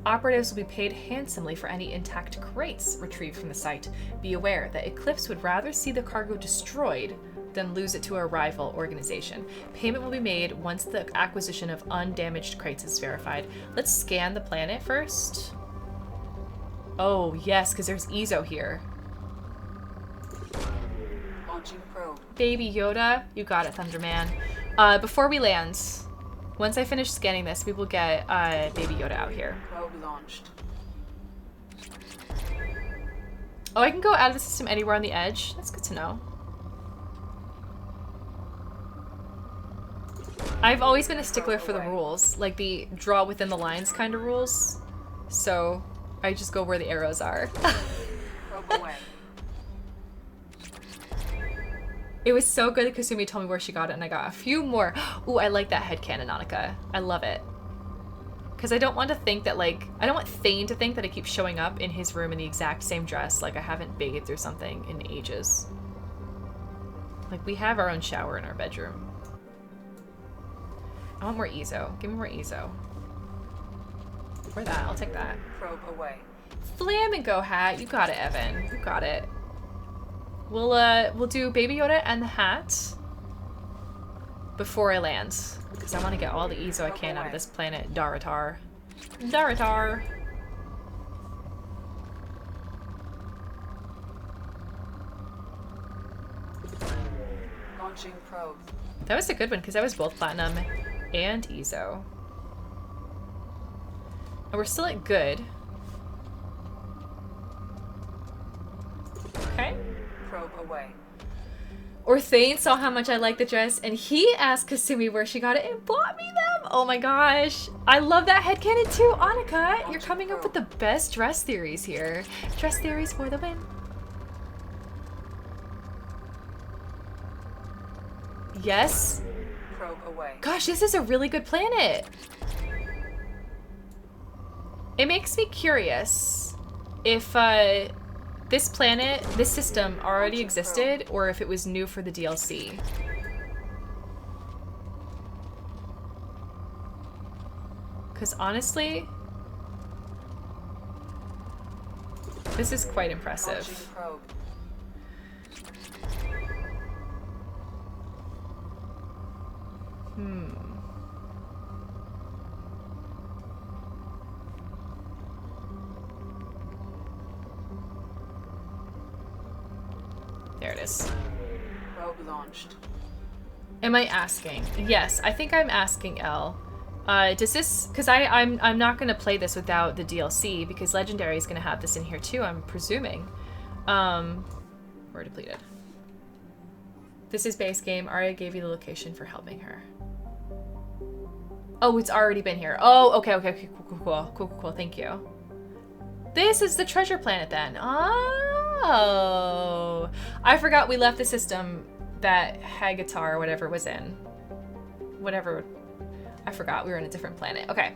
[SPEAKER 1] Operatives will be paid handsomely for any intact crates retrieved from the site. Be aware that Eclipse would rather see the cargo destroyed than lose it to a rival organization. Payment will be made once the acquisition of undamaged crates is verified. Let's scan the planet first. Oh, yes, because there's Ezo here.
[SPEAKER 2] Launching probe.
[SPEAKER 1] Baby Yoda. You got it, Thunderman. Before we land, once I finish scanning this, we will get Baby Yoda out here.
[SPEAKER 2] Probe launched.
[SPEAKER 1] Oh, I can go out of the system anywhere on the edge. That's good to know. I've always been a stickler for the rules, like the draw within the lines kind of rules. So I just go where the arrows are.
[SPEAKER 2] Probe away.
[SPEAKER 1] It was so good that Kasumi told me where she got it, and I got a few more. Ooh, I like that headcanon, Annika. I love it. Because I don't want to think that, like, I don't want Thane to think that I keep showing up in his room in the exact same dress, like I haven't bathed or something in ages. Like, we have our own shower in our bedroom. I want more Ezo. Give me more Ezo. For that, I'll take that.
[SPEAKER 2] Probe away.
[SPEAKER 1] Flamingo hat. You got it, Evan. You got it. We'll do Baby Yoda and the hat before I land, because I want to get all the Ezo I can out of this planet, Daratar. Daratar.
[SPEAKER 2] Launching probe.
[SPEAKER 1] That was a good one, because I was both Platinum and Ezo. And we're still at good. Okay.
[SPEAKER 2] Probe away.
[SPEAKER 1] Orthane saw how much I like the dress, and he asked Kasumi where she got it and bought me them. Oh my gosh. I love that headcanon too. Annika, you're coming up with the best dress theories here. Dress theories for the win. Yes.
[SPEAKER 2] Probe away.
[SPEAKER 1] Gosh, this is a really good planet. It makes me curious if this planet, this system already existed or if it was new for the DLC. Because honestly, this is quite impressive. There it is.
[SPEAKER 2] Probe launched.
[SPEAKER 1] Am I asking? Yes, I think I'm asking Elle. Does this, because I'm not going to play this without the DLC because Legendary is going to have this in here too, I'm presuming. We're depleted. This is base game. Arya gave you the location for helping her. Oh, it's already been here. Oh, okay, cool, thank you. This is the treasure planet then. Oh, I forgot we left the system that Hagatar or whatever was in. Whatever. I forgot we were in a different planet. Okay,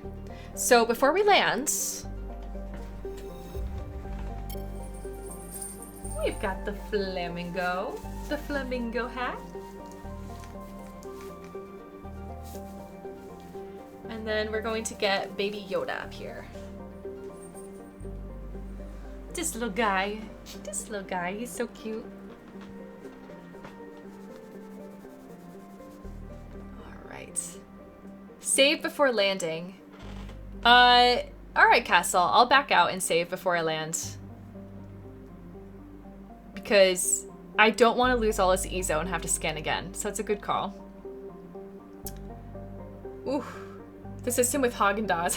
[SPEAKER 1] so before we land, we've got the flamingo hat. And then we're going to get Baby Yoda up here. This little guy, he's so cute. All right. Save before landing. All right, Castle, I'll back out and save before I land. Because I don't want to lose all this Ezo and have to scan again, so it's a good call. Ooh. The system with Haagen-Dazs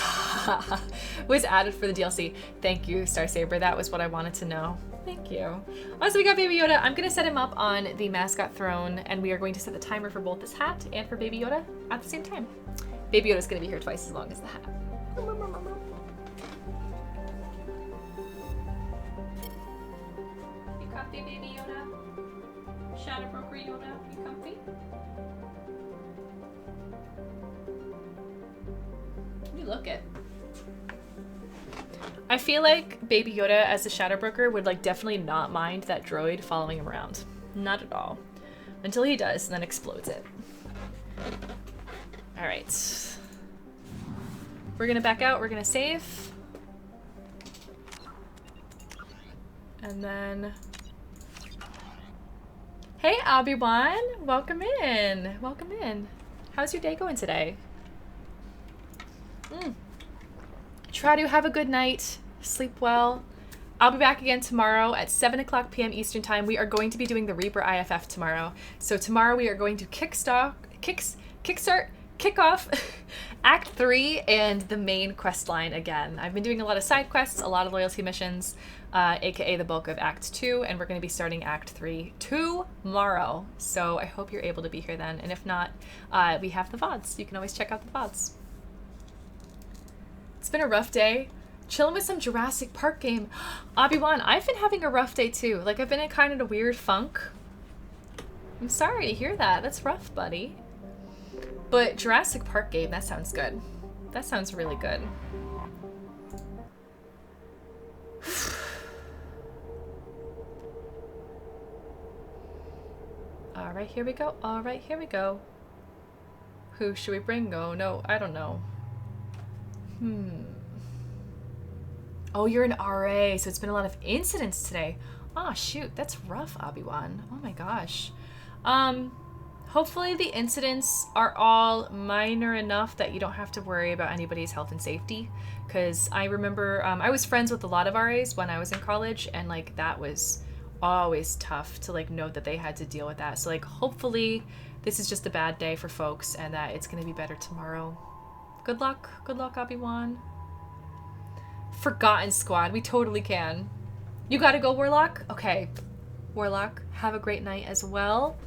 [SPEAKER 1] was added for the DLC. Thank you, Star Saber. That was what I wanted to know. Thank you. Also, we got Baby Yoda. I'm going to set him up on the mascot throne, and we are going to set the timer for both this hat and for Baby Yoda at the same time. Baby Yoda's going to be here twice as long as the hat. You comfy, Baby Yoda? Shadow Broker Yoda, you comfy? You look it. I feel like Baby Yoda as a Shadow Broker would like definitely not mind that droid following him around. Not at all. Until he does and then explodes it. Alright. We're gonna back out, we're gonna save. And then... Hey Obi-Wan! Welcome in! Welcome in. How's your day going today? Try to have a good night. Sleep well. I'll be back again tomorrow at 7:00 p.m. Eastern Time. We are going to be doing the Reaper IFF tomorrow. So tomorrow we are going to kick off Act 3 and the main quest line again. I've been doing a lot of side quests, a lot of loyalty missions, aka the bulk of Act 2, and we're going to be starting Act 3 tomorrow. So I hope you're able to be here then. And if not, we have the VODs. You can always check out the VODs. It's been a rough day. Chilling with some Jurassic Park game. Obi-Wan, I've been having a rough day too. Like, I've been in kind of a weird funk. I'm sorry to hear that. That's rough, buddy. But Jurassic Park game, that sounds good. That sounds really good. All right, here we go. All right, here we go. Who should we bring? Oh, no, I don't know. Oh, you're an RA, so it's been a lot of incidents today. Oh, shoot, that's rough, Obi-Wan. Oh my gosh. Hopefully the incidents are all minor enough that you don't have to worry about anybody's health and safety. Because I remember I was friends with a lot of RAs when I was in college, and like that was always tough to like know that they had to deal with that. So like hopefully this is just a bad day for folks and that it's gonna be better tomorrow. Good luck, Obi-Wan. Forgotten Squad, we totally can. You gotta go, Warlock? Okay, Warlock, have a great night as well.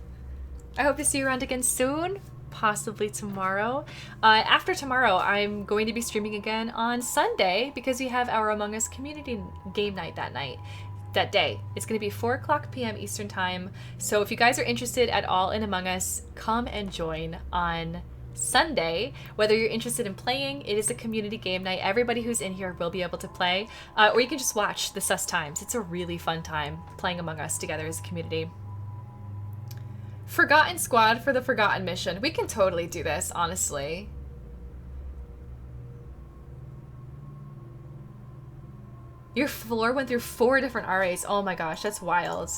[SPEAKER 1] I hope to see you around again soon, possibly tomorrow. After tomorrow, I'm going to be streaming again on Sunday because we have our Among Us community game night that day. It's going to be 4:00 p.m. Eastern time. So if you guys are interested at all in Among Us, come and join on Sunday. Whether you're interested in playing, it is a community game night. Everybody who's in here will be able to play, or you can just watch the sus times. It's a really fun time playing Among Us together as a community. Forgotten Squad for the Forgotten Mission. We can totally do this, honestly. Your floor went through 4 different RAs. Oh my gosh, that's wild.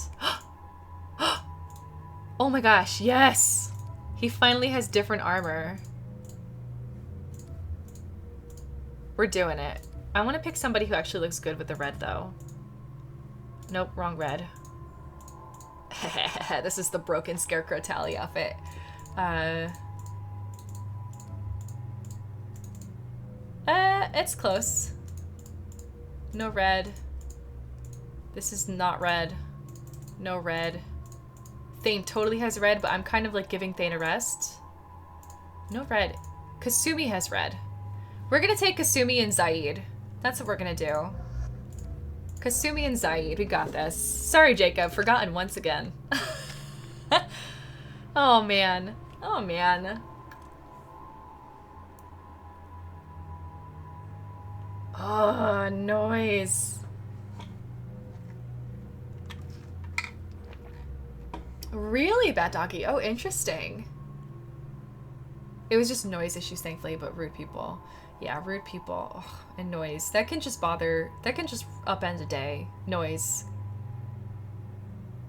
[SPEAKER 1] Oh my gosh, yes! He finally has different armor. We're doing it. I want to pick somebody who actually looks good with the red, though. Nope, wrong red. This is the broken Scarecrow Tally outfit. It's close. No red. This is not red. No red. Thane totally has red, but I'm kind of like giving Thane a rest. No red. Kasumi has red. We're gonna take Kasumi and Zaid. That's what we're gonna do. Kasumi and Zaid, we got this. Sorry, Jacob, forgotten once again. Oh man. Oh man. Oh, noise. Really, Bat Doggy? Oh, interesting. It was just noise issues, thankfully, but rude people. Yeah, rude people. Ugh, and noise. That can just upend a day. Noise.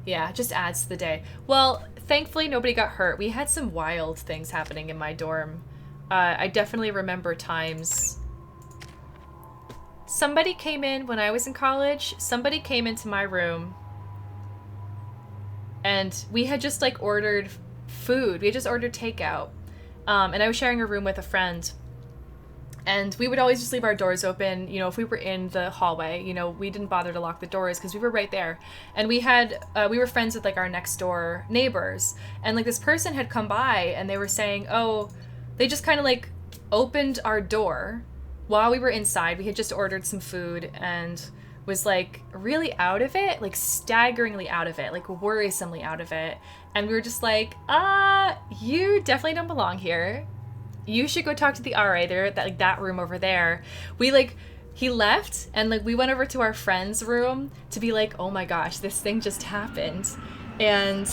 [SPEAKER 1] Yeah, it just adds to the day. Well, thankfully, nobody got hurt. We had some wild things happening in my dorm. I definitely remember times... Somebody came in when I was in college. Somebody came into my room. And we had just, like, ordered food. We had just ordered takeout. And I was sharing a room with a friend. And we would always just leave our doors open. You know, if we were in the hallway, you know, we didn't bother to lock the doors because we were right there. And we were friends with, like, our next door neighbors. And, like, this person had come by and they were saying, oh, they just kind of, like, opened our door while we were inside. We had just ordered some food and was, like, really out of it, like, staggeringly out of it, like, worrisomely out of it. And we were just like, you definitely don't belong here. You should go talk to the RA there, that room over there. He left, and, like, we went over to our friend's room to be like, oh my gosh, this thing just happened. And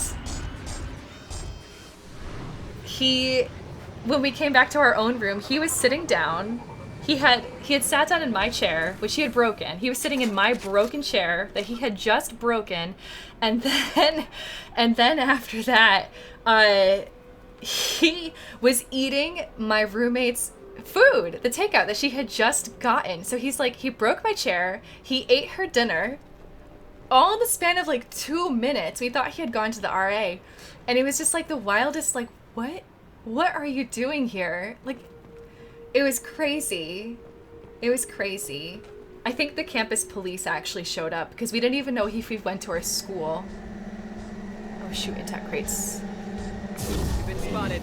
[SPEAKER 1] when we came back to our own room, he was sitting down. He had sat down in my chair, which he had broken. He was sitting in my broken chair that he had just broken. And then after that, he was eating my roommate's food, the takeout that she had just gotten. So he's like, he broke my chair, he ate her dinner, all in the span of, like, 2 minutes. We thought he had gone to the RA. And it was just, like, the wildest, like, what are you doing here? Like, it was crazy. It was crazy. I think the campus police actually showed up because we didn't even know if we went to our school. Oh shoot, attack crates.
[SPEAKER 7] Been spotted.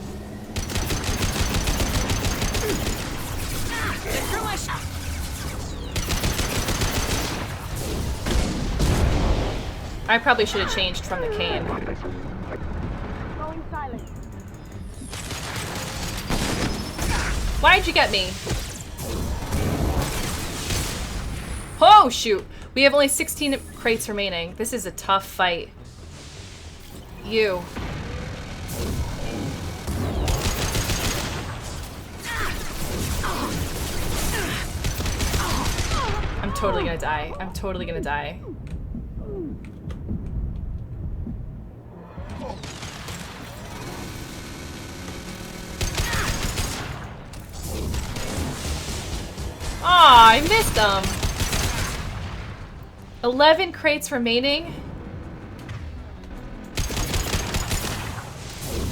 [SPEAKER 1] I probably should have changed from the cane.
[SPEAKER 7] Going silent.
[SPEAKER 1] Why'd you get me? Oh shoot! We have only 16 crates remaining. This is a tough fight. You. I'm totally gonna die. I'm totally gonna die. Aw, I missed them. 11 crates remaining.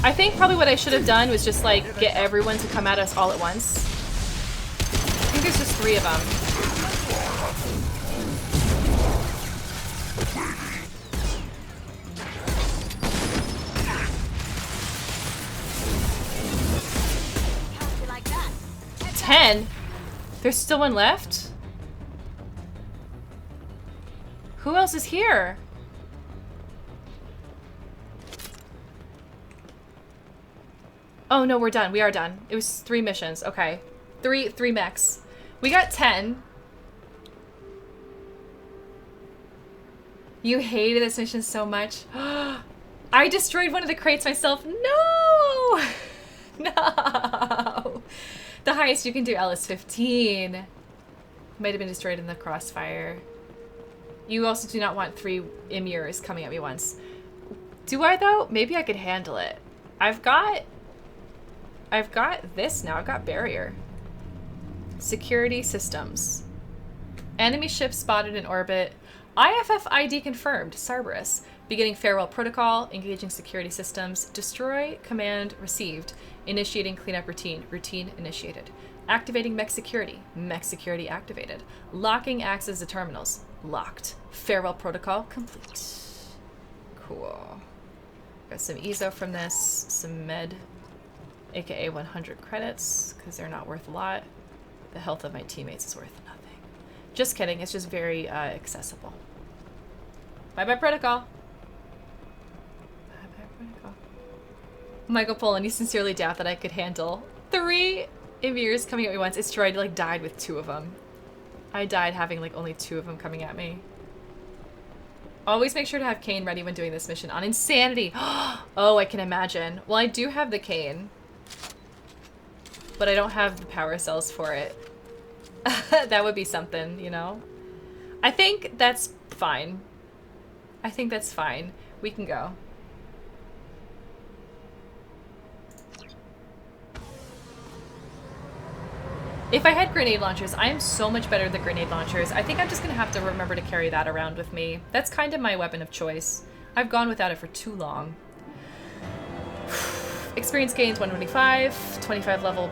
[SPEAKER 1] I think probably what I should have done was just, like, get everyone to come at us all at once. I think there's just 3 of them. 10? There's still one left? Who else is here? Oh no, we're done. We are done. It was 3 missions. Okay. Three mechs. We got 10. You hated this mission so much. I destroyed one of the crates myself. No! No! The highest you can do, L, is 15. Might have been destroyed in the crossfire. You also do not want 3 emirs coming at me once. Do I, though? Maybe I could handle it. I've got this now. I've got barrier. Security systems. Enemy ship spotted in orbit. IFF ID confirmed. Cerberus. Beginning farewell protocol. Engaging security systems. Destroy command received. Initiating cleanup routine. Routine initiated. Activating mech security. Mech security activated. Locking access to terminals. Locked. Farewell protocol complete. Cool. Got some EZO from this. Some med. AKA 100 credits, because they're not worth a lot. The health of my teammates is worth nothing. Just kidding, it's just very accessible. Bye-bye protocol. Bye-bye protocol. Michael Poland, you sincerely doubt that I could handle 3 emirs coming at me once. It's true, I like died with 2 of them. I died having like only 2 of them coming at me. Always make sure to have Kane ready when doing this mission on Insanity. Oh, I can imagine. Well, I do have the Kane. But I don't have the power cells for it. That would be something, you know? I think that's fine. I think that's fine. We can go. If I had grenade launchers, I am so much better than grenade launchers. I think I'm just gonna have to remember to carry that around with me. That's kind of my weapon of choice. I've gone without it for too long. Experience gains 125, 25 level.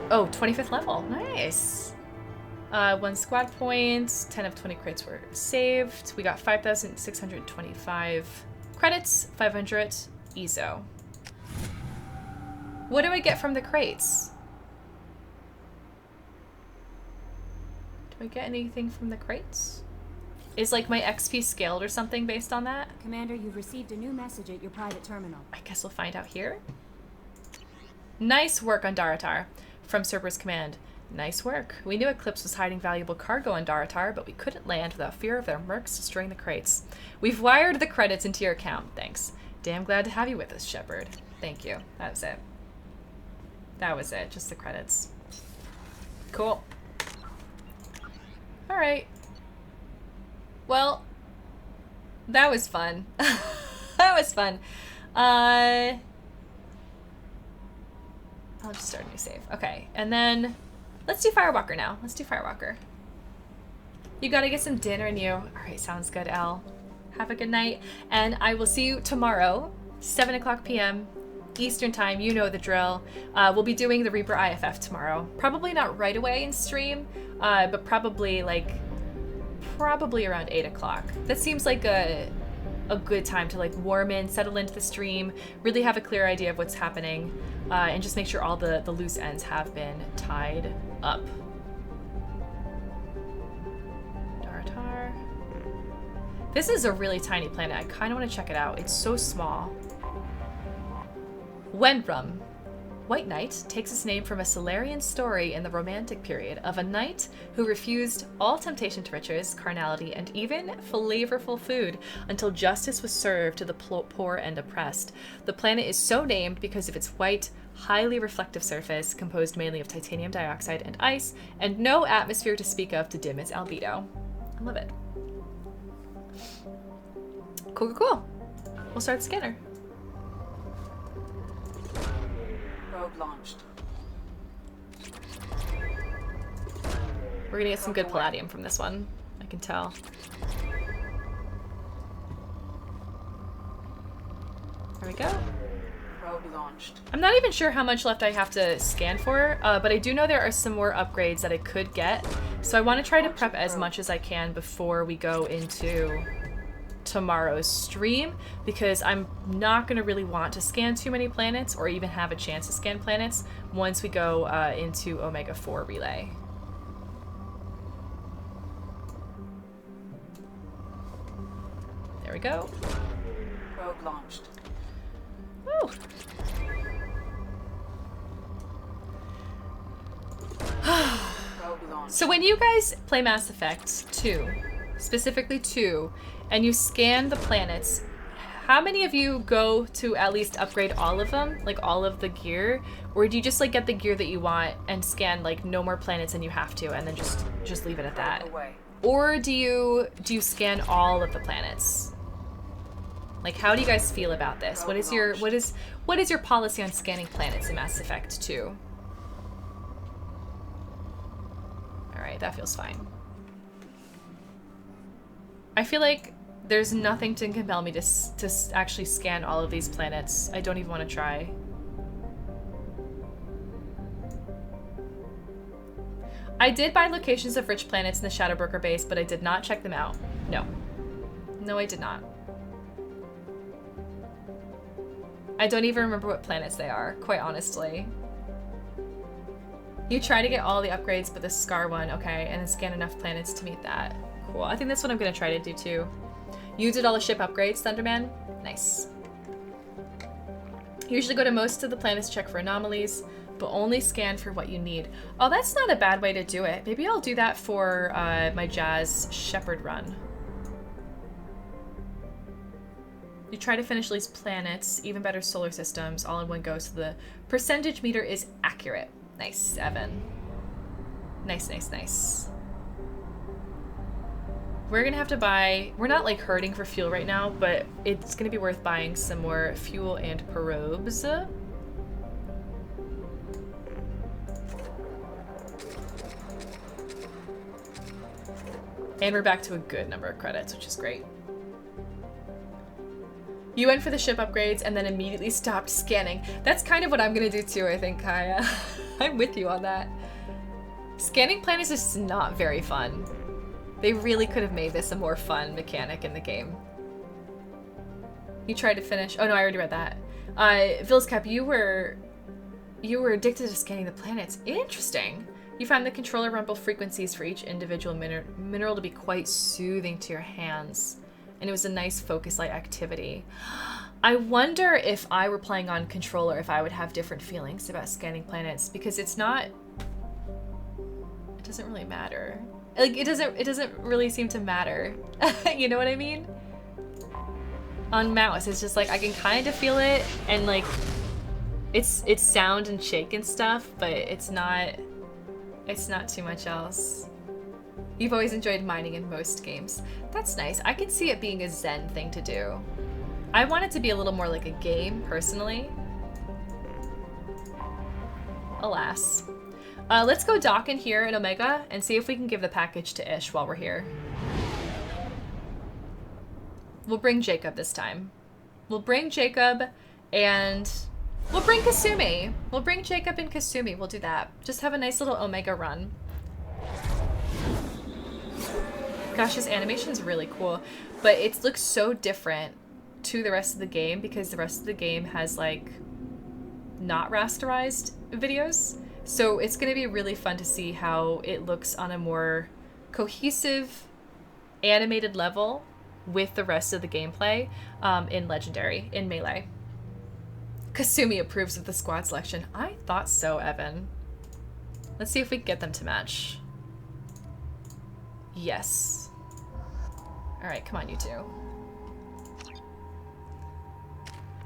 [SPEAKER 1] Oh, 25th level. Nice. 1 squad point, 10 of 20 crates were saved. We got 5,625 credits, 500 EZO. What do I get from the crates? Do I get anything from the crates? Is like my XP scaled or something based on that?
[SPEAKER 8] Commander, you've received a new message at your private terminal.
[SPEAKER 1] I guess we'll find out here. Nice work on Daratar. From Cerberus Command. Nice work. We knew Eclipse was hiding valuable cargo on Daratar, but we couldn't land without fear of their mercs destroying the crates. We've wired the credits into your account. Thanks. Damn glad to have you with us, Shepard. Thank you. That was it. That was it. Just the credits. Cool. Alright. Well, that was fun. That was fun. I'll just start a new save. Okay, and then let's do Firewalker now. Let's do Firewalker. You gotta get some dinner in you. Alright, sounds good, Elle. Have a good night, and I will see you tomorrow, 7 o'clock p.m. Eastern time. You know the drill. We'll be doing the Reaper IFF tomorrow. Probably not right away in stream, but probably around 8 o'clock. That seems like a good time to like warm in, settle into the stream, really have a clear idea of what's happening, and just make sure all the loose ends have been tied up. Daratar. This is a really tiny planet. I kind of want to check it out. It's so small. Wenrum. White Knight takes its name from a Solarian story in the Romantic period of a knight who refused all temptation to riches, carnality, and even flavorful food until justice was served to the poor and oppressed. The planet is so named because of its white, highly reflective surface composed mainly of titanium dioxide and ice, and no atmosphere to speak of to dim its albedo. I love it. Cool, cool, cool. We'll start the scanner.
[SPEAKER 2] Probe launched.
[SPEAKER 1] We're gonna get some good palladium from this one, I can tell. There we go.
[SPEAKER 2] Probe launched.
[SPEAKER 1] I'm not even sure how much left I have to scan for, but I do know there are some more upgrades that I could get, so I want to try to prep as much as I can before we go into tomorrow's stream, because I'm not going to really want to scan too many planets or even have a chance to scan planets once we go into Omega 4 Relay. There we go.
[SPEAKER 2] Probe launched.
[SPEAKER 1] Woo!
[SPEAKER 2] Probe launched.
[SPEAKER 1] So when you guys play Mass Effect 2, specifically 2, and you scan the planets, how many of you go to at least upgrade all of them, like all of the gear, or do you just like get the gear that you want and scan like no more planets than you have to, and then just leave it at that?
[SPEAKER 2] Away.
[SPEAKER 1] Or do you scan all of the planets? Like, how do you guys feel about this? What is your policy on scanning planets in Mass Effect 2? All right, that feels fine. I feel like there's nothing to compel me to actually scan all of these planets. I don't even want to try. I did buy locations of rich planets in the Shadowbroker base, but I did not check them out. No. No, I did not. I don't even remember what planets they are, quite honestly. You try to get all the upgrades but the Scar one, okay, and then scan enough planets to meet that. Cool, I think that's what I'm gonna try to do too. You did all the ship upgrades, Thunderman? Nice. Usually go to most of the planets to check for anomalies, but only scan for what you need. Oh, that's not a bad way to do it. Maybe I'll do that for my Jazz Shepherd run. You try to finish these planets, even better solar systems, all in one go, so the percentage meter is accurate. Nice, Evan. Nice, nice, nice. We're gonna have to buy, we're not like hurting for fuel right now, but it's gonna be worth buying some more fuel and probes. And we're back to a good number of credits, which is great. You went for the ship upgrades and then immediately stopped scanning. That's kind of what I'm gonna do too, I think, Kaya. I'm with you on that. Scanning planets is not very fun. They really could have made this a more fun mechanic in the game. You tried to finish. Oh no, I already read that. Vilscap, you were addicted to scanning the planets. Interesting. You found the controller rumble frequencies for each individual mineral to be quite soothing to your hands. And it was a nice focus light activity. I wonder if I were playing on controller, if I would have different feelings about scanning planets, because it doesn't really matter. Like, it doesn't really seem to matter. You know what I mean? On mouse, it's just like, I can kind of feel it, and like, it's sound and shake and stuff, but it's not too much else. You've always enjoyed mining in most games. That's nice. I can see it being a zen thing to do. I want it to be a little more like a game, personally. Alas. Let's go dock in here in Omega and see if we can give the package to Ish while we're here. We'll bring Jacob this time. We'll bring Jacob and we'll bring Kasumi. We'll bring Jacob and Kasumi. We'll do that. Just have a nice little Omega run. Gosh, his animation's really cool, but it looks so different to the rest of the game because the rest of the game has like not rasterized videos. So it's going to be really fun to see how it looks on a more cohesive animated level with the rest of the gameplay in Legendary, in Melee. Kasumi approves of the squad selection. I thought so, Evan. Let's see if we can get them to match. Yes. Alright, come on, you two.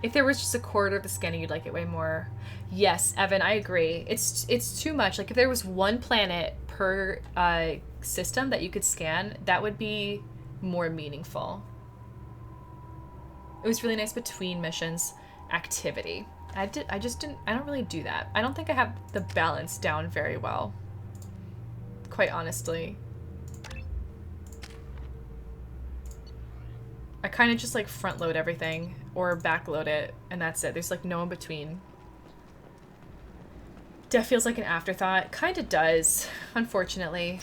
[SPEAKER 1] If there was just a quarter of the scanning, you'd like it way more. Yes, Evan, I agree. It's too much. Like, if there was one planet per system that you could scan, that would be more meaningful. It was really nice between missions activity. I don't really do that. I don't think I have the balance down very well, quite honestly. I kind of just like front load everything or back load it and that's it. There's like no in between. Death feels like an afterthought. Kind of does, unfortunately.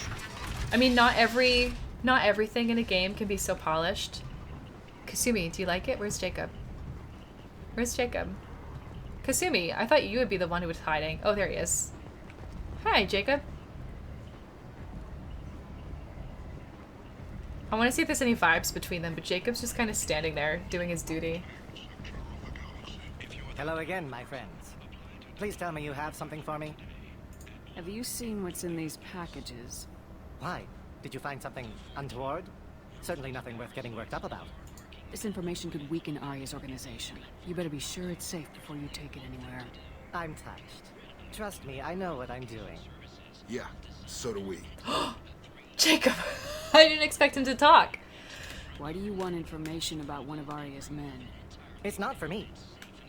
[SPEAKER 1] I mean, not everything in a game can be so polished. Kasumi, do you like it? Where's Jacob? Where's Jacob? Kasumi, I thought you would be the one who was hiding. Oh, there he is. Hi, Jacob. I want to see if there's any vibes between them, but Jacob's just kind of standing there, doing his duty.
[SPEAKER 9] Hello again, my friends. Please tell me you have something for me.
[SPEAKER 2] Have you seen what's in these packages?
[SPEAKER 9] Why? Did you find something untoward? Certainly nothing worth getting worked up about.
[SPEAKER 2] This information could weaken Arya's organization. You better be sure it's safe before you take it anywhere.
[SPEAKER 9] I'm touched. Trust me, I know what I'm doing.
[SPEAKER 6] Yeah, so do we.
[SPEAKER 1] Jacob! I didn't expect him to talk.
[SPEAKER 2] Why do you want information about one of Arya's men?
[SPEAKER 9] It's not for me.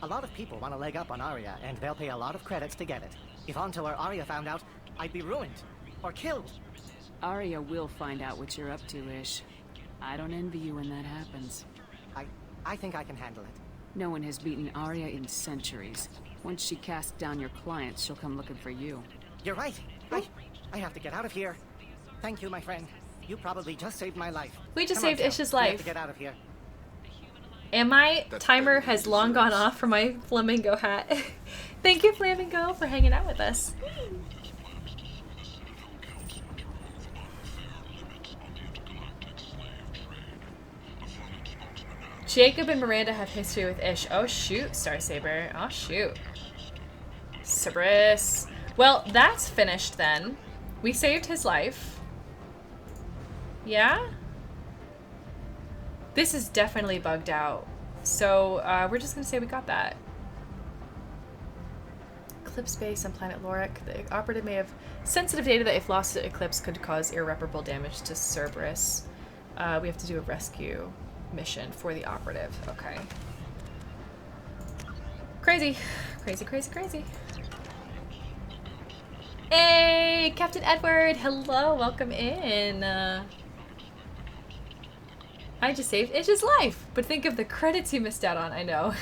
[SPEAKER 9] A lot of people want a leg up on Arya, and they'll pay a lot of credits to get it. If Anto or Arya found out, I'd be ruined. Or killed.
[SPEAKER 2] Arya will find out what you're up to, Ish. I don't envy you when that happens.
[SPEAKER 9] I think I can handle it.
[SPEAKER 2] No one has beaten Arya in centuries. Once she casts down your clients, she'll come looking for you.
[SPEAKER 9] You're right. I have to get out of here. Thank you, my friend. You probably just saved my life.
[SPEAKER 1] We just
[SPEAKER 9] Come on,
[SPEAKER 1] saved
[SPEAKER 9] Phil.
[SPEAKER 1] Ish's
[SPEAKER 9] We have
[SPEAKER 1] life.
[SPEAKER 9] to get out of here.
[SPEAKER 1] And my
[SPEAKER 6] That's
[SPEAKER 1] timer
[SPEAKER 6] better than
[SPEAKER 1] has
[SPEAKER 6] he
[SPEAKER 1] long gone
[SPEAKER 6] deserves.
[SPEAKER 1] off for my flamingo hat. Thank you, Flamingo, for hanging out with us. Jacob and Miranda have history with Ish. Oh shoot, Star Saber. Oh shoot. Cerberus. Well, that's finished then. We saved his life. Yeah? This is definitely bugged out. So, we're just gonna say we got that. Eclipse base on planet Lorik. The operative may have sensitive data that if lost to Eclipse could cause irreparable damage to Cerberus. We have to do a rescue mission for the operative. Okay. Crazy. Crazy, crazy, crazy. Hey, Captain Edward! Hello, welcome in. I just saved Ish's life, but think of the credits you missed out on. I know.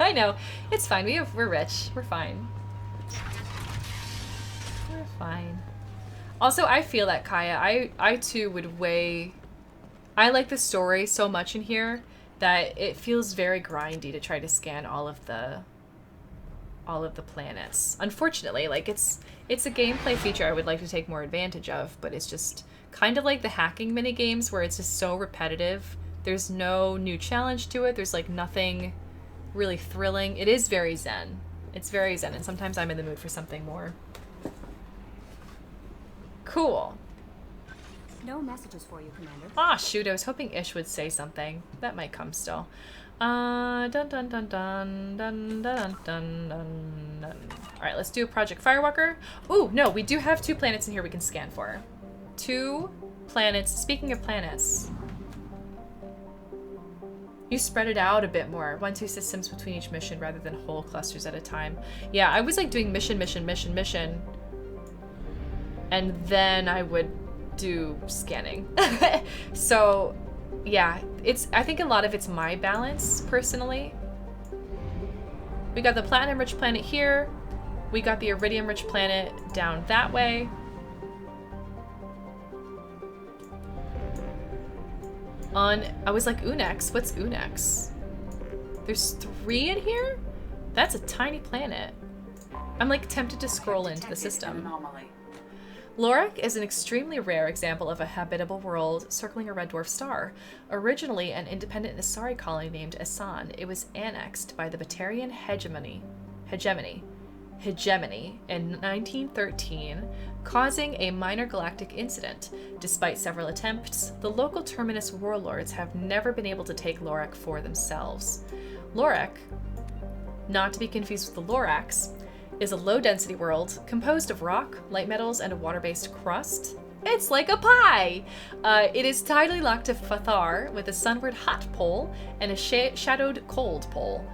[SPEAKER 1] I know. It's fine. We're rich. We're fine. We're fine. Also, I feel that, Kaya. I too would weigh... I like the story so much in here that it feels very grindy to try to scan all of the planets. Unfortunately, like it's a gameplay feature I would like to take more advantage of, but it's just kind of like the hacking mini games where it's just so repetitive. There's no new challenge to it. There's like nothing really thrilling. It is very zen. It's very zen, and sometimes I'm in the mood for something more. Cool.
[SPEAKER 8] No messages for you, Commander.
[SPEAKER 1] Ah, shoot, I was hoping Ish would say something. That might come still. Dun dun dun dun dun dun dun dun dun. Alright, let's do a Project Firewalker. Ooh, no, we do have 2 planets in here we can scan for. 2 planets. Speaking of planets. You spread it out a bit more. 1-2 systems between each mission rather than whole clusters at a time. Yeah, I was like doing mission. And then I would do scanning. So yeah, I think a lot of it's my balance personally. We got the platinum rich planet here. We got the iridium rich planet down that way. I was like, Unex, what's Unex? There's 3 in here? That's a tiny planet. I'm like tempted to scroll into the system. Lorik is an extremely rare example of a habitable world circling a red dwarf star. Originally an independent Asari colony named Asan, it was annexed by the Batarian hegemony in 1913, causing a minor galactic incident. Despite several attempts, the local terminus warlords have never been able to take Lorik for themselves. Lorik, not to be confused with the Lorax, is a low-density world composed of rock, light metals, and a water-based crust. It's like a pie! It is tidally locked to Fathar with a sunward hot pole and a shadowed cold pole.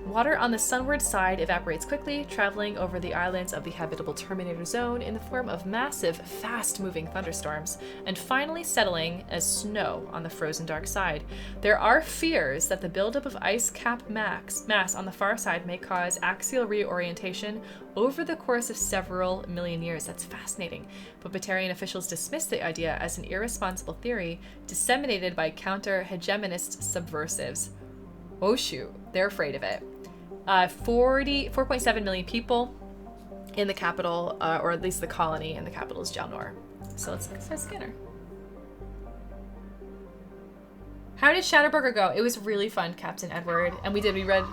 [SPEAKER 1] Water on the sunward side evaporates quickly, traveling over the islands of the habitable Terminator Zone in the form of massive, fast-moving thunderstorms, and finally settling as snow on the frozen dark side. There are fears that the buildup of ice cap mass on the far side may cause axial reorientation over the course of several million years. That's fascinating. But Batarian officials dismiss the idea as an irresponsible theory disseminated by counter-hegemonist subversives. Oh shoot, they're afraid of it. 4.7 million people in the capital, or at least the colony, and the capital is Jalnor. So let's scan her. How did Shadowbroker go? It was really fun, Captain Edward. And we read...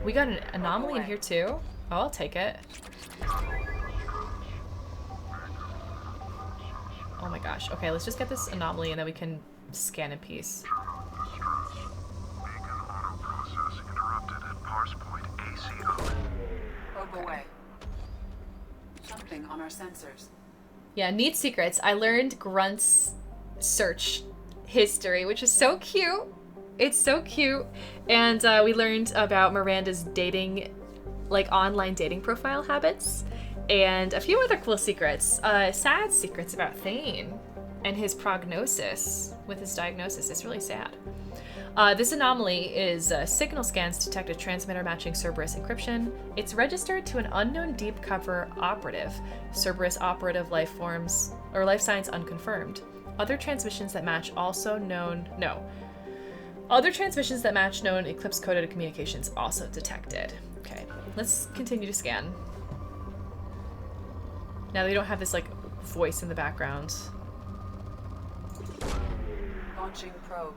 [SPEAKER 1] We got an anomaly in here too? Oh, I'll take it. Oh my gosh. Okay, let's just get this anomaly and then we can scan in peace.
[SPEAKER 2] Away. Something on our sensors.
[SPEAKER 1] Yeah, neat secrets. I learned Grunt's search history, which is so cute. It's so cute. And we learned about Miranda's dating, like online dating profile habits, and a few other cool secrets. Sad secrets about Thane and his prognosis with his diagnosis. It's really sad. This anomaly is signal scans detect a transmitter matching Cerberus encryption. It's registered to an unknown deep cover operative. Cerberus operative life forms, or life signs unconfirmed. Other transmissions that match Other transmissions that match known Eclipse coded communications also detected. Okay, let's continue to scan. Now they don't have this like voice in the background.
[SPEAKER 2] Launching probe.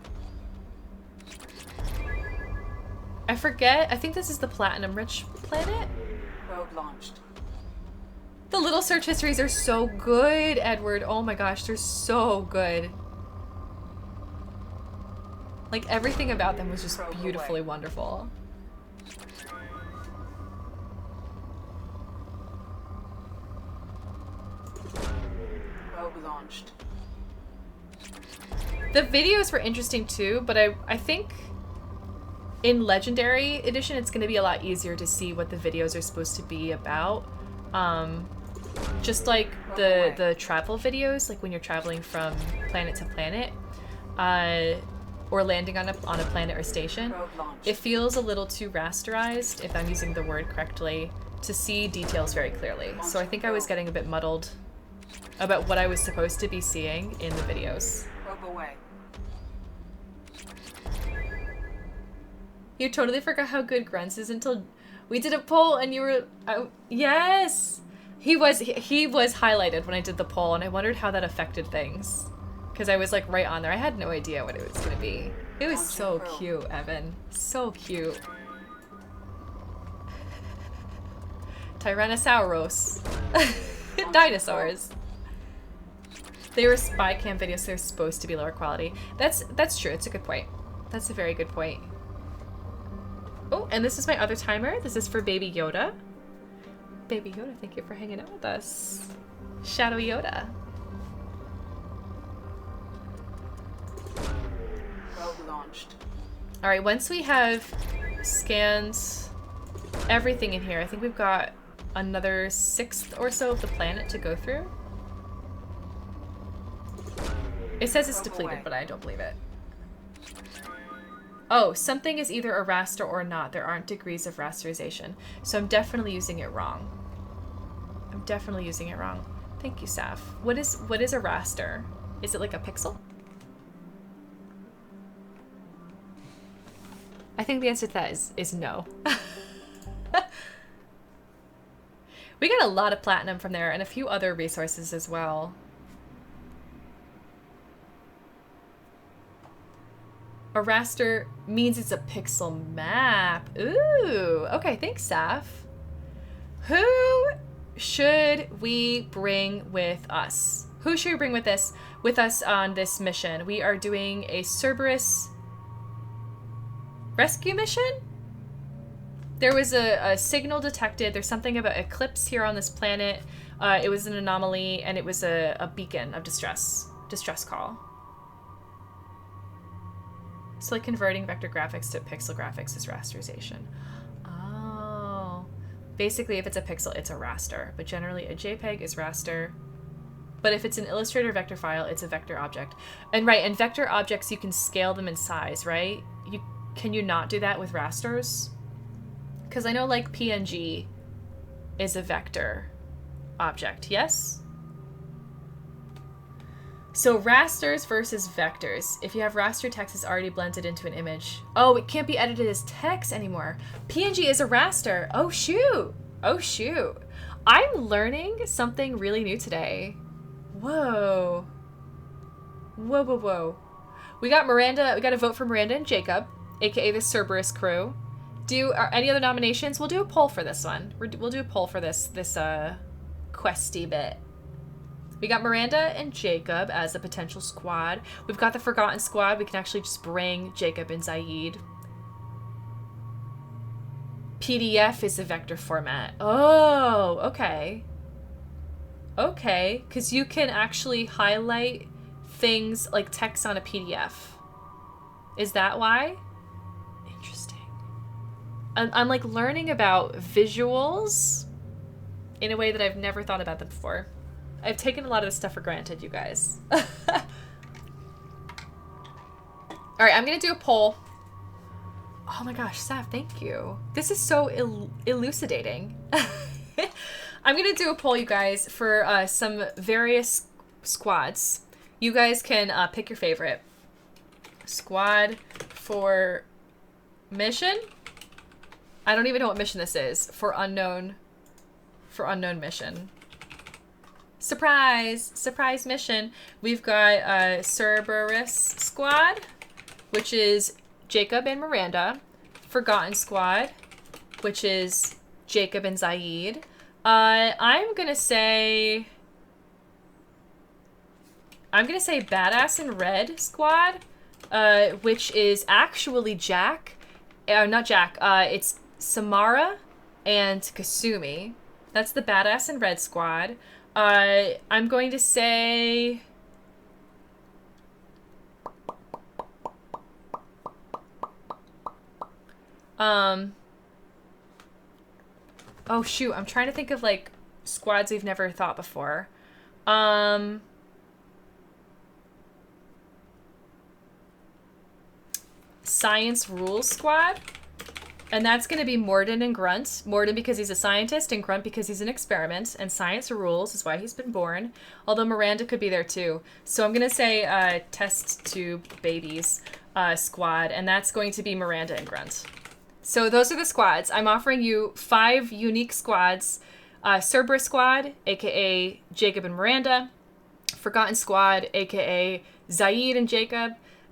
[SPEAKER 1] I forget. I think this is the platinum-rich planet.
[SPEAKER 2] Probe launched.
[SPEAKER 1] The little search histories are so good, Edward. Oh my gosh, they're so good. Like, everything about them was just beautifully wonderful.
[SPEAKER 2] Probe launched.
[SPEAKER 1] The videos were interesting too, but I think in Legendary Edition it's going to be a lot easier to see what the videos are supposed to be about. Just like the travel videos, like when you're traveling from planet to planet, or landing on a planet or station, it feels a little too rasterized, if I'm using the word correctly, to see details very clearly. So I think I was getting a bit muddled about what I was supposed to be seeing in the videos.
[SPEAKER 2] Probe away.
[SPEAKER 1] You totally forgot how good Grunts is until we did a poll and you were... yes! He was highlighted when I did the poll, and I wondered how that affected things. Because I was like right on there. I had no idea what it was going to be. It was so cute, Evan. So cute. Tyrannosaurus. Dinosaurs. They were spy cam videos, so they're supposed to be lower quality. That's true. It's a good point. That's a very good point. Oh, and this is my other timer. This is for Baby Yoda. Baby Yoda, thank you for hanging out with us. Shadow Yoda.
[SPEAKER 2] Probe launched.
[SPEAKER 1] All right, once we have scanned everything in here, I think we've got another 1/6 or so of the planet to go through. It says it's depleted, but I don't believe it. Oh, something is either a raster or not. There aren't degrees of rasterization. So I'm definitely using it wrong. I'm definitely using it wrong. Thank you, Saf. What is a raster? Is it like a pixel? I think the answer to that is no. We got a lot of platinum from there and a few other resources as well. A raster means it's a pixel map. Ooh, okay, thanks, Saf. Who should we bring with us? Who should we bring with us on this mission? We are doing a Cerberus rescue mission? There was a signal detected. There's something about Eclipse here on this planet. It was an anomaly, and it was a beacon of distress call. So like converting vector graphics to pixel graphics is rasterization. Oh. Basically, if it's a pixel, it's a raster. But generally, a JPEG is raster. But if it's an Illustrator vector file, it's a vector object. And right, and vector objects, you can scale them in size, right? Can you not do that with rasters? Because I know like PNG is a vector object, yes? So rasters versus vectors. If you have raster text is already blended into an image. Oh, it can't be edited as text anymore. PNG is a raster. Oh, shoot. Oh, shoot. I'm learning something really new today. Whoa. Whoa, whoa, whoa. We got Miranda. We got a vote for Miranda and Jacob, aka the Cerberus crew. Any other nominations? We'll do a poll for this one. We'll do a poll for this questy bit. We got Miranda and Jacob as a potential squad. We've got the Forgotten Squad. We can actually just bring Jacob and Zaid. PDF is a vector format. Oh, okay. Okay, because you can actually highlight things like text on a PDF. Is that why? Interesting. I'm like learning about visuals in a way that I've never thought about them before. I've taken a lot of this stuff for granted, you guys. All right, I'm going to do a poll. Oh my gosh, Sav, thank you. This is so elucidating. I'm going to do a poll, you guys, for some various squads. You guys can pick your favorite. Squad for mission? I don't even know what mission this is. For unknown mission. Surprise! Surprise mission. We've got Cerberus Squad, which is Jacob and Miranda. Forgotten Squad, which is Jacob and Zaid. I'm gonna say Badass and Red Squad, which is actually Jack. Not Jack. It's Samara and Kasumi. That's the Badass and Red Squad. I'm going to say... Oh, shoot. I'm trying to think of, like, squads we've never thought before. Science Rules Squad. And that's going to be Morden and Grunt. Morden because he's a scientist and Grunt because he's an experiment. And Science Rules is why he's been born. Although Miranda could be there too. So I'm going to say Test Tube Babies Squad. And that's going to be Miranda and Grunt. So those are the squads. I'm offering you 5 unique squads. Cerberus Squad, a.k.a. Jacob and Miranda. Forgotten Squad, a.k.a. Zaid and Jacob.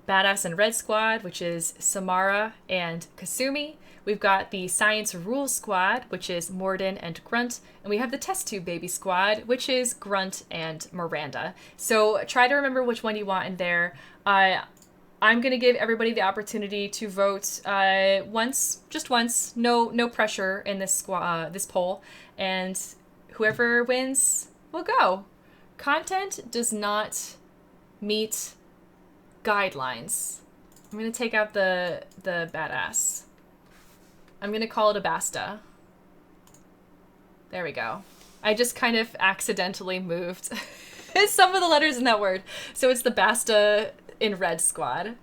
[SPEAKER 1] Badass and Red Squad, which is Samara and Kasumi. We've got the Science Rules Squad, which is Morden and Grunt. And we have the Test Tube Baby Squad, which is Grunt and Miranda. So try to remember which one you want in there. I'm going to give everybody the opportunity to vote once, just once. No pressure in this this poll. And whoever wins will go. Content does not meet guidelines. I'm going to take out the badass. I'm going to call it a basta. There we go. I just kind of accidentally moved some of the letters in that word. So it's the basta in Red Squad.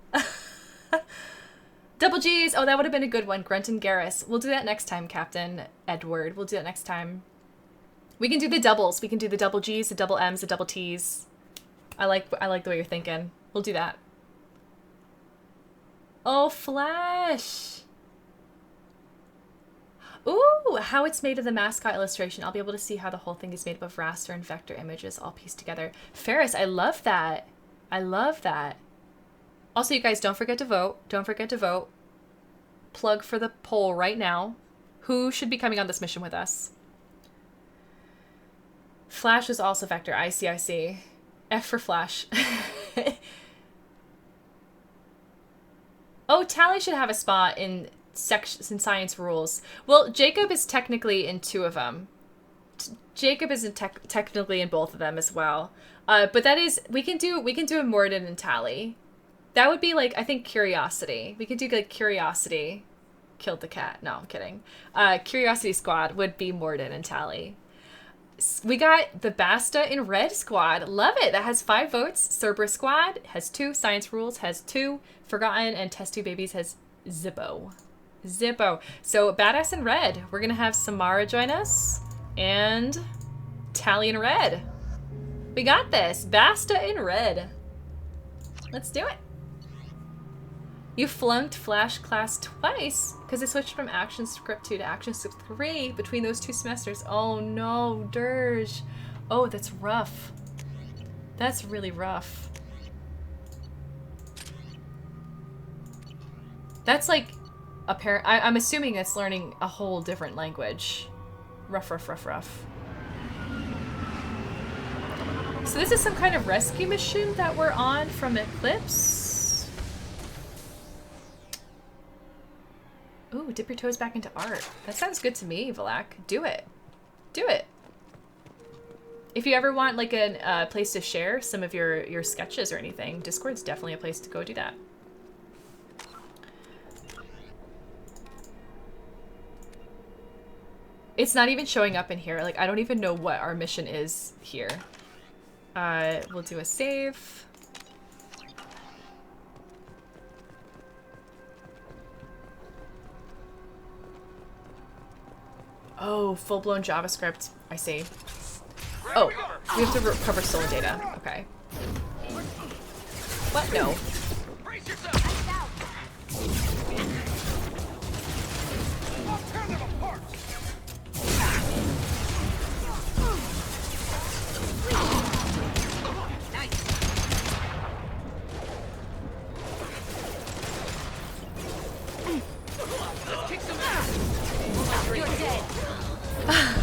[SPEAKER 1] Double G's. Oh, that would have been a good one. Grunt and Garrus. We'll do that next time, Captain Edward. We'll do that next time. We can do the doubles. We can do the double G's, the double M's, the double T's. I like the way you're thinking. We'll do that. Oh, Flash. Ooh, how it's made of the mascot illustration. I'll be able to see how the whole thing is made up of raster and vector images all pieced together. Ferris, I love that. I love that. Also, you guys, don't forget to vote. Don't forget to vote. Plug for the poll right now. Who should be coming on this mission with us? Flash is also vector. I see. F for Flash. Oh, Tally should have a spot in Science Rules. Well, Jacob is technically in 2 of them. Jacob is technically in both of them as well. But that is we can do a Morden and Tally. That would be like, I think, curiosity. We could do like curiosity killed the cat. No, I'm kidding. Curiosity squad would be Morden and Tally. We got the Basta in red squad. Love it. That has 5 votes. Cerberus squad has 2. Science rules has 2. Forgotten and Test Tube Babies has Zippo. Zippo. So badass in red. We're gonna have Samara join us and Tally in red. We got this. Basta in red. Let's do it. You flunked Flash class twice because I switched from Action Script 2 to Action Script 3 between those 2 semesters. Oh no, Dirge. Oh, that's rough. That's really rough. That's like I'm assuming it's learning a whole different language. Rough, rough, rough, rough. So this is some kind of rescue mission that we're on from Eclipse. Ooh, dip your toes back into art. That sounds good to me, Valak. Do it. Do it. If you ever want like a place to share some of your sketches or anything, Discord's definitely a place to go do that. It's not even showing up in here. Like, I don't even know what our mission is here. We'll do a save. Oh, full-blown JavaScript. I see. Oh, we have to recover stolen data. Okay. What? No.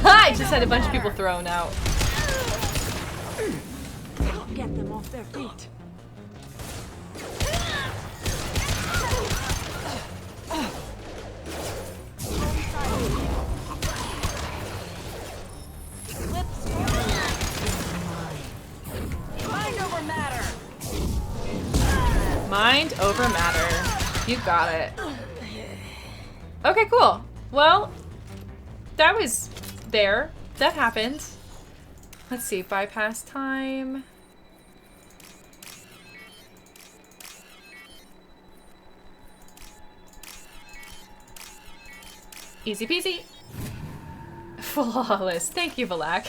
[SPEAKER 1] I just had a bunch of people thrown out.
[SPEAKER 7] Get them off their feet. Mind over matter.
[SPEAKER 1] Mind over matter. You got it. Okay, cool. Well, that was there. That happened. Let's see. Bypass time. Easy peasy. Flawless. Thank you, Valak.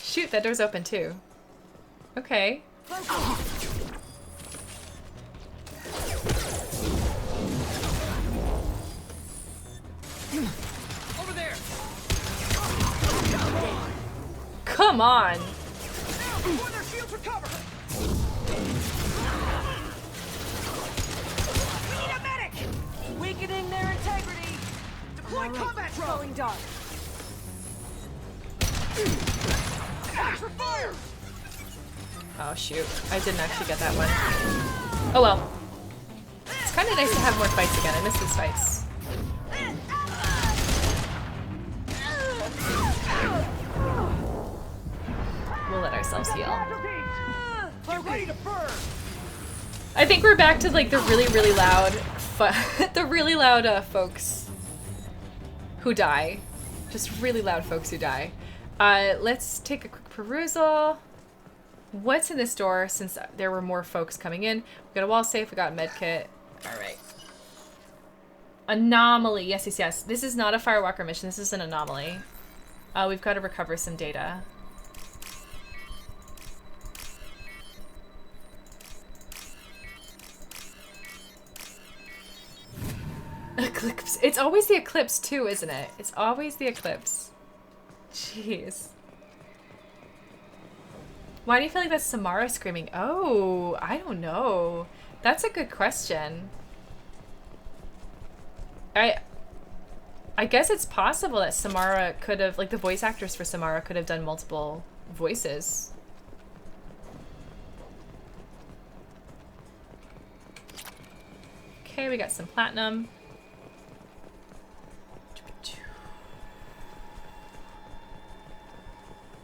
[SPEAKER 1] Shoot, that door's open too. Okay.
[SPEAKER 7] Over there.
[SPEAKER 1] Come on.
[SPEAKER 7] Before their shields recover. We need a medic. Weakening their integrity. Deploy combat drone. Going dark. Watch for fire.
[SPEAKER 1] Oh shoot, I didn't actually get that one. Oh well. It's kind of nice to have more fights again. I miss these fights. We'll let ourselves heal.
[SPEAKER 7] Get ready to burn.
[SPEAKER 1] I think we're back to like the really loud, the really loud folks who die. Just really loud folks who die. Let's take a quick perusal. What's in this door since there were more folks coming in? We got a wall safe, we got a med kit. Alright. Anomaly. Yes, yes, yes. This is not a Firewalker mission. This is an anomaly. We've got to recover some data. Eclipse. It's always the eclipse too, isn't it? It's always the eclipse. Jeez. Why do you feel like that's Samara screaming? Oh, I don't know. That's a good question. I guess it's possible that Samara could have, like the voice actors for Samara could have done multiple voices. Okay, we got some platinum.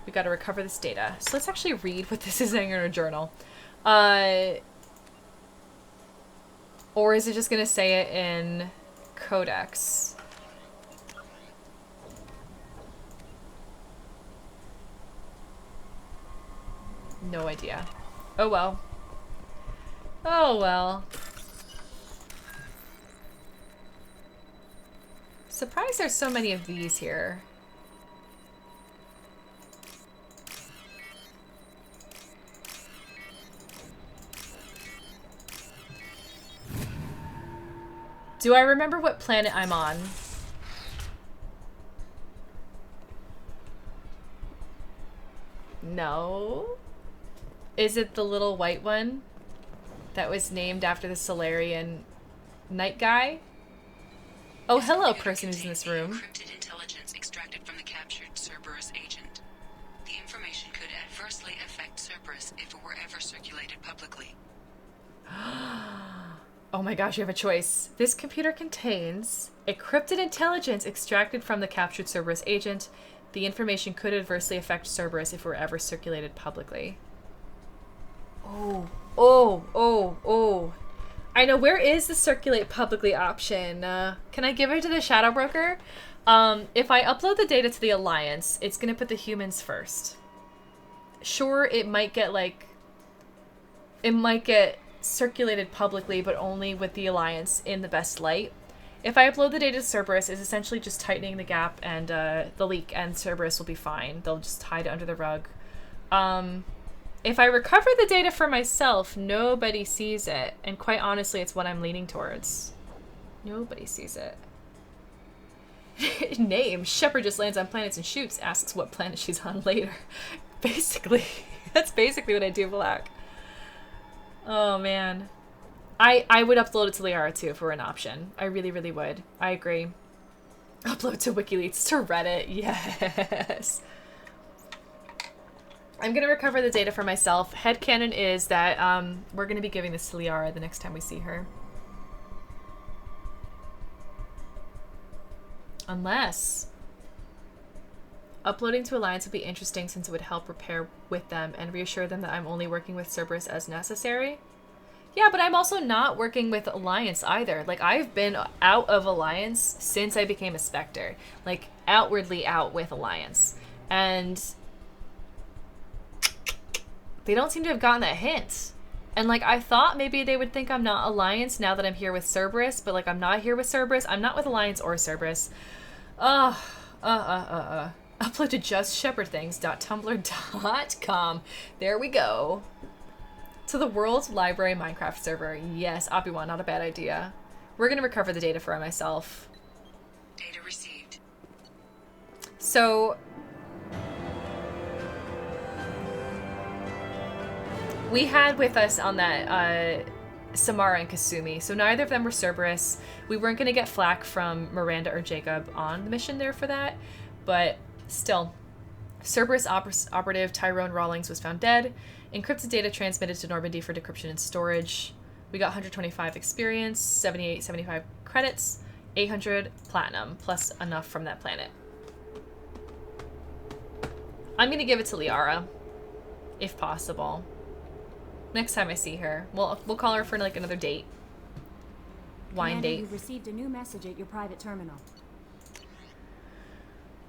[SPEAKER 1] We got to recover this data. So let's actually read what this is in our journal. Or is it just gonna say it in Codex? No idea. Oh well. Oh well. Surprised there's so many of these here. Do I remember what planet I'm on? No. Is it the little white one that was named after the Solarian night guy? Oh, hello, person who's in this room.
[SPEAKER 10] Encrypted intelligence extracted from the captured Cerberus agent. The information could adversely affect Cerberus if it were ever circulated publicly.
[SPEAKER 1] Oh my gosh, you have a choice. This computer contains encrypted intelligence extracted from the captured Cerberus agent. The information could adversely affect Cerberus if it were ever circulated publicly. Oh. I know, where is the circulate publicly option? Can I give it to the Shadow Broker? If I upload the data to the Alliance, it's gonna put the humans first. Sure, it might get circulated publicly, but only with the Alliance in the best light. If I upload the data to Cerberus, it's essentially just tightening the gap and the leak, and Cerberus will be fine. They'll just hide it under the rug. If I recover the data for myself, nobody sees it. And quite honestly, it's what I'm leaning towards. Nobody sees it. Name. Shepard just lands on planets and shoots, asks what planet she's on later. Basically. That's basically what I do, Black. Oh, man. I would upload it to Liara, too, if it were an option. I really, really would. I agree. Upload to WikiLeaks, to Reddit. Yes. I'm going to recover the data for myself. Headcanon is that we're going to be giving this to Liara the next time we see her. Unless uploading to Alliance would be interesting since it would help repair with them and reassure them that I'm only working with Cerberus as necessary. Yeah, but I'm also not working with Alliance either. Like, I've been out of Alliance since I became a Spectre. Like, outwardly out with Alliance. And they don't seem to have gotten that hint. And, like, I thought maybe they would think I'm not Alliance now that I'm here with Cerberus, but, like, I'm not here with Cerberus. I'm not with Alliance or Cerberus. Upload to justshepardthings.tumblr.com. There we go. To the World Library Minecraft server. Yes, Obi-Wan, not a bad idea. We're going to recover the data for myself.
[SPEAKER 10] Data received.
[SPEAKER 1] So we had with us on that Samara and Kasumi. So neither of them were Cerberus. We weren't going to get flack from Miranda or Jacob on the mission there for that. But still, Cerberus operative Tyrone Rawlings was found dead. Encrypted data transmitted to Normandy for decryption and storage. We got 125 experience, 75 credits, 800 platinum, plus enough from that planet. I'm going to give it to Liara, if possible. Next time I see her. We'll call her for like another date. Wine
[SPEAKER 8] Commander,
[SPEAKER 1] date.
[SPEAKER 8] You received a new message at your private terminal.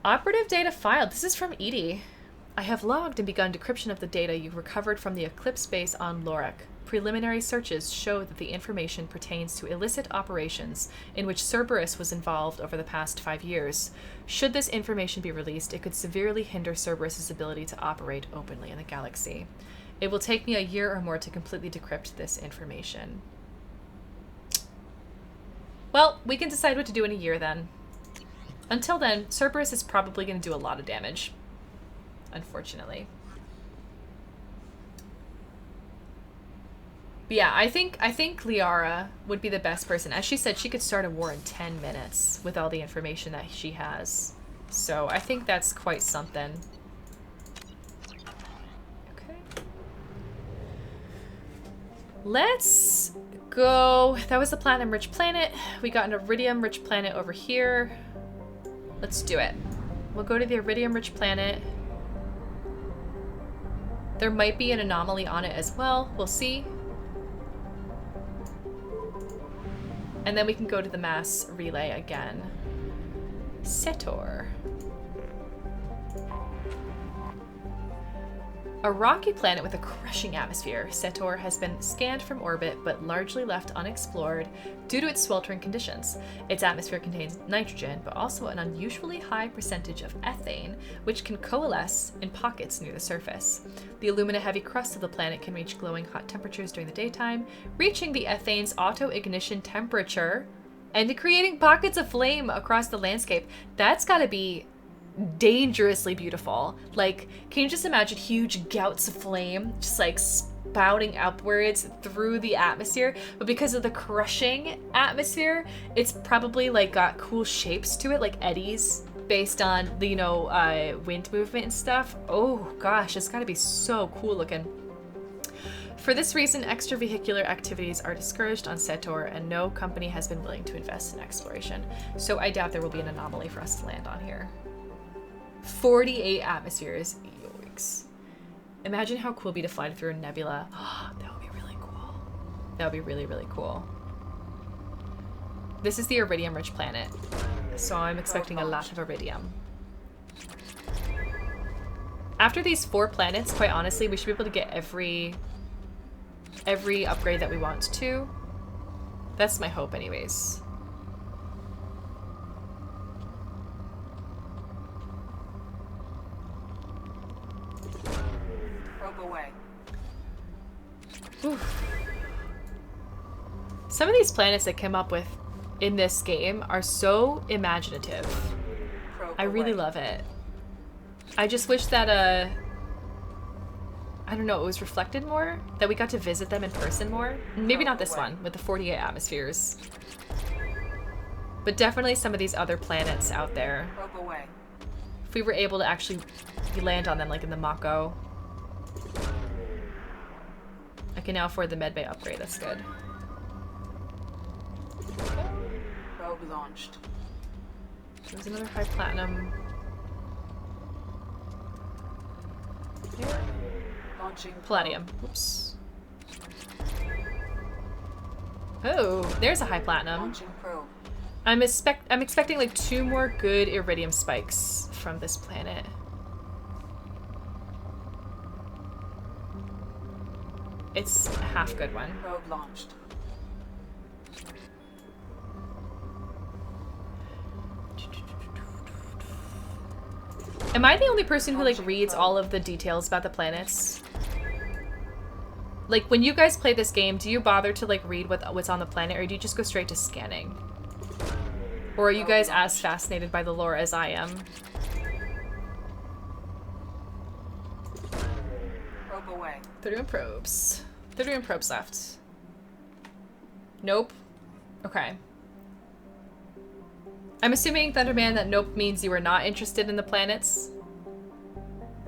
[SPEAKER 1] Operative data filed. This is from Edie. I have logged and begun decryption of the data you recovered from the Eclipse base on Lorak. Preliminary searches show that the information pertains to illicit operations in which Cerberus was involved over the past 5 years. Should this information be released, it could severely hinder Cerberus's ability to operate openly in the galaxy. It will take me a year or more to completely decrypt this information. Well, we can decide what to do in a year then. Until then, Cerberus is probably going to do a lot of damage. Unfortunately. But yeah, I think Liara would be the best person. As she said, she could start a war in 10 minutes with all the information that she has. So I think that's quite something. Okay. Let's go. That was the platinum-rich planet. We got an iridium-rich planet over here. Let's do it. We'll go to the iridium-rich planet. There might be an anomaly on it as well. We'll see. And then we can go to the mass relay again. Setor. A rocky planet with a crushing atmosphere, Setor has been scanned from orbit but largely left unexplored due to its sweltering conditions. Its atmosphere contains nitrogen, but also an unusually high percentage of ethane, which can coalesce in pockets near the surface. The alumina-heavy crust of the planet can reach glowing hot temperatures during the daytime, reaching the ethane's auto-ignition temperature and creating pockets of flame across the landscape. That's gotta be dangerously beautiful. Like, can you just imagine huge gouts of flame just like spouting upwards through the atmosphere? But because of the crushing atmosphere, it's probably like got cool shapes to it, like eddies based on the, you know, wind movement and stuff. Oh gosh, it's gotta be so cool looking. For this reason, extravehicular activities are discouraged on Setor, and no company has been willing to invest in exploration. So I doubt there will be an anomaly for us to land on here. 48 atmospheres. Yoicks. Imagine how cool it'd be to fly through a nebula. That would be really cool. That would be really, really cool. This is the iridium-rich planet, so I'm expecting a lot of iridium. After these 4 planets, quite honestly, we should be able to get every upgrade that we want to. That's my hope anyways. Oof. Some of these planets that come up with in this game are so imaginative. I really love it. I just wish that I don't know, it was reflected more, that we got to visit them in person more. Maybe not this one with the 48 atmospheres, but definitely some of these other planets out there. If we were able to actually land on them, like in the Mako. I can now afford the medbay upgrade, that's good.
[SPEAKER 2] Probe launched.
[SPEAKER 1] There's another high platinum. Here.
[SPEAKER 2] Launching
[SPEAKER 1] Palladium. Whoops. Oh, there's a high platinum.
[SPEAKER 2] Launching probe.
[SPEAKER 1] I'm expecting like 2 more good iridium spikes from this planet. It's a half good one.
[SPEAKER 2] Probe launched.
[SPEAKER 1] Am I the only person who like reads all of the details about the planets? Like when you guys play this game, do you bother to like read what's on the planet, or do you just go straight to scanning? Or are you guys as fascinated by the lore as I am?
[SPEAKER 2] Probe away.
[SPEAKER 1] 31 probes. 31 probes left. Nope. Okay. I'm assuming, Thunderman, that nope means you are not interested in the planets.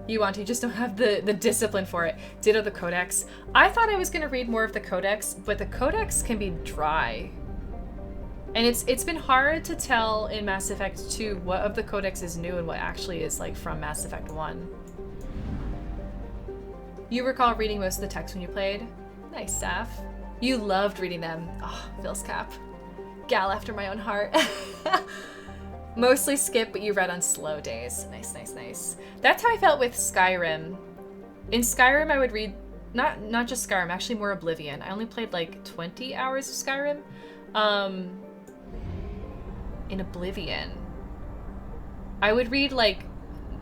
[SPEAKER 1] You want to, you just don't have the discipline for it. Ditto the Codex. I thought I was going to read more of the Codex, but the Codex can be dry. And it's been hard to tell in Mass Effect 2 what of the Codex is new and what actually is like from Mass Effect 1. You recall reading most of the text when you played? Nice, Saf. You loved reading them. Oh, Phil's cap. Gal after my own heart. Mostly skip, but you read on slow days. Nice, nice, nice. That's how I felt with Skyrim. In Skyrim, I would read, not just Skyrim, actually more Oblivion. I only played like 20 hours of Skyrim. In Oblivion, I would read like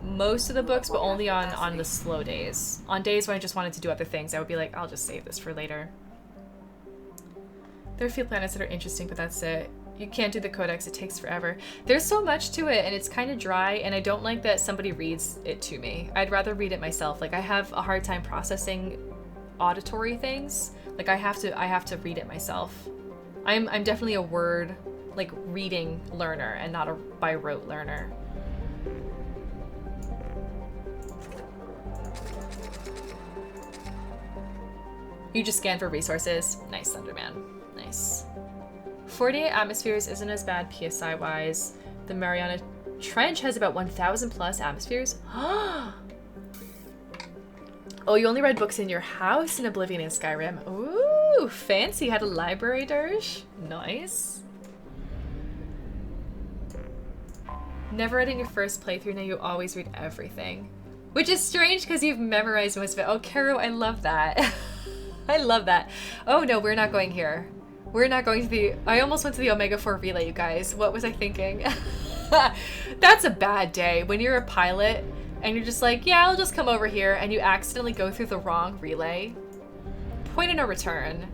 [SPEAKER 1] most of the books, but only on the slow days. On days when I just wanted to do other things, I would be like, I'll just save this for later. There are a few planets that are interesting, but that's it. You can't do the Codex, it takes forever. There's so much to it, and it's kind of dry, and I don't like that somebody reads it to me. I'd rather read it myself. Like, I have a hard time processing auditory things. Like, I have to read it myself. I'm definitely a word, like, reading learner, and not a by rote learner. You just scan for resources. Nice, Thunderman. Nice. 48 atmospheres isn't as bad PSI-wise. The Mariana Trench has about 1,000 plus atmospheres. Oh, you only read books in your house in Oblivion and Skyrim. Ooh, Ooh, fancy. Had a library, Dirge. Nice. Never read in your first playthrough, now you always read everything. Which is strange because you've memorized most of it. Oh, Caro, I love that. I love that. Oh no, we're not going here. We're not going to the... I almost went to the Omega 4 relay, you guys. What was I thinking? That's a bad day. When you're a pilot and you're just like, yeah, I'll just come over here, and you accidentally go through the wrong relay. Point of no return.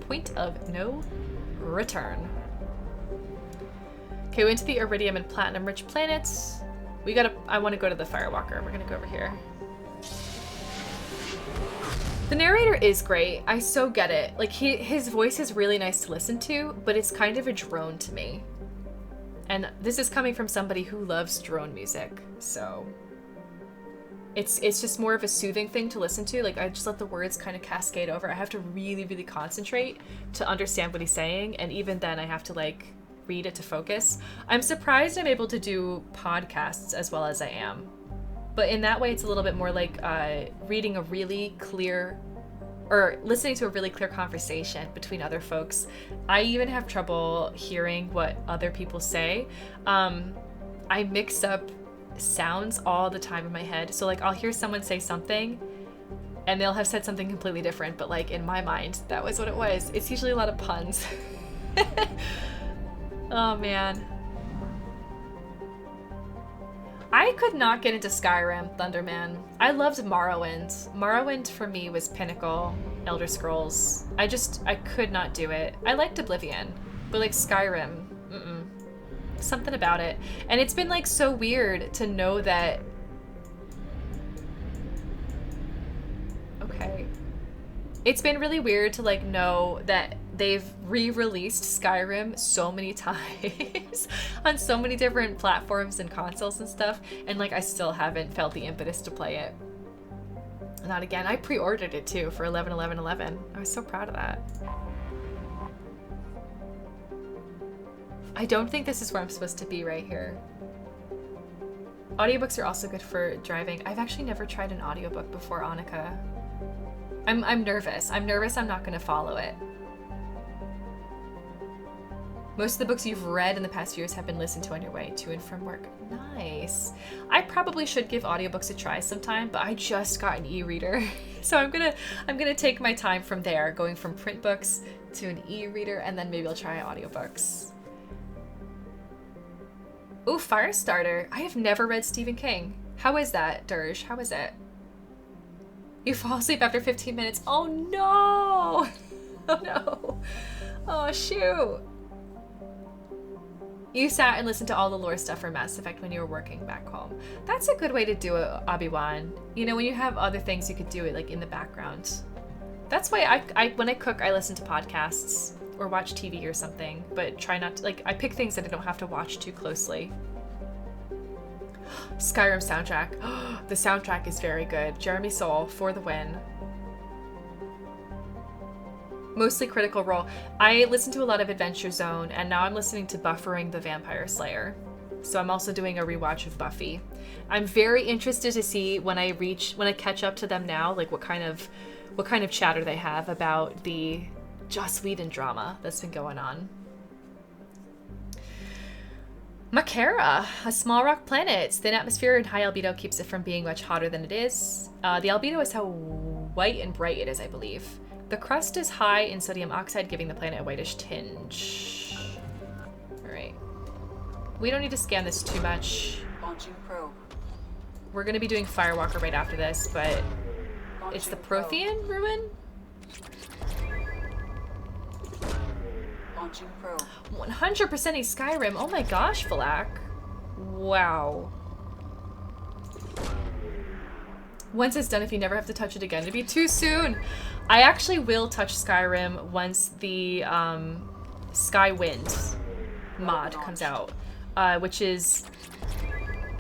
[SPEAKER 1] Point of no return. Okay, we went to the Iridium and Platinum-rich planets. We gotta... I want to go to the Firewalker. We're gonna go over here. The narrator is great. I so get it. Like, his voice is really nice to listen to, but it's kind of a drone to me. And this is coming from somebody who loves drone music, so... It's just more of a soothing thing to listen to. Like, I just let the words kind of cascade over. I have to really, really concentrate to understand what he's saying, and even then I have to, like, read it to focus. I'm surprised I'm able to do podcasts as well as I am. But in that way, it's a little bit more like reading a really clear, or listening to a really clear conversation between other folks. I even have trouble hearing what other people say. I mix up sounds all the time in my head. So like, I'll hear someone say something and they'll have said something completely different, but like in my mind, that was what it was. It's usually a lot of puns. Oh man. I could not get into Skyrim, Thunderman. I loved Morrowind. Morrowind for me was pinnacle, Elder Scrolls. I could not do it. I liked Oblivion, but like Skyrim, something about it. And it's been like so weird to know that... Okay. It's been really weird to like know that they've re-released Skyrim so many times on so many different platforms and consoles and stuff, and like I still haven't felt the impetus to play it. Not again. I pre-ordered it too for 11/11/11. I was so proud of that. I don't think this is where I'm supposed to be right here. Audiobooks are also good for driving. I've actually never tried an audiobook before, Annika. I'm nervous. I'm nervous I'm not going to follow it. Most of the books you've read in the past years have been listened to on your way to and from work. Nice. I probably should give audiobooks a try sometime, but I just got an e-reader. So I'm gonna take my time from there, going from print books to an e-reader, and then maybe I'll try audiobooks. Ooh, Firestarter. I have never read Stephen King. How is that, Dirge? How is it? You fall asleep after 15 minutes. Oh no! Oh no. Oh shoot. You sat and listened to all the lore stuff for Mass Effect when you were working back home. That's a good way to do it, Obi-Wan. You know, when you have other things, you could do it like in the background. That's why I when I cook, I listen to podcasts or watch TV or something, but try not to, like, I pick things that I don't have to watch too closely. Skyrim soundtrack. The soundtrack is very good. Jeremy Soule, for the win. Mostly Critical Role. I listen to a lot of Adventure Zone, and now I'm listening to Buffering the Vampire Slayer. So I'm also doing a rewatch of Buffy. I'm very interested to see when I catch up to them now, like what kind of chatter they have about the Joss Whedon drama that's been going on. Makara, a small rock planet. Thin atmosphere and high albedo keeps it from being much hotter than it is. The albedo is how white and bright it is, I believe. The crust is high in sodium oxide, giving the planet a whitish tinge. Alright. We don't need to scan this too much.
[SPEAKER 10] Launching probe.
[SPEAKER 1] We're going to be doing Firewalker right after this, but it's the Prothean ruin?
[SPEAKER 10] Launching probe.
[SPEAKER 1] 100% Skyrim. Oh my gosh, Falak. Wow. Once it's done, if you never have to touch it again, it'd be too soon. I actually will touch Skyrim once the Skywind mod comes out, which is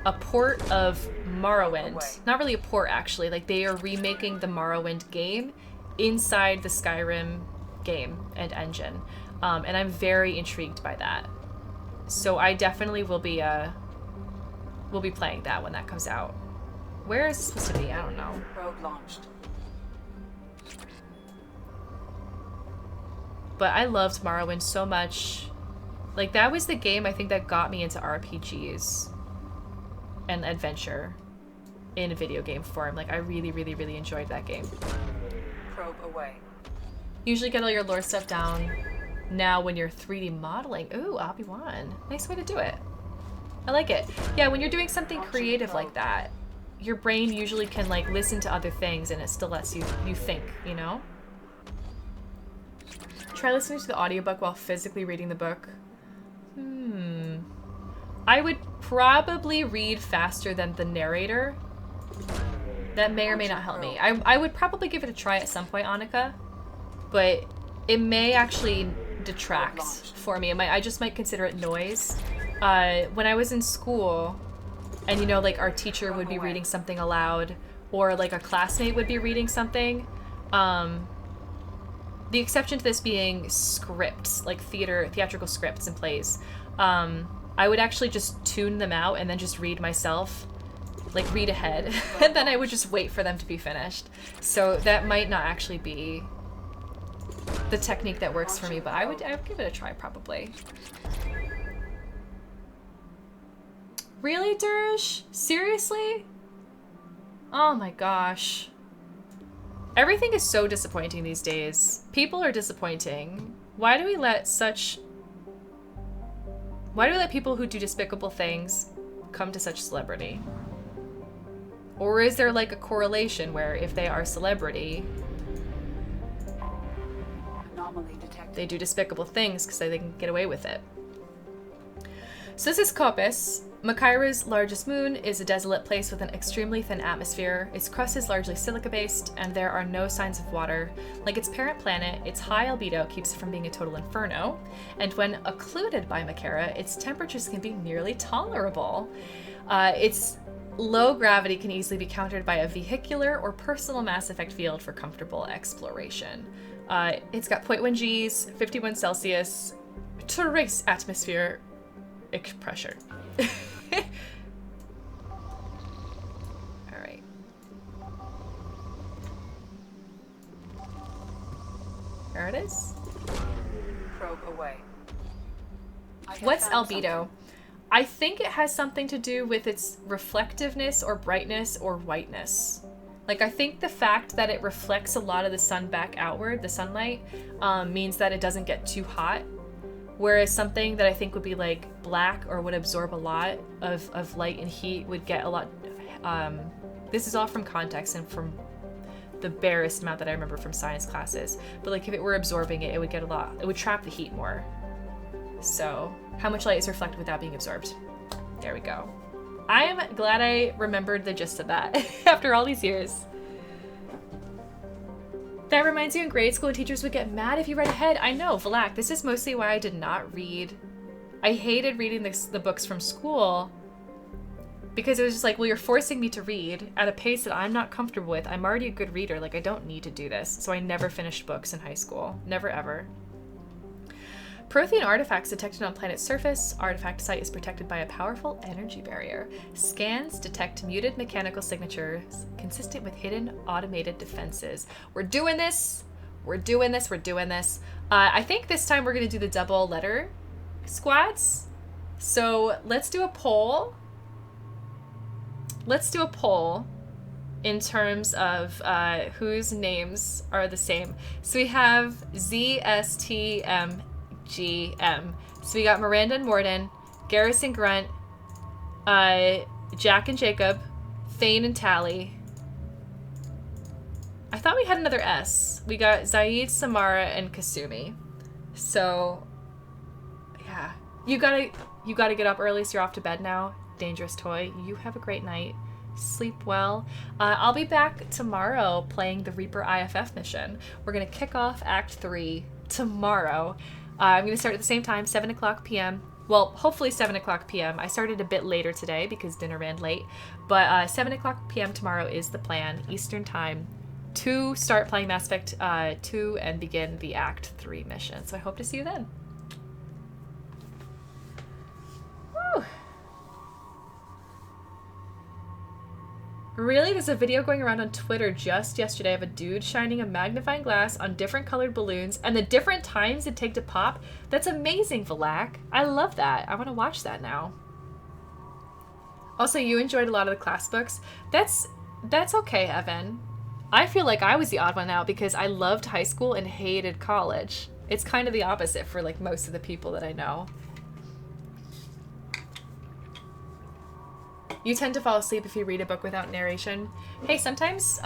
[SPEAKER 1] a port of Morrowind. Not really a port, actually. Like, they are remaking the Morrowind game inside the Skyrim game and engine. And I'm very intrigued by that. So I definitely will be playing that when that comes out. Where is it supposed to be? I don't know.
[SPEAKER 10] Probe launched.
[SPEAKER 1] but I loved Morrowind so much. Like, that was the game I think that got me into RPGs and adventure in a video game form. Like, I really, really, really enjoyed that game.
[SPEAKER 7] Probe away.
[SPEAKER 1] Usually get all your lore stuff down now when you're 3D modeling. Ooh, Obi-Wan. Nice way to do it. I like it. Yeah, when you're doing something creative like that, your brain usually can, like, listen to other things and it still lets you think, you know? Try listening to the audiobook while physically reading the book. I would probably read faster than the narrator. That may or may not help me. I would probably give it a try at some point, Annika, but it may actually detract for me. I just might consider it noise. When I was in school, and you know, like, our teacher would be reading something aloud, or like a classmate would be reading something, the exception to this being scripts, like theatrical scripts and plays, I would actually just tune them out and then just read myself, like read ahead, and then I would just wait for them to be finished. So that might not actually be the technique that works for me, but I would give it a try probably. Really, Dirge? Seriously? Oh my gosh. Everything is so disappointing these days. People are disappointing. Why do we let people who do despicable things come to such celebrity? Or is there like a correlation where if they are celebrity, they do despicable things because they can get away with it? So this is Copis. Makira's largest moon is a desolate place with an extremely thin atmosphere. Its crust is largely silica-based, and there are no signs of water. Like its parent planet, its high albedo keeps it from being a total inferno, and when occluded by Makira, its temperatures can be nearly tolerable. Its low gravity can easily be countered by a vehicular or personal mass effect field for comfortable exploration. It's got 0.1 Gs, 51 Celsius, trace atmospheric pressure. Alright. There it is.
[SPEAKER 7] Probe away.
[SPEAKER 1] What's albedo? I think it has something to do with its reflectiveness or brightness or whiteness. Like, I think the fact that it reflects a lot of the sun back outward, the sunlight, means that it doesn't get too hot. Whereas something that I think would be like black or would absorb a lot of light and heat would get a lot, this is all from context and from the barest amount that I remember from science classes. But like if it were absorbing it, it would get a lot, it would trap the heat more. So how much light is reflected without being absorbed? There we go. I am glad I remembered the gist of that after all these years. That reminds you, in grade school, teachers would get mad if you read ahead. I know, Vlak, this is mostly why I did not read. I hated reading the books from school because it was just like, well, you're forcing me to read at a pace that I'm not comfortable with. I'm already a good reader. Like, I don't need to do this. So I never finished books in high school. Never, ever. Prothean artifacts detected on planet's surface. Artifact site is protected by a powerful energy barrier. Scans detect muted mechanical signatures consistent with hidden automated defenses. We're doing this. We're doing this. We're doing this. I think this time we're going to do the double letter squads. So let's do a poll. Let's do a poll in terms of whose names are the same. So we have ZSTM. GM. So we got Miranda and Morden, Garrison Grunt, Jack and Jacob, Thane and Tally. I thought we had another S. We got Zaid, Samara, and Kasumi. So yeah. You gotta get up early, so you're off to bed now. Dangerous toy. You have a great night. Sleep well. I'll be back tomorrow playing the Reaper IFF mission. We're gonna kick off Act 3 tomorrow. I'm going to start at the same time, 7 o'clock p.m. Well, hopefully 7 o'clock p.m. I started a bit later today because dinner ran late. But 7 o'clock p.m. tomorrow is the plan, Eastern Time, to start playing Mass Effect 2 and begin the Act 3 mission. So I hope to see you then. Woo! Really? There's a video going around on Twitter just yesterday of a dude shining a magnifying glass on different colored balloons and the different times it take to pop. That's amazing, Valak. I love that. I want to watch that now. Also, you enjoyed a lot of the class books. That's okay, Evan. I feel like I was the odd one out because I loved high school and hated college. It's kind of the opposite for like most of the people that I know. You tend to fall asleep if you read a book without narration. Hey, sometimes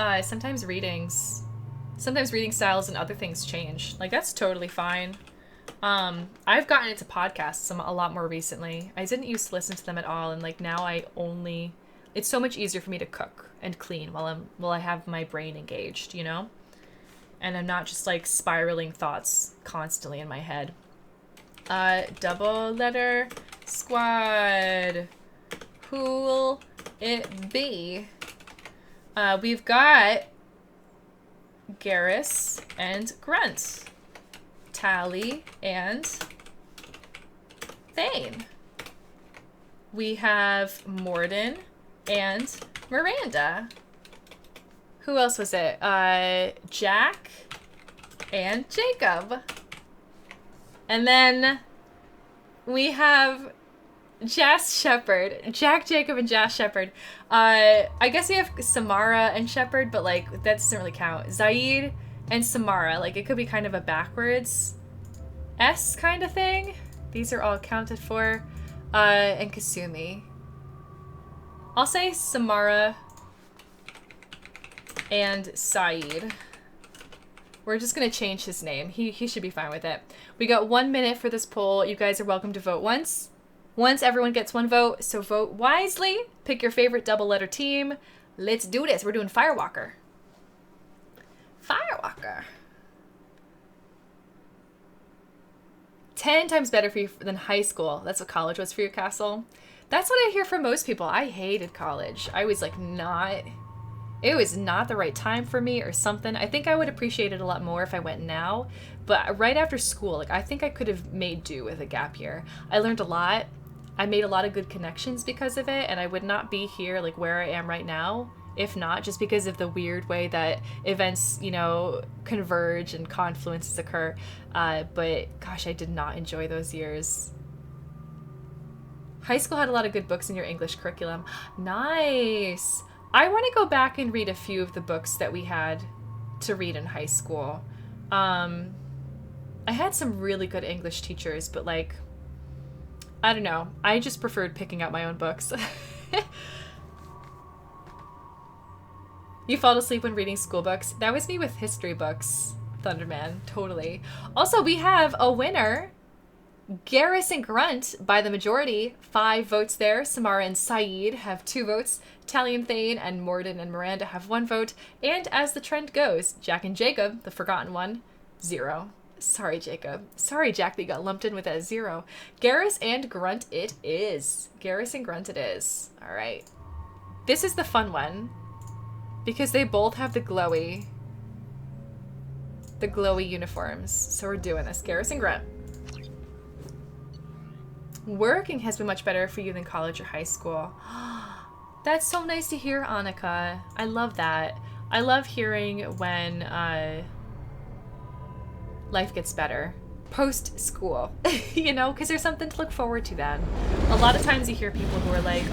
[SPEAKER 1] reading styles and other things change. Like, that's totally fine. I've gotten into podcasts a lot more recently. I didn't used to listen to them at all, and like now it's so much easier for me to cook and clean while I have my brain engaged, you know? And I'm not just like spiraling thoughts constantly in my head. Double letter squad. Who'll it be? We've got Garrus and Grunt, Tally and Thane. We have Morden and Miranda. Who else was it? Jack and Jacob. And then we have Jas Shepard. Jack, Jacob, and Jas Shepard. I guess we have Samara and Shepard, but like that doesn't really count. Zaid and Samara. Like it could be kind of a backwards S kind of thing. These are all accounted for. And Kasumi. I'll say Samara and Saeed. We're just gonna change his name. He should be fine with it. We got 1 minute for this poll. You guys are welcome to vote once. Once everyone gets one vote, so vote wisely. Pick your favorite double letter team. Let's do this. We're doing Firewalker. Firewalker. 10 times better for you than high school. That's what college was for you, Castle. That's what I hear from most people. I hated college. I was like it was not the right time for me or something. I think I would appreciate it a lot more if I went now. But right after school, like I think I could have made do with a gap year. I learned a lot. I made a lot of good connections because of it, and I would not be here like where I am right now if not, just because of the weird way that events, you know, converge and confluences occur. But gosh, I did not enjoy those years. High school had a lot of good books in your English curriculum. Nice. I want to go back and read a few of the books that we had to read in high school. I had some really good English teachers, but like, I don't know. I just preferred picking out my own books. You fall asleep when reading school books. That was me with history books, Thunderman. Totally. Also, we have a winner. Garrus and Grunt by the majority. 5 votes there. Samara and Saeed have 2 votes. Tally and Thane and Morden and Miranda have 1 vote. And as the trend goes, Jack and Jacob, the forgotten one, 0. Sorry, Jacob. Sorry, Jack, that you got lumped in with that 0. Garrus and Grunt it is. Garrus and Grunt it is. All right. This is the fun one because they both have the glowy uniforms. So we're doing this. Garrus and Grunt. Working has been much better for you than college or high school. That's so nice to hear, Annika. I love that. I love hearing when life gets better post-school, you know, because there's something to look forward to then. A lot of times you hear people who are like,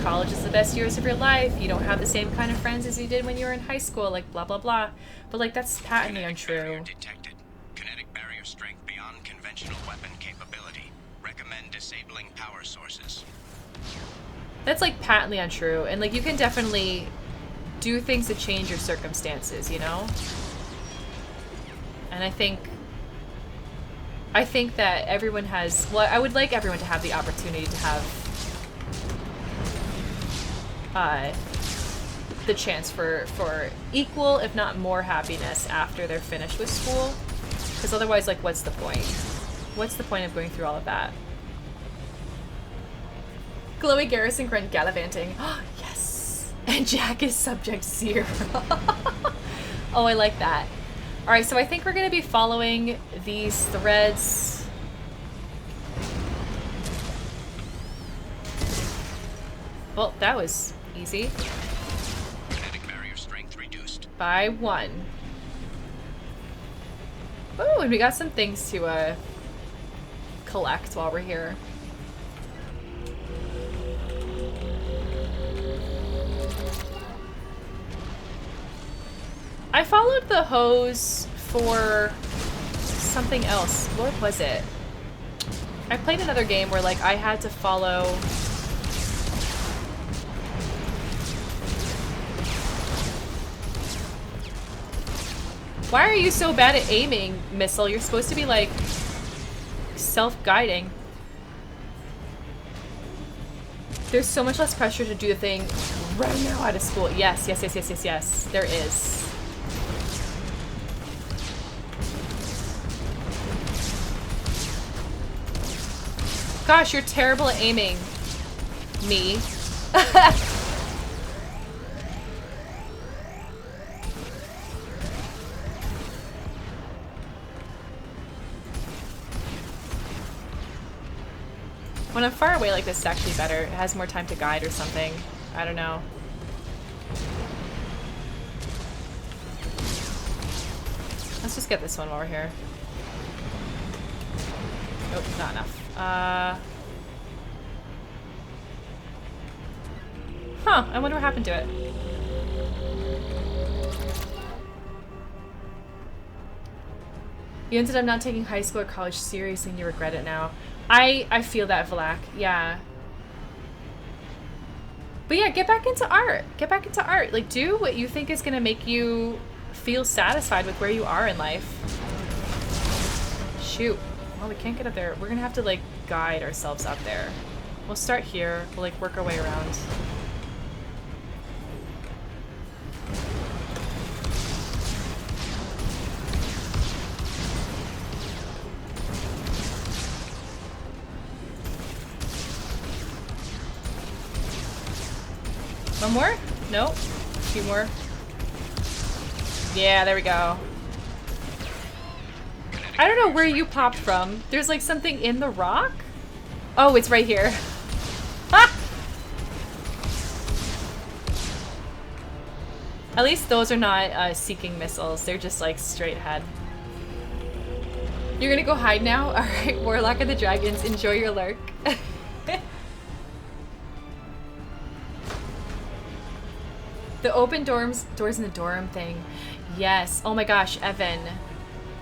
[SPEAKER 1] college is the best years of your life. You don't have the same kind of friends as you did when you were in high school, like blah, blah, blah. But like, that's patently untrue.
[SPEAKER 11] Detected. Kinetic barrier strength beyond conventional weapon capability. Recommend disabling power sources.
[SPEAKER 1] That's like patently untrue. And like, you can definitely do things to change your circumstances, you know? And I think that everyone has, well, I would like everyone to have the opportunity to have the chance for equal, if not more, happiness after they're finished with school. Because otherwise, like, what's the point? What's the point of going through all of that? Glowy Garrus and Grunt gallivanting. Yes! And Jack is subject 0. Oh, I like that. Alright, so I think we're going to be following these threads. Well, that was easy. By 1. Oh, and we got some things to collect while we're here. I followed the hose for something else. What was it? I played another game where like I had to follow... Why are you so bad at aiming, Missile? You're supposed to be like self-guiding. There's so much less pressure to do the thing right now out of school. Yes, yes, yes, yes, yes, yes. There is. Gosh, you're terrible at aiming. Me. When I'm far away like this, it's actually better. It has more time to guide or something. I don't know. Let's just get this one while we're here. Nope, not enough. Huh, I wonder what happened to it. You ended up not taking high school or college seriously and you regret it now. I feel that, Vlak. Yeah. But yeah, get back into art. Get back into art. Like, do what you think is going to make you feel satisfied with where you are in life. Shoot. Well, we can't get up there. We're going to have to, like, guide ourselves up there. We'll start here. We'll, like, work our way around. One more? Nope. A few more. Yeah, there we go. I don't know where you popped from. There's like something in the rock? Oh, it's right here. Ah! At least those are not seeking missiles. They're just like straight ahead. You're gonna go hide now? Alright, Warlock of the Dragons, enjoy your lurk. The open doors in the dorm thing. Yes. Oh my gosh, Evan.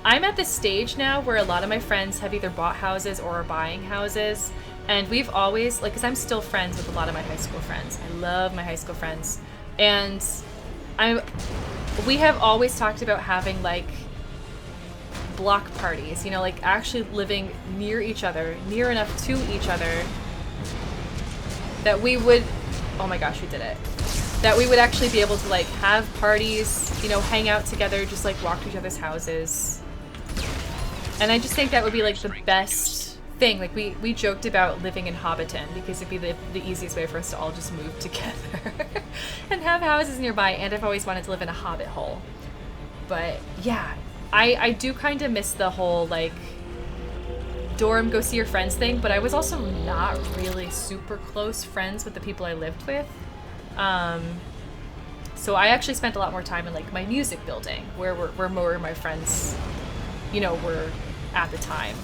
[SPEAKER 1] I'm at this stage now where a lot of my friends have either bought houses or are buying houses. And we've always, like, because I'm still friends with a lot of my high school friends. I love my high school friends. And we have always talked about having, like, block parties. You know, like, actually living near each other, near enough to each other that we would... Oh my gosh, we did it. That we would actually be able to like have parties, you know, hang out together, just like walk to each other's houses. And I just think that would be like the best thing. Like we joked about living in Hobbiton because it'd be the easiest way for us to all just move together and have houses nearby. And I've always wanted to live in a hobbit hole. But yeah, I do kind of miss the whole like dorm go see your friends thing, but I was also not really super close friends with the people I lived with. So I actually spent a lot more time in like my music building where more of my friends, you know, were at the time.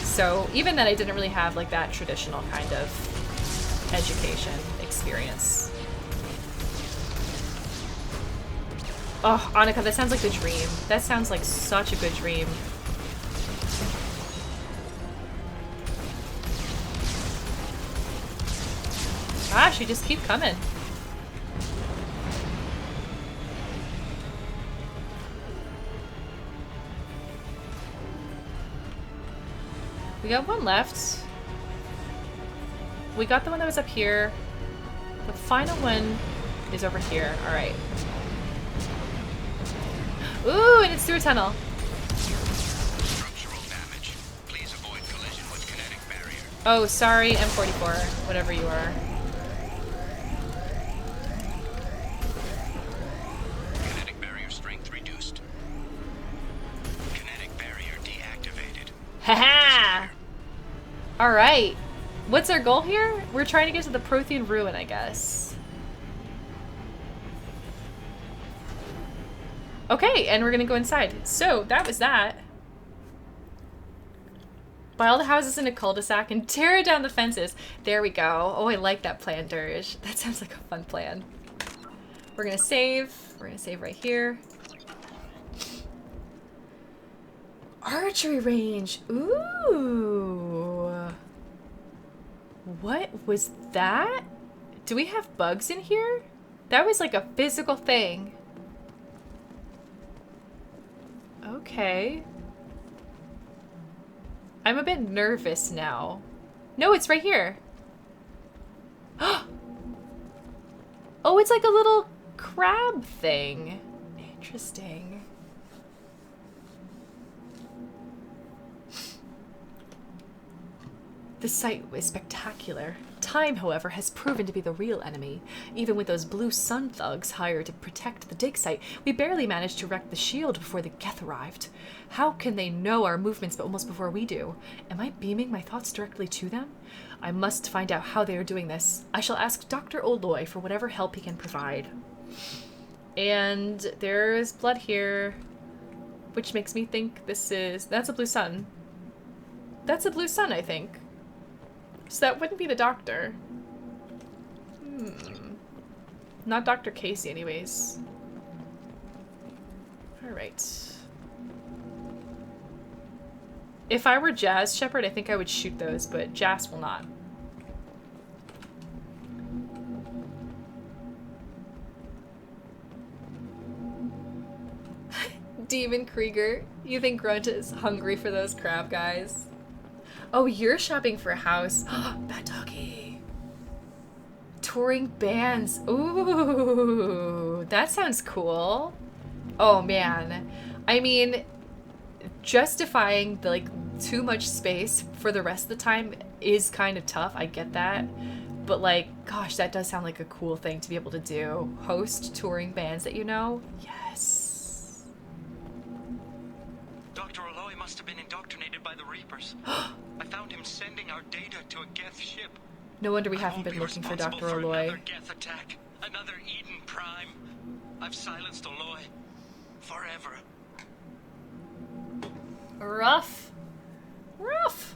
[SPEAKER 1] So even then I didn't really have like that traditional kind of education experience. Oh, Annika, that sounds like the dream. That sounds like such a good dream. Gosh, you just keep coming. We got one left. We got the one that was up here. The final one is over here. Alright. Ooh, and it's through a tunnel.
[SPEAKER 11] Structural damage. Please avoid collision with kinetic barrier.
[SPEAKER 1] Oh, sorry, M44. Whatever you are.
[SPEAKER 11] Kinetic barrier strength reduced. Kinetic barrier deactivated.
[SPEAKER 1] Haha! Alright. What's our goal here? We're trying to get to the Prothean ruin, I guess. Okay, and we're gonna go inside. So, that was that. Buy all the houses in a cul-de-sac and tear down the fences. There we go. Oh, I like that plan, Dirge. That sounds like a fun plan. We're gonna save. We're gonna save right here. Archery range. Ooh. What was that? Do we have bugs in here? That was like a physical thing. Okay. I'm a bit nervous now. No, it's right here. Oh, it's like a little crab thing. Interesting. The sight was spectacular. Time, however, has proven to be the real enemy. Even with those blue sun thugs hired to protect the dig site, we barely managed to wreck the shield before the Geth arrived. How can they know our movements but almost before we do? Am I beaming my thoughts directly to them? I must find out how they are doing this. I shall ask Dr. Oloy for whatever help he can provide. And there's blood here, which makes me think this is... That's a blue sun. That's a blue sun, I think. So that wouldn't be the doctor. Not Dr. Casey, anyways. Alright. If I were Jazz Shepherd, I think I would shoot those, but Jas will not. Demon Krieger, you think Grunt is hungry for those crab guys? Oh, you're shopping for a house. Bad doggy. Touring bands. Ooh, that sounds cool. Oh, man. I mean, justifying the, like, too much space for the rest of the time is kind of tough. I get that. But, like, gosh, that does sound like a cool thing to be able to do. Host touring bands that you know? Yes.
[SPEAKER 11] Dr. Oloy must have been indoctrinated by the Reapers. I found him sending our data to a Geth ship.
[SPEAKER 1] No wonder we haven't been looking for Dr. Oloy.
[SPEAKER 11] Another Geth attack. Another Eden Prime. I've silenced Oloy. Forever.
[SPEAKER 1] Rough. Rough.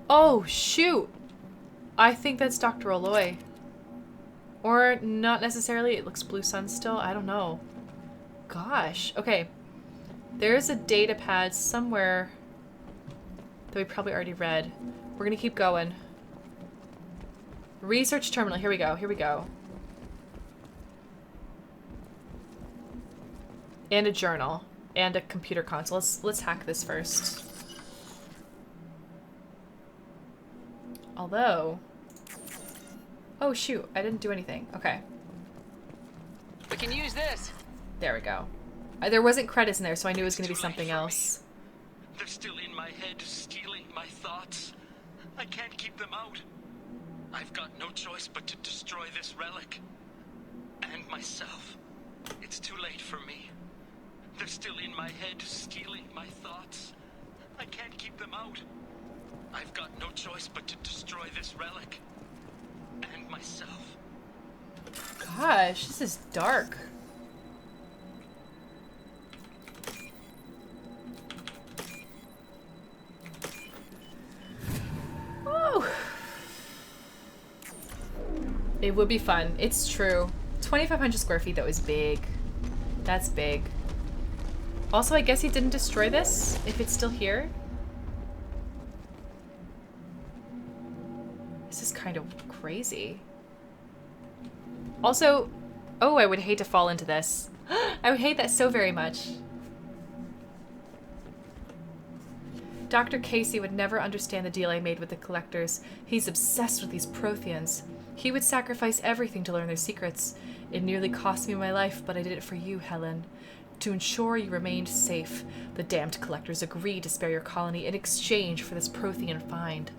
[SPEAKER 1] Oh, shoot. I think that's Dr. Oloy. Or not necessarily. It looks blue sun still. I don't know. Gosh. Okay. There's a data pad somewhere that we probably already read. We're gonna keep going. Research terminal. Here we go. Here we go. And a journal. And a computer console. Let's hack this first. Although... Oh, shoot. I didn't do anything. Okay.
[SPEAKER 7] We can use this.
[SPEAKER 1] There we go. There wasn't credits in there, so I knew it was going to be something else.
[SPEAKER 11] They're still in my head, stealing my thoughts. I can't keep them out. I've got no choice but to destroy this relic. And myself. It's too late for me. They're still in my head, stealing my thoughts. I can't keep them out. I've got no choice but to destroy this relic. And myself.
[SPEAKER 1] Gosh, this is dark. Oh. It would be fun. It's true. 2,500 square feet, that was big. That's big. Also, I guess he didn't destroy this, if it's still here. This is kind of crazy. Also, oh, I would hate to fall into this. I would hate that so very much. Dr. Casey would never understand the deal I made with the collectors. He's obsessed with these Protheans. He would sacrifice everything to learn their secrets. It nearly cost me my life, but I did it for you, Helen. To ensure you remained safe, the damned collectors agreed to spare your colony in exchange for this Prothean find.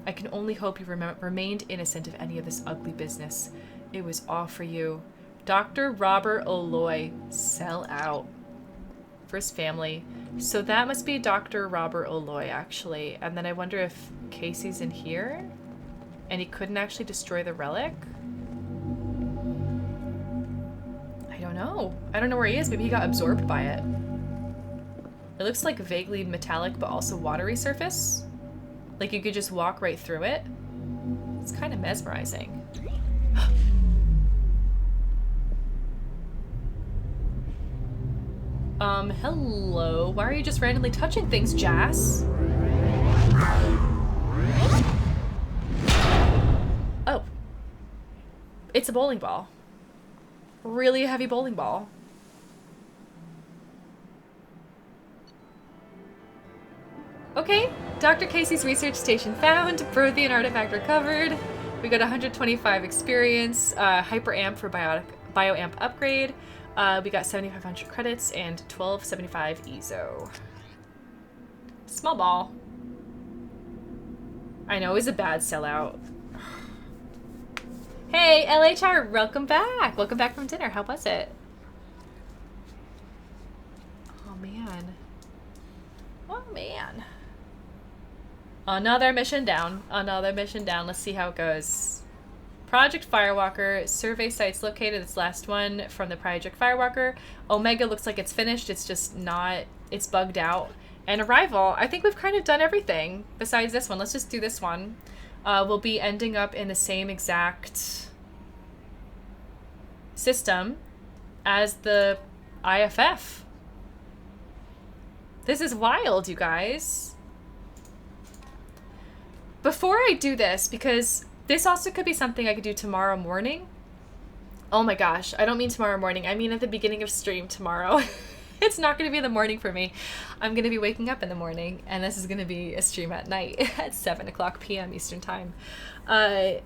[SPEAKER 1] I can only hope you remained innocent of any of this ugly business. It was all for you. Dr. Robert Oloy. Sell out. For his family. So that must be Dr. Robert Oloy, actually. And then I wonder if Casey's in here? And he couldn't actually destroy the relic? know. I don't know where he is. Maybe he got absorbed by it. It looks like vaguely metallic, but also watery surface. Like you could just walk right through it. It's kind of mesmerizing. Hello. Why are you just randomly touching things, Jas? Oh. It's a bowling ball. Really heavy bowling ball. Okay, Dr. Casey's research station found, Prothean artifact recovered. We got 125 experience, hyper amp for bioamp upgrade. We got 7,500 credits and 1275 EZO. Small ball. I know, it was a bad sellout. Hey, LHR, welcome back. Welcome back from dinner. How was it? Oh, man. Oh, man. Another mission down. Another mission down. Let's see how it goes. Project Firewalker. Survey sites located. This last one from the Project Firewalker. Omega looks like it's finished. It's just not... It's bugged out. And Arrival. I think we've kind of done everything besides this one. Let's just do this one. We'll be ending up in the same exact system as the IFF. This is wild, you guys. Before I do this, because this also could be something I could do tomorrow morning. Oh my gosh, I don't mean tomorrow morning. I mean at the beginning of stream tomorrow. It's not going to be in the morning for me. I'm going to be waking up in the morning, and this is going to be a stream at night at 7 o'clock p.m. Eastern Time. Are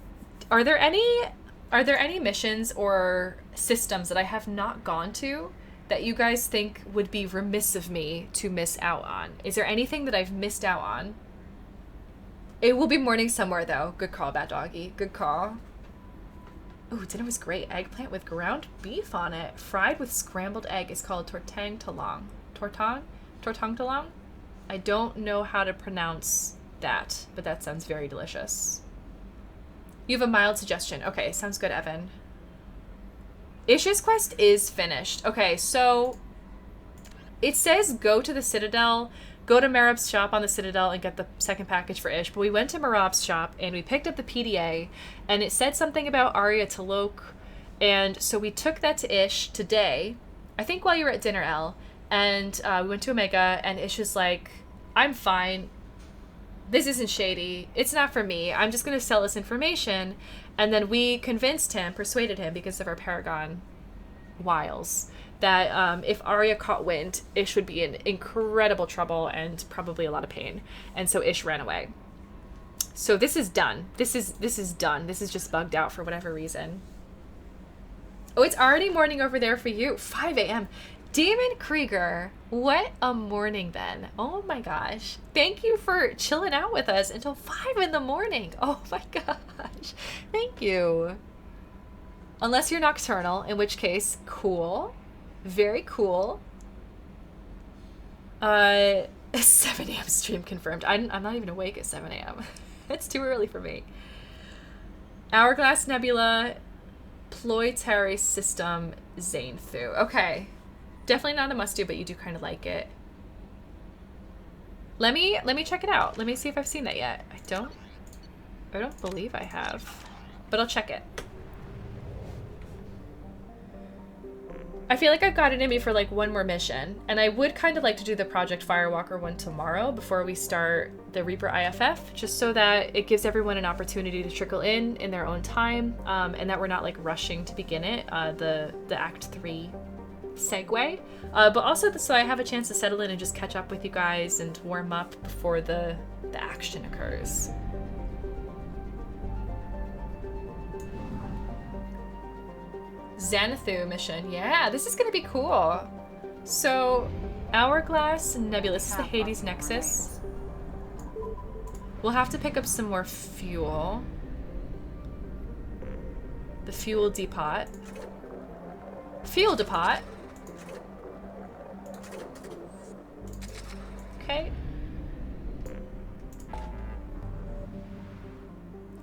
[SPEAKER 1] there any missions or systems that I have not gone to that you guys think would be remiss of me to miss out on? Is there anything that I've missed out on? It will be morning somewhere, though. Good call, Bad Doggy. Good call. Ooh, dinner was great. Eggplant with ground beef on it. Fried with scrambled egg is called tortang talong. Tortang talong? I don't know how to pronounce that, but that sounds very delicious. You have a mild suggestion. Okay, sounds good, Evan. Ish's quest is finished. Okay, so it says go to the Citadel, go to Merab's shop on the Citadel and get the second package for Ish. But we went to Merab's shop and we picked up the PDA and it said something about Arya Talok. And so we took that to Ish today, I think while you were at dinner, Elle. And we went to Omega and Ish was like, I'm fine. This isn't shady. It's not for me. I'm just going to sell this information. And then we convinced him, persuaded him because of our Paragon wiles, that if Arya caught wind, Ish would be in incredible trouble and probably a lot of pain. And so Ish ran away. So this is done. This is done. This is just bugged out for whatever reason. Oh, it's already morning over there for you. 5 a.m. Demon Krieger. What a morning then. Oh my gosh. Thank you for chilling out with us until 5 in the morning. Oh my gosh. Thank you. Unless you're nocturnal, in which case, cool. Very cool. 7 a.m. stream confirmed. I'm not even awake at 7 a.m. It's too early for me. Hourglass Nebula, Ploytary System, Xanathu. Okay. Definitely not a must-do, but you do kind of like it. Let me check it out. Let me see if I've seen that yet. I don't believe I have, but I'll check it. I feel like I've got it in me for like one more mission, and I would kind of like to do the Project Firewalker one tomorrow before we start the Reaper IFF, just so that it gives everyone an opportunity to trickle in their own time, and that we're not like rushing to begin it, the Act 3 segue, but also so I have a chance to settle in and just catch up with you guys and warm up before the action occurs. Xanathu mission. Yeah, this is gonna be cool. So, Hourglass Nebula. This is the Hades Nexus. We'll have to pick up some more fuel. The fuel depot. Fuel depot. Okay.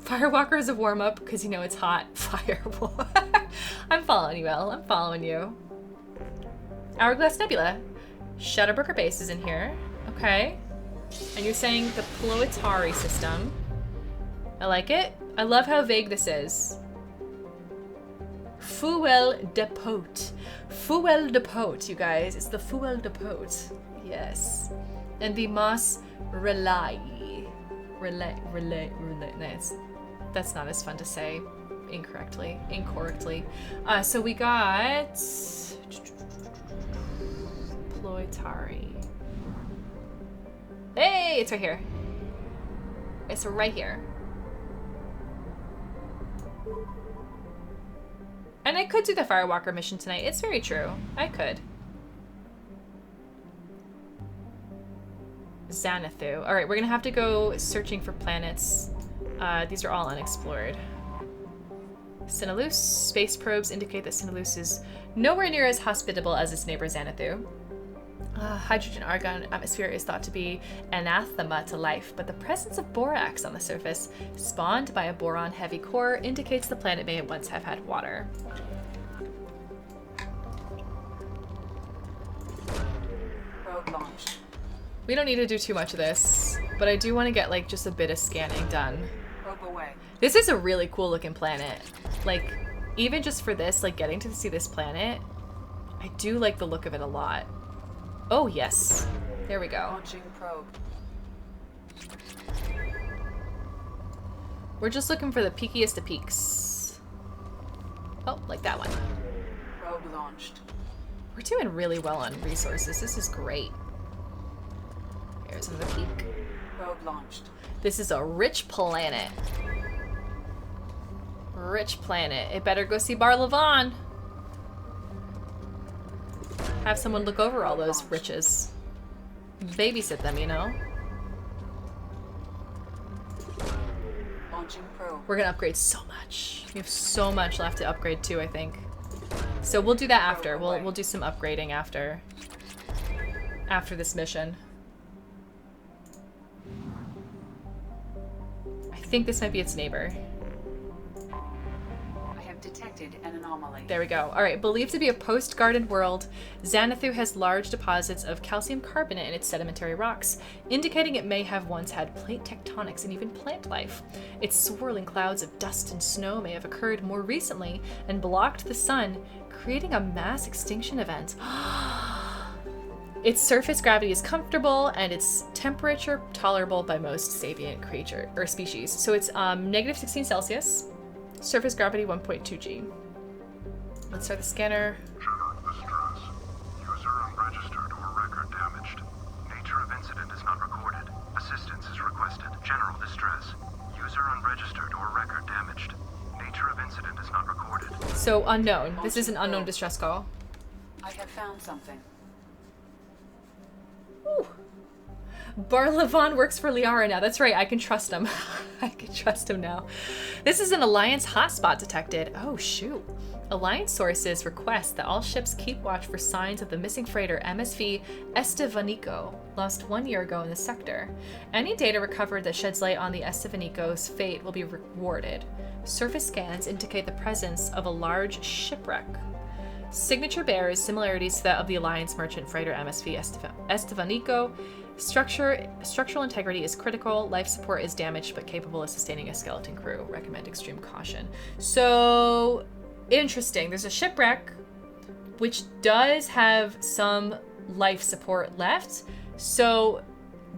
[SPEAKER 1] Firewalker is a warm-up because you know it's hot. Firewall. I'm following you, Elle. I'm following you. Hourglass Nebula. Shadowbroker base is in here. Okay. And you're saying the Ploetari system. I like it. I love how vague this is. Fuel Depot. Fuel Depot, you guys. It's the Fuel Depot. Yes. And the Moss Relay. Relay. Nice. That's not as fun to say incorrectly. So we got Ploetari. Hey, it's right here. It's right here. And I could do the Firewalker mission tonight. It's very true. I could. Xanathu. Alright, we're gonna have to go searching for planets. These are all unexplored. Sinalus. Space probes indicate that Sinalus is nowhere near as hospitable as its neighbor Xanathu. Hydrogen-argon atmosphere is thought to be anathema to life, but the presence of borax on the surface, spawned by a boron-heavy core, indicates the planet may once have had water.
[SPEAKER 2] Probe launched.
[SPEAKER 1] We don't need to do too much of this, but I do want to get like just a bit of scanning done.
[SPEAKER 2] Probe away.
[SPEAKER 1] This is a really cool looking planet. Like, even just for this, like getting to see this planet, I do like the look of it a lot. Oh, yes. There we go.
[SPEAKER 2] Launching probe.
[SPEAKER 1] We're just looking for the peakiest of peaks. Oh, like that one.
[SPEAKER 2] Probe launched.
[SPEAKER 1] We're doing really well on resources. This is great. Here's another peak.
[SPEAKER 2] Probe launched.
[SPEAKER 1] This is a rich planet. Rich planet. It better go see Bar Levon. Have someone look over all those riches. Babysit them, you know?
[SPEAKER 2] Launching probe.
[SPEAKER 1] We're gonna upgrade so much. We have so much left to upgrade too, I think. So we'll do that after. We'll do some upgrading after this mission. I think this might be its neighbor.
[SPEAKER 2] Detected an anomaly.
[SPEAKER 1] There we go. Alright, believed to be a post-garden world, Xanathu has large deposits of calcium carbonate in its sedimentary rocks, indicating it may have once had plate tectonics and even plant life. Its swirling clouds of dust and snow may have occurred more recently and blocked the sun, creating a mass extinction event. Its surface gravity is comfortable and its temperature tolerable by most sapient creature or species. So it's negative 16 Celsius. Surface gravity 1.2 G. Let's start the scanner.
[SPEAKER 12] User unregistered or record damaged. Nature of incident is not recorded. Assistance is requested. General distress. User unregistered or record damaged. Nature of incident is not recorded.
[SPEAKER 1] So unknown. This is an unknown distress call.
[SPEAKER 2] I have found something.
[SPEAKER 1] Ooh. Bar Levon works for Liara now. That's right, I can trust him. I can trust him now. This is an Alliance hotspot detected. Oh, shoot. Alliance sources request that all ships keep watch for signs of the missing freighter MSV Estevanico, lost 1 year ago in the sector. Any data recovered that sheds light on the Estevanico's fate will be rewarded. Surface scans indicate the presence of a large shipwreck. Signature bears similarities to that of the Alliance merchant freighter MSV Estevanico. Structural integrity is critical. Life support is damaged but capable of sustaining a skeleton crew. Recommend extreme caution. So, interesting. There's a shipwreck which does have some life support left. So,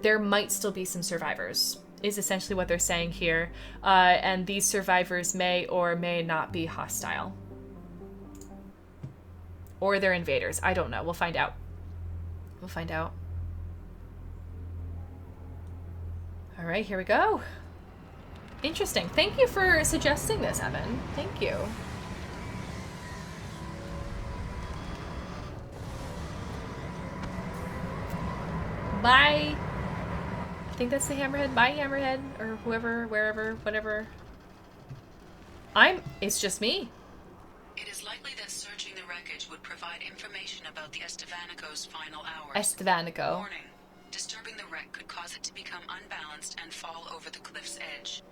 [SPEAKER 1] there might still be some survivors, is essentially what they're saying here. And these survivors may or may not be hostile. Or they're invaders. I don't know. We'll find out. We'll find out. All right, here we go. Interesting. Thank you for suggesting this, Evan. Thank you. Bye. I think that's the Hammerhead. Bye, Hammerhead. Or whoever, wherever, whatever. It's just me.
[SPEAKER 10] It is likely that searching the wreckage would provide information about the Estevanico's final hours.
[SPEAKER 1] Estevanico.
[SPEAKER 10] Warning. Disturbing the wreck could cause it to become unbalanced and fall over the cliff's edge.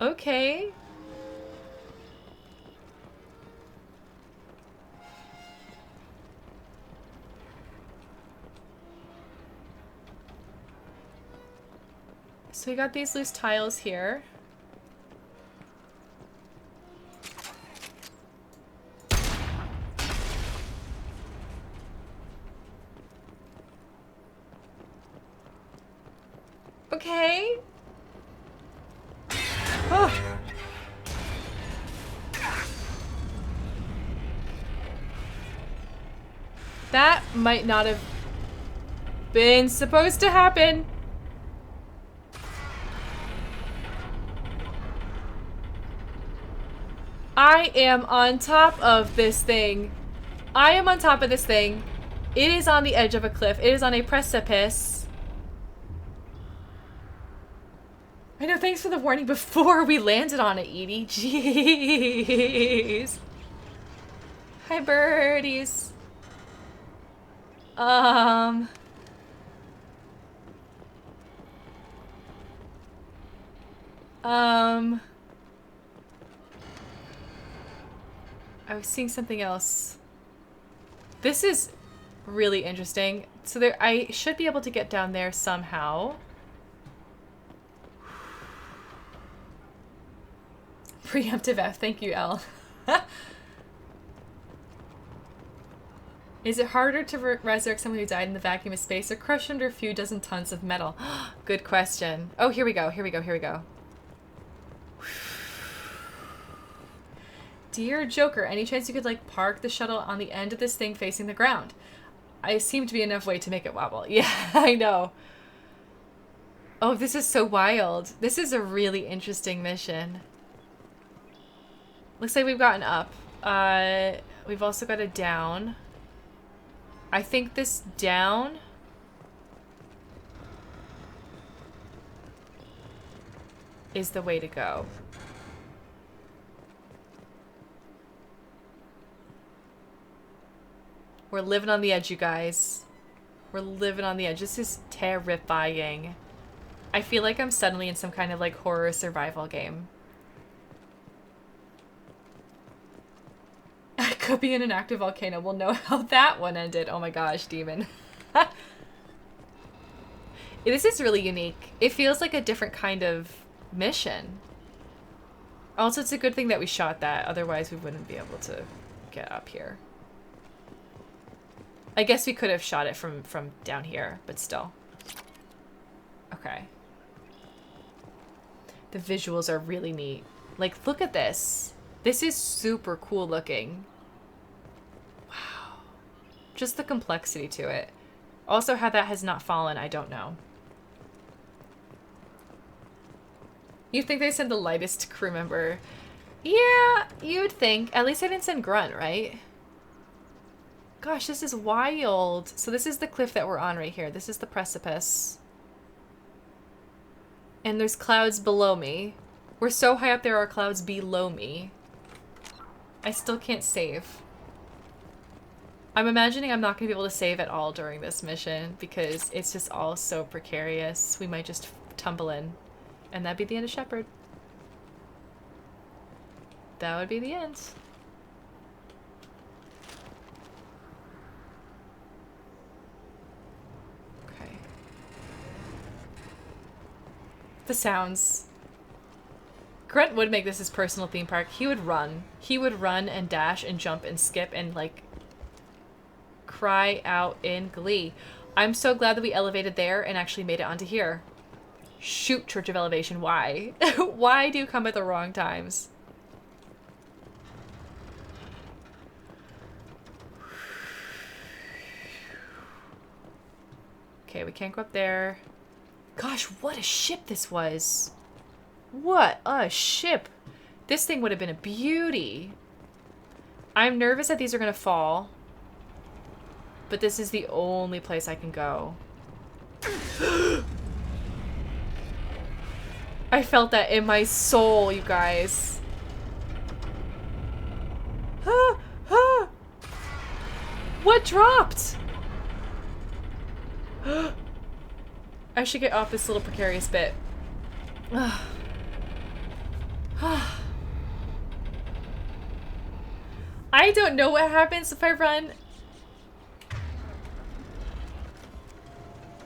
[SPEAKER 1] Okay. So we got these loose tiles here. Okay. Oh. That might not have been supposed to happen. I am on top of this thing. I am on top of this thing. It is on the edge of a cliff. It is on a precipice. I know, thanks for the warning before we landed on it, Edie. Jeez. Hi, birdies. I was seeing something else. This is really interesting. So there, I should be able to get down there somehow. Preemptive F, thank you, Elle. Is it harder to resurrect someone who died in the vacuum of space or crushed under a few dozen tons of metal? Good question. Oh, here we go, here we go, here we go. Dear Joker, any chance you could, like, park the shuttle on the end of this thing facing the ground? I seem to be enough weight to make it wobble. Yeah, I know. Oh, this is so wild. This is a really interesting mission. Looks like we've gotten up. We've also got a down. I think this down is the way to go. We're living on the edge, you guys. We're living on the edge. This is terrifying. I feel like I'm suddenly in some kind of, like, horror survival game. I could be in an active volcano. We'll know how that one ended. Oh my gosh, demon. This is really unique. It feels like a different kind of mission. Also, it's a good thing that we shot that. Otherwise, we wouldn't be able to get up here. I guess we could have shot it from down here, but still. Okay. The visuals are really neat. Like, look at this. This is super cool looking. Wow. Just the complexity to it. Also, how that has not fallen, I don't know. You think they sent the lightest crew member? Yeah, you'd think. At least I didn't send Grunt, right? Gosh, this is wild. So this is the cliff that we're on right here. This is the precipice. And there's clouds below me. We're so high up there are clouds below me. I still can't save. I'm imagining I'm not going to be able to save at all during this mission because it's just all so precarious. We might just tumble in. And that'd be the end of Shepard. That would be the end. Okay. The sounds. Grant would make this his personal theme park. He would run. He would run and dash and jump and skip and, like, cry out in glee. I'm so glad that we elevated there and actually made it onto here. Shoot, Church of Elevation, why? Why do you come at the wrong times? Okay, we can't go up there. Gosh, what a ship this was. What a ship. This thing would have been a beauty. I'm nervous that these are going to fall. But this is the only place I can go. I felt that in my soul, you guys. What dropped? I should get off this little precarious bit. I don't know what happens if I run.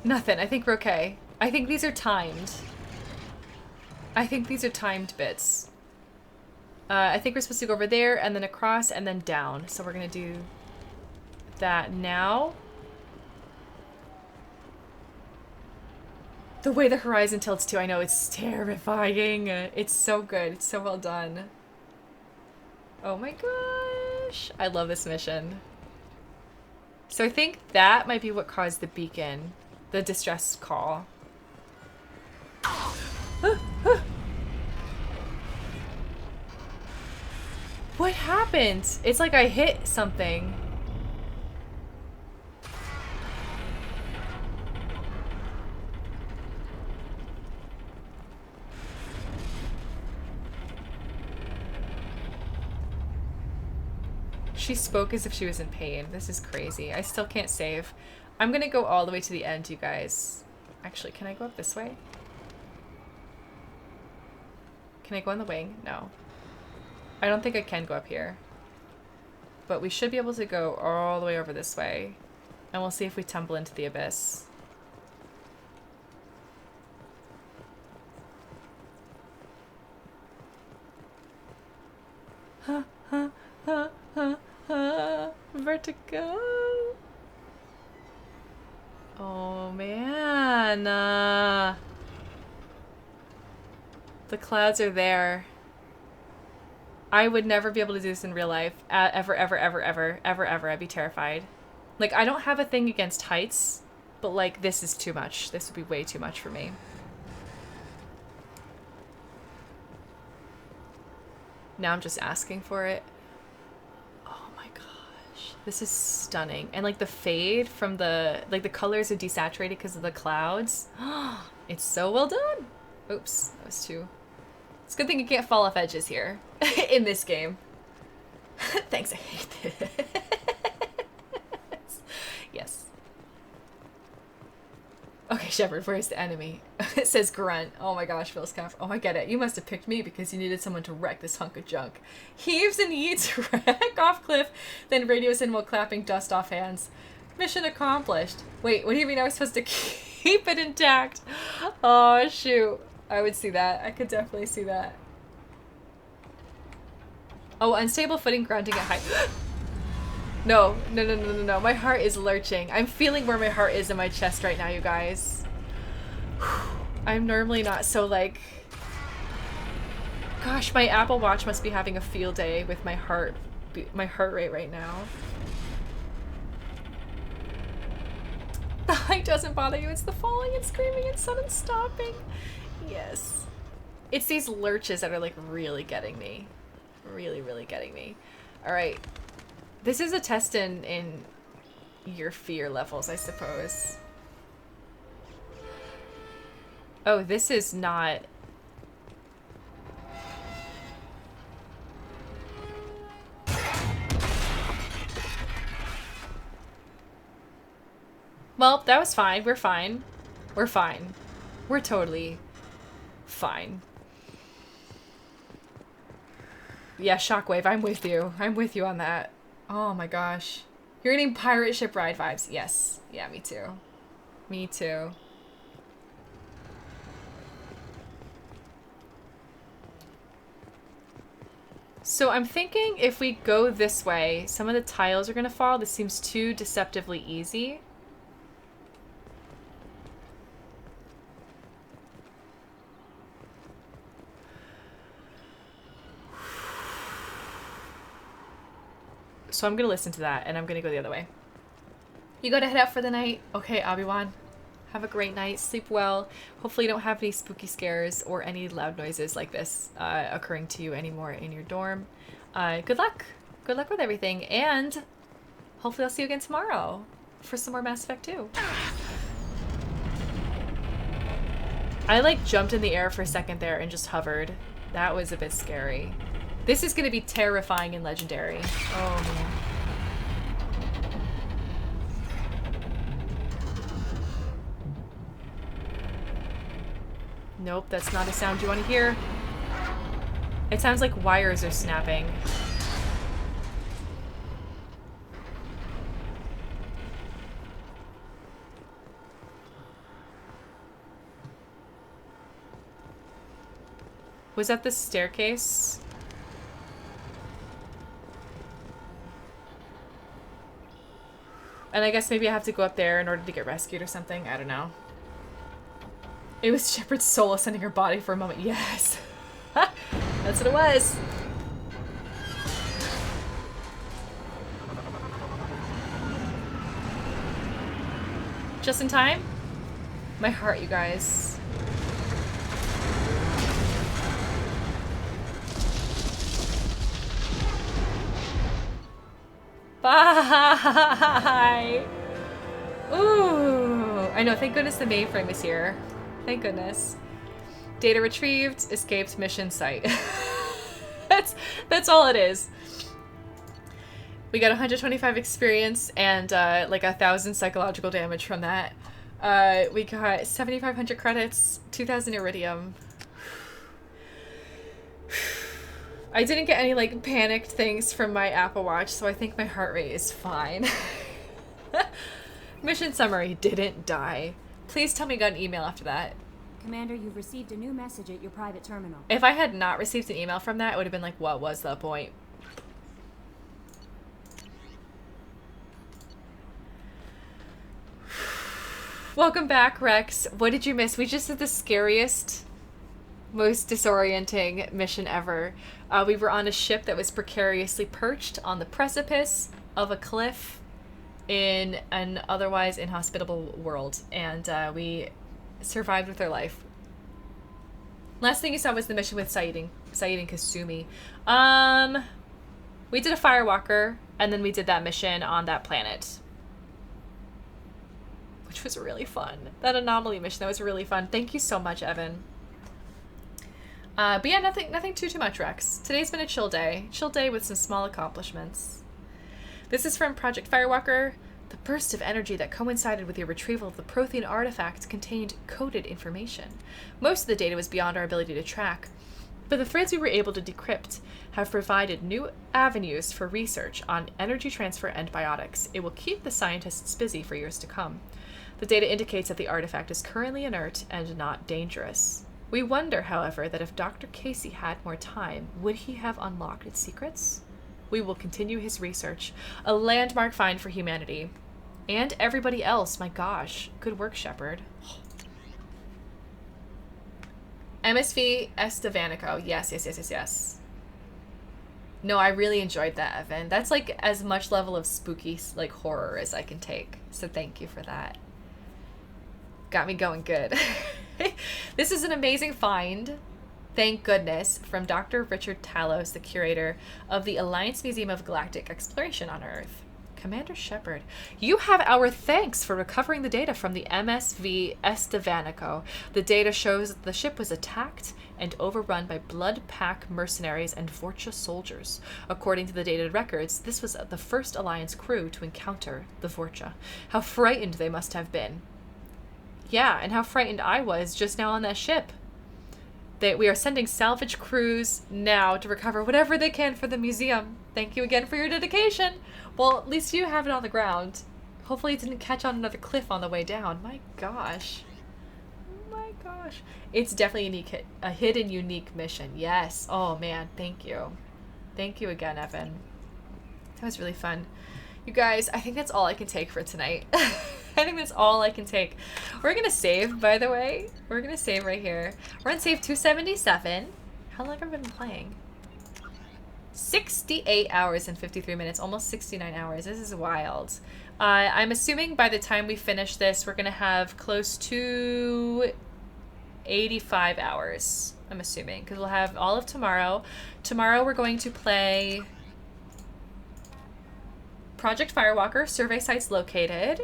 [SPEAKER 1] Nothing. I think we're okay. I think these are timed. I think these are timed bits. I think we're supposed to go over there and then across and then down. So we're gonna do that now. The way the horizon tilts too, I know, it's terrifying. It's so good. It's so well done. Oh my gosh. I love this mission. So I think that might be what caused the beacon. The distress call. What happened? It's like I hit something. She spoke as if she was in pain. This is crazy. I still can't save. I'm gonna go all the way to the end, you guys. Actually, can I go up this way? Can I go on the wing? No. I don't think I can go up here. But we should be able to go all the way over this way. And we'll see if we tumble into the abyss. Vertigo. Oh man. The clouds are there. I would never be able to do this in real life. Ever, ever, ever, ever, ever, ever. I'd be terrified. Like, I don't have a thing against heights, but like, this is too much. This would be way too much for me. Now I'm just asking for it. Oh my gosh. This is stunning. And like the fade from the, like the colors are desaturated because of the clouds. It's so well done. Oops, that was too. It's a good thing you can't fall off edges here in this game. Thanks, I hate this. Yes. Okay, Shepard, where's the enemy? It says grunt. Oh my gosh, Phil's calf. Oh, I get it. You must have picked me because you needed someone to wreck this hunk of junk. Heaves and yeets wreck off cliff, then radios in while clapping dust off hands. Mission accomplished. Wait, what do you mean I was supposed to keep it intact? Oh, shoot. I would see that. I could definitely see that. Oh, unstable footing, grunting at height. No, no, no, no, no, no. My heart is lurching. I'm feeling where my heart is in my chest right now, you guys. I'm normally not so like... Gosh, my Apple Watch must be having a field day with my heart rate right now. The height doesn't bother you. It's the falling and screaming and sudden stopping. Yes. It's these lurches that are like really getting me. Really, really getting me. Alright. This is a test in your fear levels, I suppose. Oh, this is not... Well, that was fine. We're fine. We're fine. We're totally fine. Yeah, Shockwave, I'm with you. I'm with you on that. Oh my gosh. You're getting pirate ship ride vibes. Yes. Yeah, me too. Me too. So I'm thinking if we go this way, some of the tiles are going to fall. This seems too deceptively easy. So I'm going to listen to that, and I'm going to go the other way. You got to head out for the night? Okay, Obi-Wan. Have a great night. Sleep well. Hopefully you don't have any spooky scares or any loud noises like this occurring to you anymore in your dorm. Good luck. Good luck with everything. And hopefully I'll see you again tomorrow for some more Mass Effect 2. I like jumped in the air for a second there and just hovered. That was a bit scary. This is going to be terrifying and legendary. Oh, man. Nope, that's not a sound you want to hear. It sounds like wires are snapping. Was that the staircase? And I guess maybe I have to go up there in order to get rescued or something. I don't know. It was Shepard's soul ascending her body for a moment. Yes. That's what it was. Just in time? My heart, you guys. Bye! Ooh! I know, thank goodness the mainframe is here. Thank goodness. Data retrieved, escaped mission site. That's all it is. We got 125 experience and like 1,000 psychological damage from that. We got 7,500 credits, 2,000 iridium. I didn't get any like panicked things from my Apple Watch, so I think my heart rate is fine. Mission summary, didn't die. Please tell me you got an email after that.
[SPEAKER 8] Commander, you've received a new message at your private terminal.
[SPEAKER 1] If I had not received an email from that, it would have been like, what was the point? Welcome back, Rex. What did you miss? We just did the scariest, most disorienting mission ever. We were on a ship that was precariously perched on the precipice of a cliff in an otherwise inhospitable world, and we survived with our life. Last thing you saw was the mission with Saeed and Kasumi. We did a firewalker, and then we did that mission on that planet, which was really fun. That anomaly mission, that was really fun. Thank you so much, Evan. But yeah, nothing too much, Rex. Today's been a chill day with some small accomplishments. This is from Project Firewalker. The burst of energy that coincided with your retrieval of the Prothean artifact contained coded information. Most of the data was beyond our ability to track, but the threads we were able to decrypt have provided new avenues for research on energy transfer and biotics. It will keep the scientists busy for years to come. The data indicates that the artifact is currently inert and not dangerous. We wonder, however, that if Dr. Casey had more time, would he have unlocked its secrets? We will continue his research. A landmark find for humanity. And everybody else. My gosh. Good work, Shepard. MSV Estevanico. Yes. No, I really enjoyed that, Evan. That's like as much level of spooky like horror as I can take. So thank you for that. Got me going good. This is an amazing find. Thank goodness, from Dr. Richard Talos, the curator of the Alliance Museum of Galactic Exploration on Earth. Commander Shepard, you have our thanks for recovering the data from the MSV Estevanico. The data shows that the ship was attacked and overrun by Blood Pack mercenaries and Vorcha soldiers. According to the dated records, this was the first Alliance crew to encounter the Vorcha. How frightened they must have been. Yeah, and how frightened I was just now on that ship. We are sending salvage crews now to recover whatever they can for the museum. Thank you again for your dedication. Well, at least you have it on the ground. Hopefully it didn't catch on another cliff on the way down. My gosh. Oh my gosh. It's definitely a hidden, unique mission. Yes. Oh man, thank you. Thank you again, Evan. That was really fun. You guys, I think that's all I can take for tonight. I think that's all I can take. We're going to save, by the way. We're going to save right here. We're on save 277. How long have I been playing? 68 hours and 53 minutes. Almost 69 hours. This is wild. I'm assuming by the time we finish this, we're going to have close to 85 hours. I'm assuming. Because we'll have all of tomorrow. Tomorrow we're going to play Project Firewalker. Survey sites located.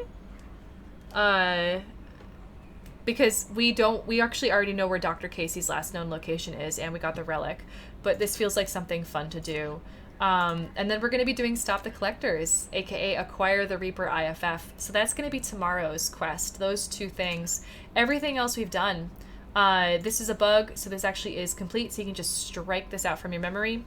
[SPEAKER 1] Because we actually already know where Dr. Casey's last known location is, and we got the relic, but this feels like something fun to do. And then we're going to be doing Stop the Collectors, aka Acquire the Reaper IFF. So that's going to be tomorrow's quest. Those two things. Everything else we've done. This is a bug, so this actually is complete, so you can just strike this out from your memory.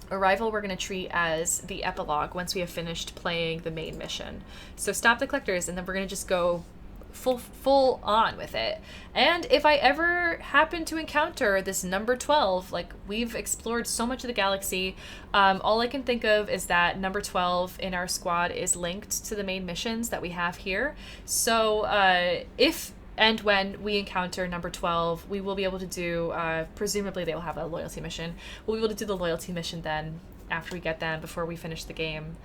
[SPEAKER 1] Arrival we're going to treat as the epilogue once we have finished playing the main mission. So stop the collectors, and then we're going to just go full on with it. And if I ever happen to encounter this number 12, like, we've explored so much of the galaxy, all I can think of is that number 12 in our squad is linked to the main missions that we have here. So if and when we encounter number 12, we will be able to do, presumably they will have a loyalty mission. We'll be able to do the loyalty mission then, after we get them, before we finish the game.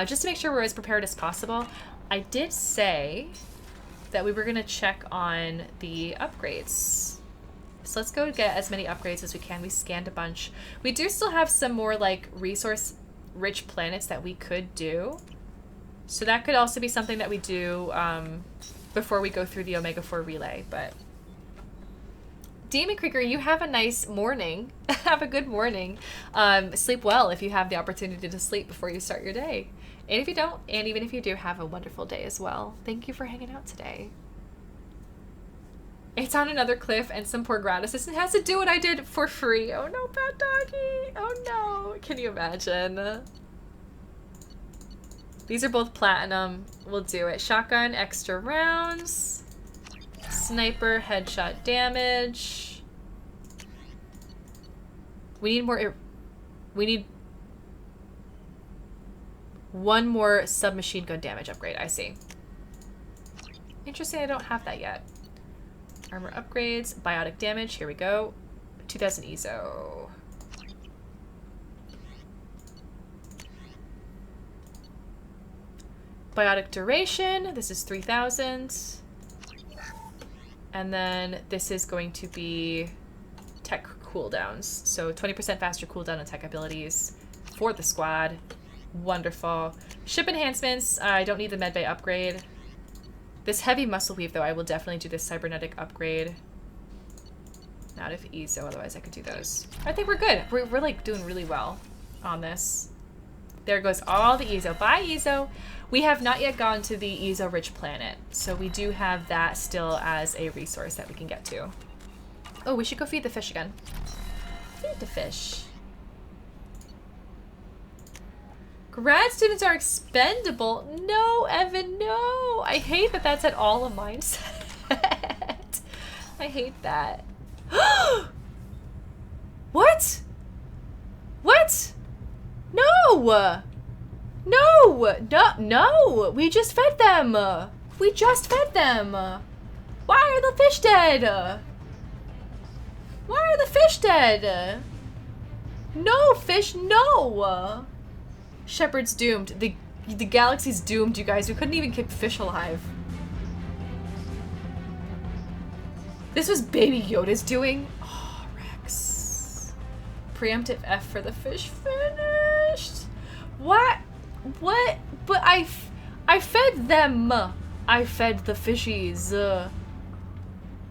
[SPEAKER 1] Just to make sure we're as prepared as possible. I did say that we were going to check on the upgrades. So let's go get as many upgrades as we can. We scanned a bunch. We do still have some more, like, resource-rich planets that we could do. So that could also be something that we do, before we go through the Omega-4 relay, but Demon Krieger, you have a nice morning. Have a good morning. Sleep well if you have the opportunity to sleep before you start your day. And if you don't, and even if you do, have a wonderful day as well. Thank you for hanging out today. It's on another cliff, and some poor grad assistant has to do what I did for free. Oh no, bad doggy. Oh no. Can you imagine? These are both platinum. We'll do it. Shotgun, extra rounds. Sniper, headshot damage. We need one more submachine gun damage upgrade. I see. Interesting, I don't have that yet. Armor upgrades, biotic damage. Here we go. 2000 ESO. Biotic duration, this is 3000. And then this is going to be tech cooldowns. So 20% faster cooldown on tech abilities for the squad. Wonderful. Ship enhancements, I don't need the medbay upgrade. This heavy muscle weave though, I will definitely do this cybernetic upgrade. Not if ESO, otherwise I could do those. I think we're good. We're like doing really well on this. There goes all the ESO. Bye, ESO. We have not yet gone to the ESO-rich planet, so we do have that still as a resource that we can get to. Oh, we should go feed the fish again. Feed the fish. Grad students are expendable. No, Evan, no. I hate that that's at all a mindset. I hate that. What? What? No! No! No! We just fed them! We just fed them! Why are the fish dead? Why are the fish dead? No, fish, no! Shepard's doomed. The galaxy's doomed, you guys. We couldn't even keep fish alive. This was Baby Yoda's doing? Oh, Rex. Preemptive F for the fish finished. What? What? But I fed them. I fed the fishies.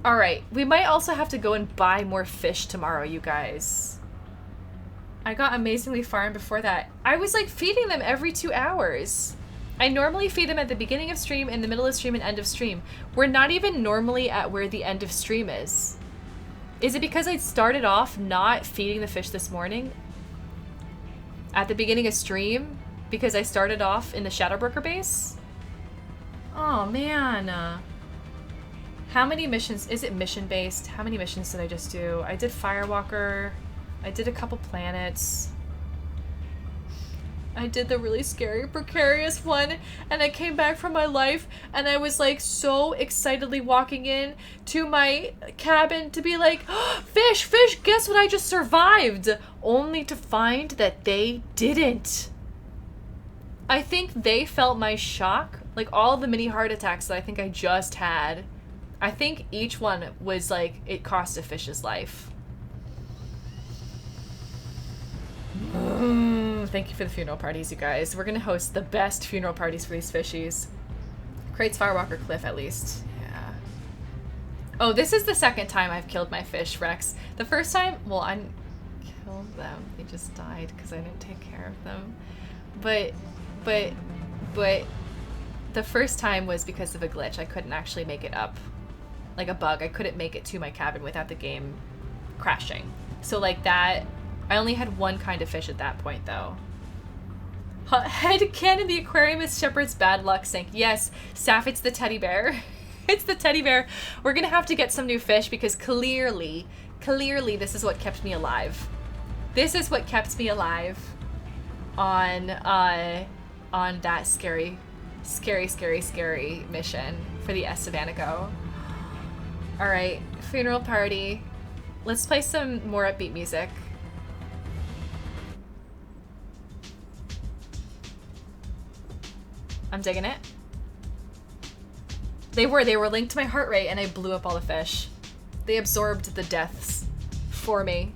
[SPEAKER 1] Alright, we might also have to go and buy more fish tomorrow, you guys. I got amazingly far in before that. I was like feeding them every 2 hours. I normally feed them at the beginning of stream, in the middle of stream, and end of stream. We're not even normally at where the end of stream is. Is it because I started off not feeding the fish this morning? At the beginning of stream? Because I started off in the Shadowbroker base? Oh, man. How many missions? Is it mission-based? How many missions did I just do? I did Firewalker. I did a couple planets. I did the really scary, precarious one, and I came back from my life, and I was like so excitedly walking in to my cabin to be like, oh, fish, fish, guess what I just survived? Only to find that they didn't. I think they felt my shock, like all the mini heart attacks that I think I just had. I think each one was like, it cost a fish's life. Thank you for the funeral parties, you guys. We're gonna host the best funeral parties for these fishies. Crates Firewalker Cliff, at least. Yeah. Oh, this is the second time I've killed my fish, Rex. The first time, well, I didn't kill them. They just died because I didn't take care of them. But the first time was because of a glitch. I couldn't actually make it up like a bug. I couldn't make it to my cabin without the game crashing. So like that, I only had one kind of fish at that point though. Head can in the aquarium is Shepard's bad luck sink. Yes, Saf, it's the teddy bear. It's the teddy bear. We're gonna have to get some new fish because clearly this is what kept me alive. This is what kept me alive on that scary mission for the Estevanico. All right, funeral party. Let's play some more upbeat music. I'm digging it. They were linked to my heart rate and I blew up all the fish. They absorbed the deaths for me.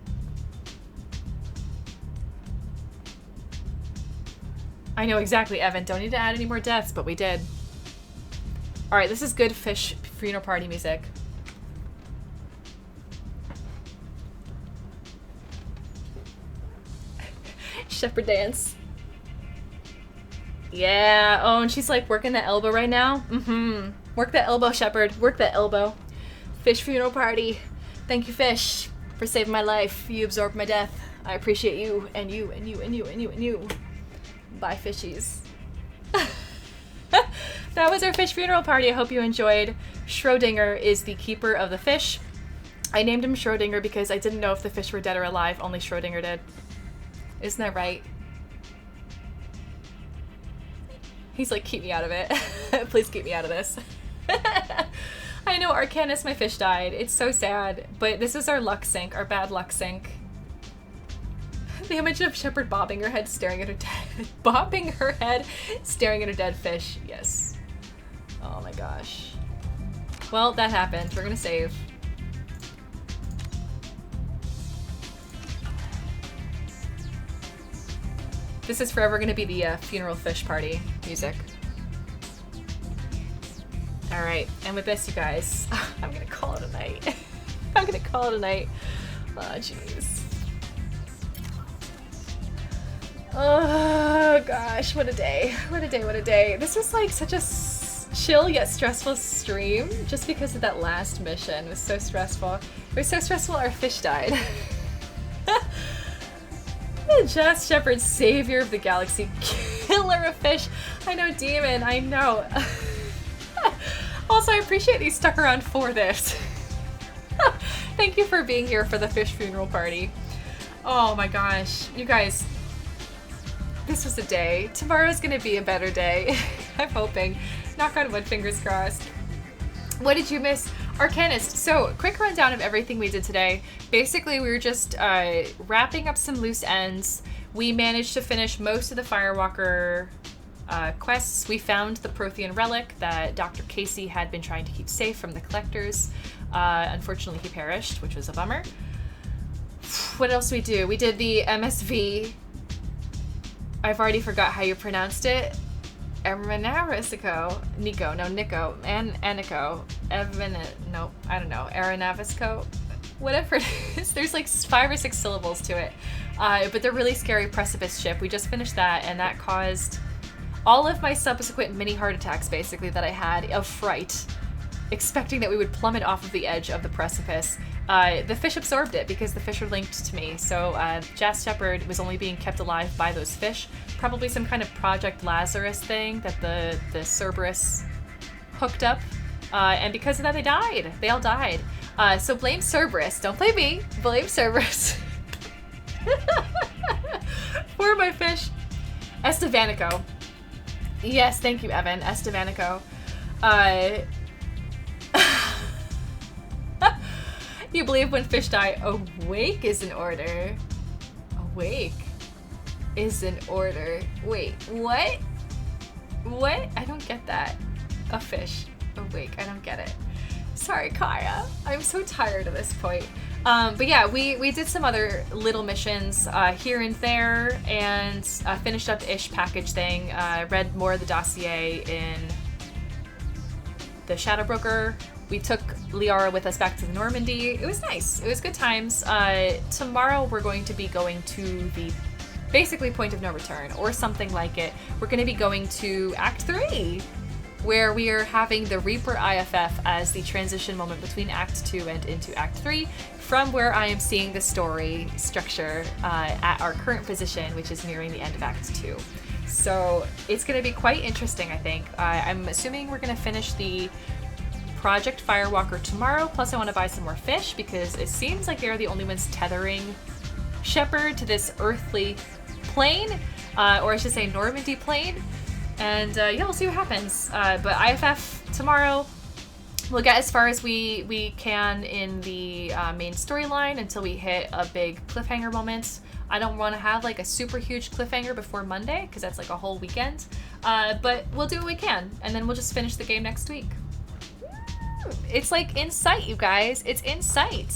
[SPEAKER 1] I know exactly, Evan. Don't need to add any more deaths, but we did. All right, this is good fish funeral party music. Shepherd dance. Yeah. Oh, and she's like working that elbow right now. Mm-hmm. Work that elbow, Shepherd. Work that elbow. Fish funeral party. Thank you, fish, for saving my life. You absorbed my death. I appreciate you, and you, and you, and you, and you, and you. Bye, fishies. That was our fish funeral party. I hope you enjoyed. Schrodinger is the keeper of the fish. I named him Schrodinger because I didn't know if the fish were dead or alive. Only Schrodinger did. Isn't that right? He's like, keep me out of it. Please keep me out of this. I know, Arcanus, my fish died. It's so sad. But this is our luck sink, our bad luck sink. The image of Shepherd bobbing her head, staring at her dead... bobbing her head, staring at her dead fish. Yes. Oh my gosh. Well, that happened. We're gonna save. This is forever gonna be the funeral fish party music. Alright, and with this, you guys, I'm gonna call it a night. I'm gonna call it a night. Oh, jeez. Oh, gosh, what a day. What a day, what a day. This was like such a chill yet stressful stream just because of that last mission. It was so stressful. It was so stressful our fish died. Just Shepherd, savior of the galaxy, killer of fish. I know, demon, I know. Also, I appreciate you stuck around for this. Thank you for being here for the fish funeral party. Oh my gosh, you guys, this was a day. Tomorrow's gonna be a better day. I'm hoping. Knock on wood, fingers crossed. What did you miss? Arcanist. So, quick rundown of everything we did today. Basically, we were just wrapping up some loose ends. We managed to finish most of the Firewalker quests. We found the Prothean relic that Dr. Casey had been trying to keep safe from the collectors. Unfortunately, he perished, which was a bummer. What else did we do? We did the MSV. I've already forgot how you pronounced it. Nico, Aniko, no, I don't know, Aeronavisco, whatever it is. There's like 5 or 6 syllables to it. But they're really scary precipice ship. We just finished that, and that caused all of my subsequent mini heart attacks, basically, that I had of fright, expecting that we would plummet off of the edge of the precipice. The fish absorbed it because the fish are linked to me. So Jas Shepherd was only being kept alive by those fish. Probably some kind of Project Lazarus thing that the Cerberus hooked up. And because of that, they died. They all died. So blame Cerberus. Don't blame me. Blame Cerberus. For my fish. Estevanico. Yes, thank you, Evan. Estevanico. You believe when fish die, awake is in order. Awake is in order. Wait, what? What? I don't get that. A fish. Awake. I don't get it. Sorry, Kaya. I'm so tired at this point. But yeah, we did some other little missions here and there, and finished up the ish package thing. Read more of the dossier in the Shadow Broker. We took Liara with us back to the Normandy. It was nice. It was good times. Tomorrow we're going to be going to the basically point of no return or something like it. We're going to be going to Act 3. where we are having the Reaper IFF as the transition moment between Act 2 and into Act 3, from where I am seeing the story structure at our current position, which is nearing the end of Act 2. So it's going to be quite interesting, I think. I'm assuming we're going to finish the Project Firewalker tomorrow, plus I want to buy some more fish, because it seems like they're the only ones tethering Shepard to this earthly plane, or I should say Normandy plane. And yeah, we'll see what happens. But IFF tomorrow, we'll get as far as we can in the main storyline until we hit a big cliffhanger moment. I don't want to have like a super huge cliffhanger before Monday, because that's like a whole weekend. But we'll do what we can, and then we'll just finish the game next week. It's like in sight, you guys. It's in sight.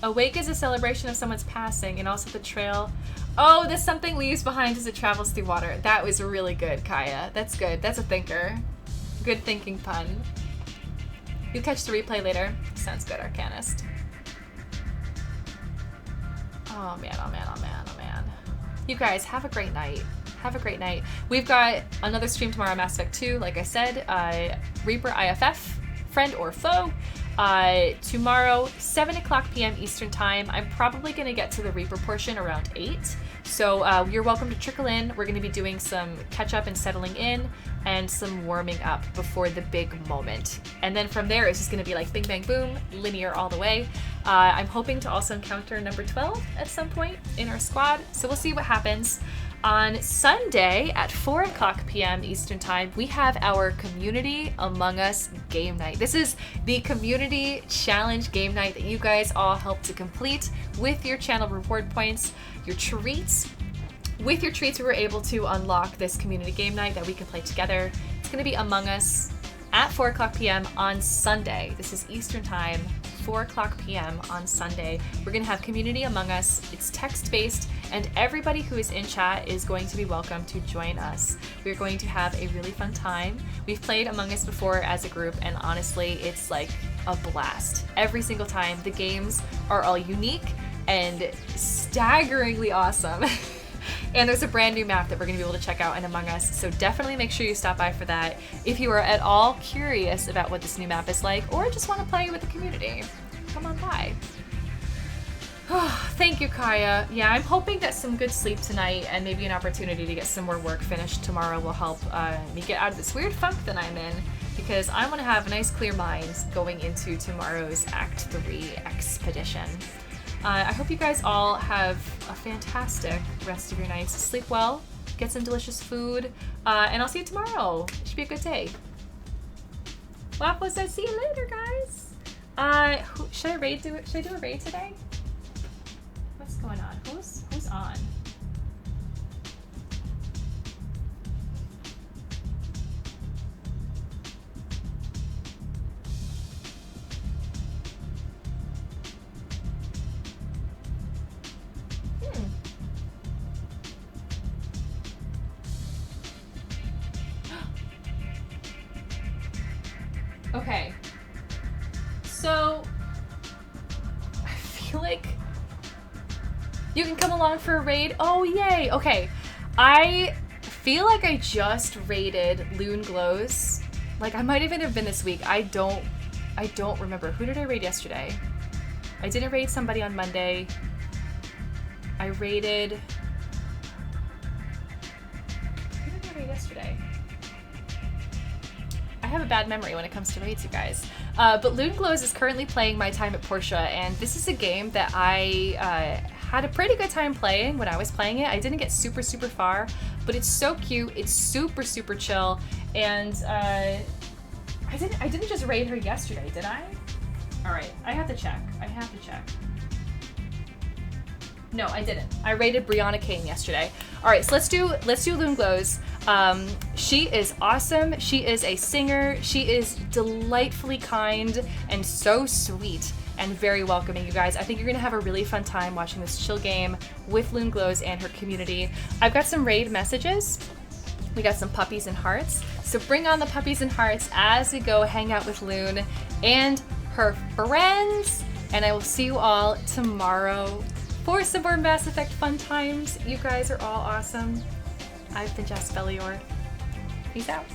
[SPEAKER 1] Awake is a celebration of someone's passing, and also the trail. Oh, this something leaves behind as it travels through water. That was really good, Kaya. That's good. That's a thinker. Good thinking pun. You'll catch the replay later. Sounds good, Arcanist. Oh man, oh man, oh man, oh man. You guys, have a great night. Have a great night. We've got another stream tomorrow, Mass Effect 2, like I said. Reaper IFF, friend or foe. Tomorrow, 7 o'clock p.m. Eastern Time. I'm probably going to get to the Reaper portion around 8. So you're welcome to trickle in. We're going to be doing some catch up and settling in, and some warming up before the big moment. And then from there, it's just going to be like bing, bang, boom, linear all the way. I'm hoping to also encounter number 12 at some point in our squad. So we'll see what happens. On Sunday at 4 o'clock p.m. Eastern Time, we have our Community Among Us game night. This is the community challenge game night that you guys all help to complete with your channel reward points, your treats. With your treats, we were able to unlock this community game night that we can play together. It's going to be Among Us at 4 o'clock p.m. on Sunday. This is Eastern Time, 4 o'clock p.m. on Sunday. We're going to have Community Among Us. It's text-based, and everybody who is in chat is going to be welcome to join us. We're going to have a really fun time. We've played Among Us before as a group, and honestly, it's like a blast. Every single time. The games are all unique and staggeringly awesome. And there's a brand new map that we're going to be able to check out in Among Us, so definitely make sure you stop by for that if you are at all curious about what this new map is like, or just want to play with the community. Come on by. Thank you, Kaya. Yeah, I'm hoping that some good sleep tonight and maybe an opportunity to get some more work finished tomorrow will help me get out of this weird funk that I'm in, because I want to have a nice clear mind going into tomorrow's Act 3 expedition. I hope you guys all have a fantastic rest of your nights. Sleep well, get some delicious food, and I'll see you tomorrow. It should be a good day. Waffles, I'll see you later, guys. Should I do a raid today? What's going on? Who's on? Okay, so I feel like you can come along for a raid. Oh, yay. Okay, I feel like I just raided Loon Glows. Like, I might even have been this week. I don't remember. Who did I raid yesterday? I didn't raid somebody on Monday. I raided... Who did I raid yesterday? I have a bad memory when it comes to raids, you guys. But Loon Glows is currently playing My Time at Portia, and this is a game that I had a pretty good time playing when I was playing it. I didn't get super far, but it's so cute. It's super chill, and I didn't just raid her yesterday, did I? All right, I have to check. No, I didn't. I raided Brianna Kane yesterday. All right, so let's do Loon Glows. She is awesome. She is a singer. She is delightfully kind and so sweet and very welcoming, you guys. I think you're gonna have a really fun time watching this chill game with Loon Glows and her community. I've got some raid messages. We got some puppies and hearts. So bring on the puppies and hearts as we go hang out with Loon and her friends. And I will see you all tomorrow for some more Mass Effect fun times. You guys are all awesome. I've been Jaspellior. Peace out.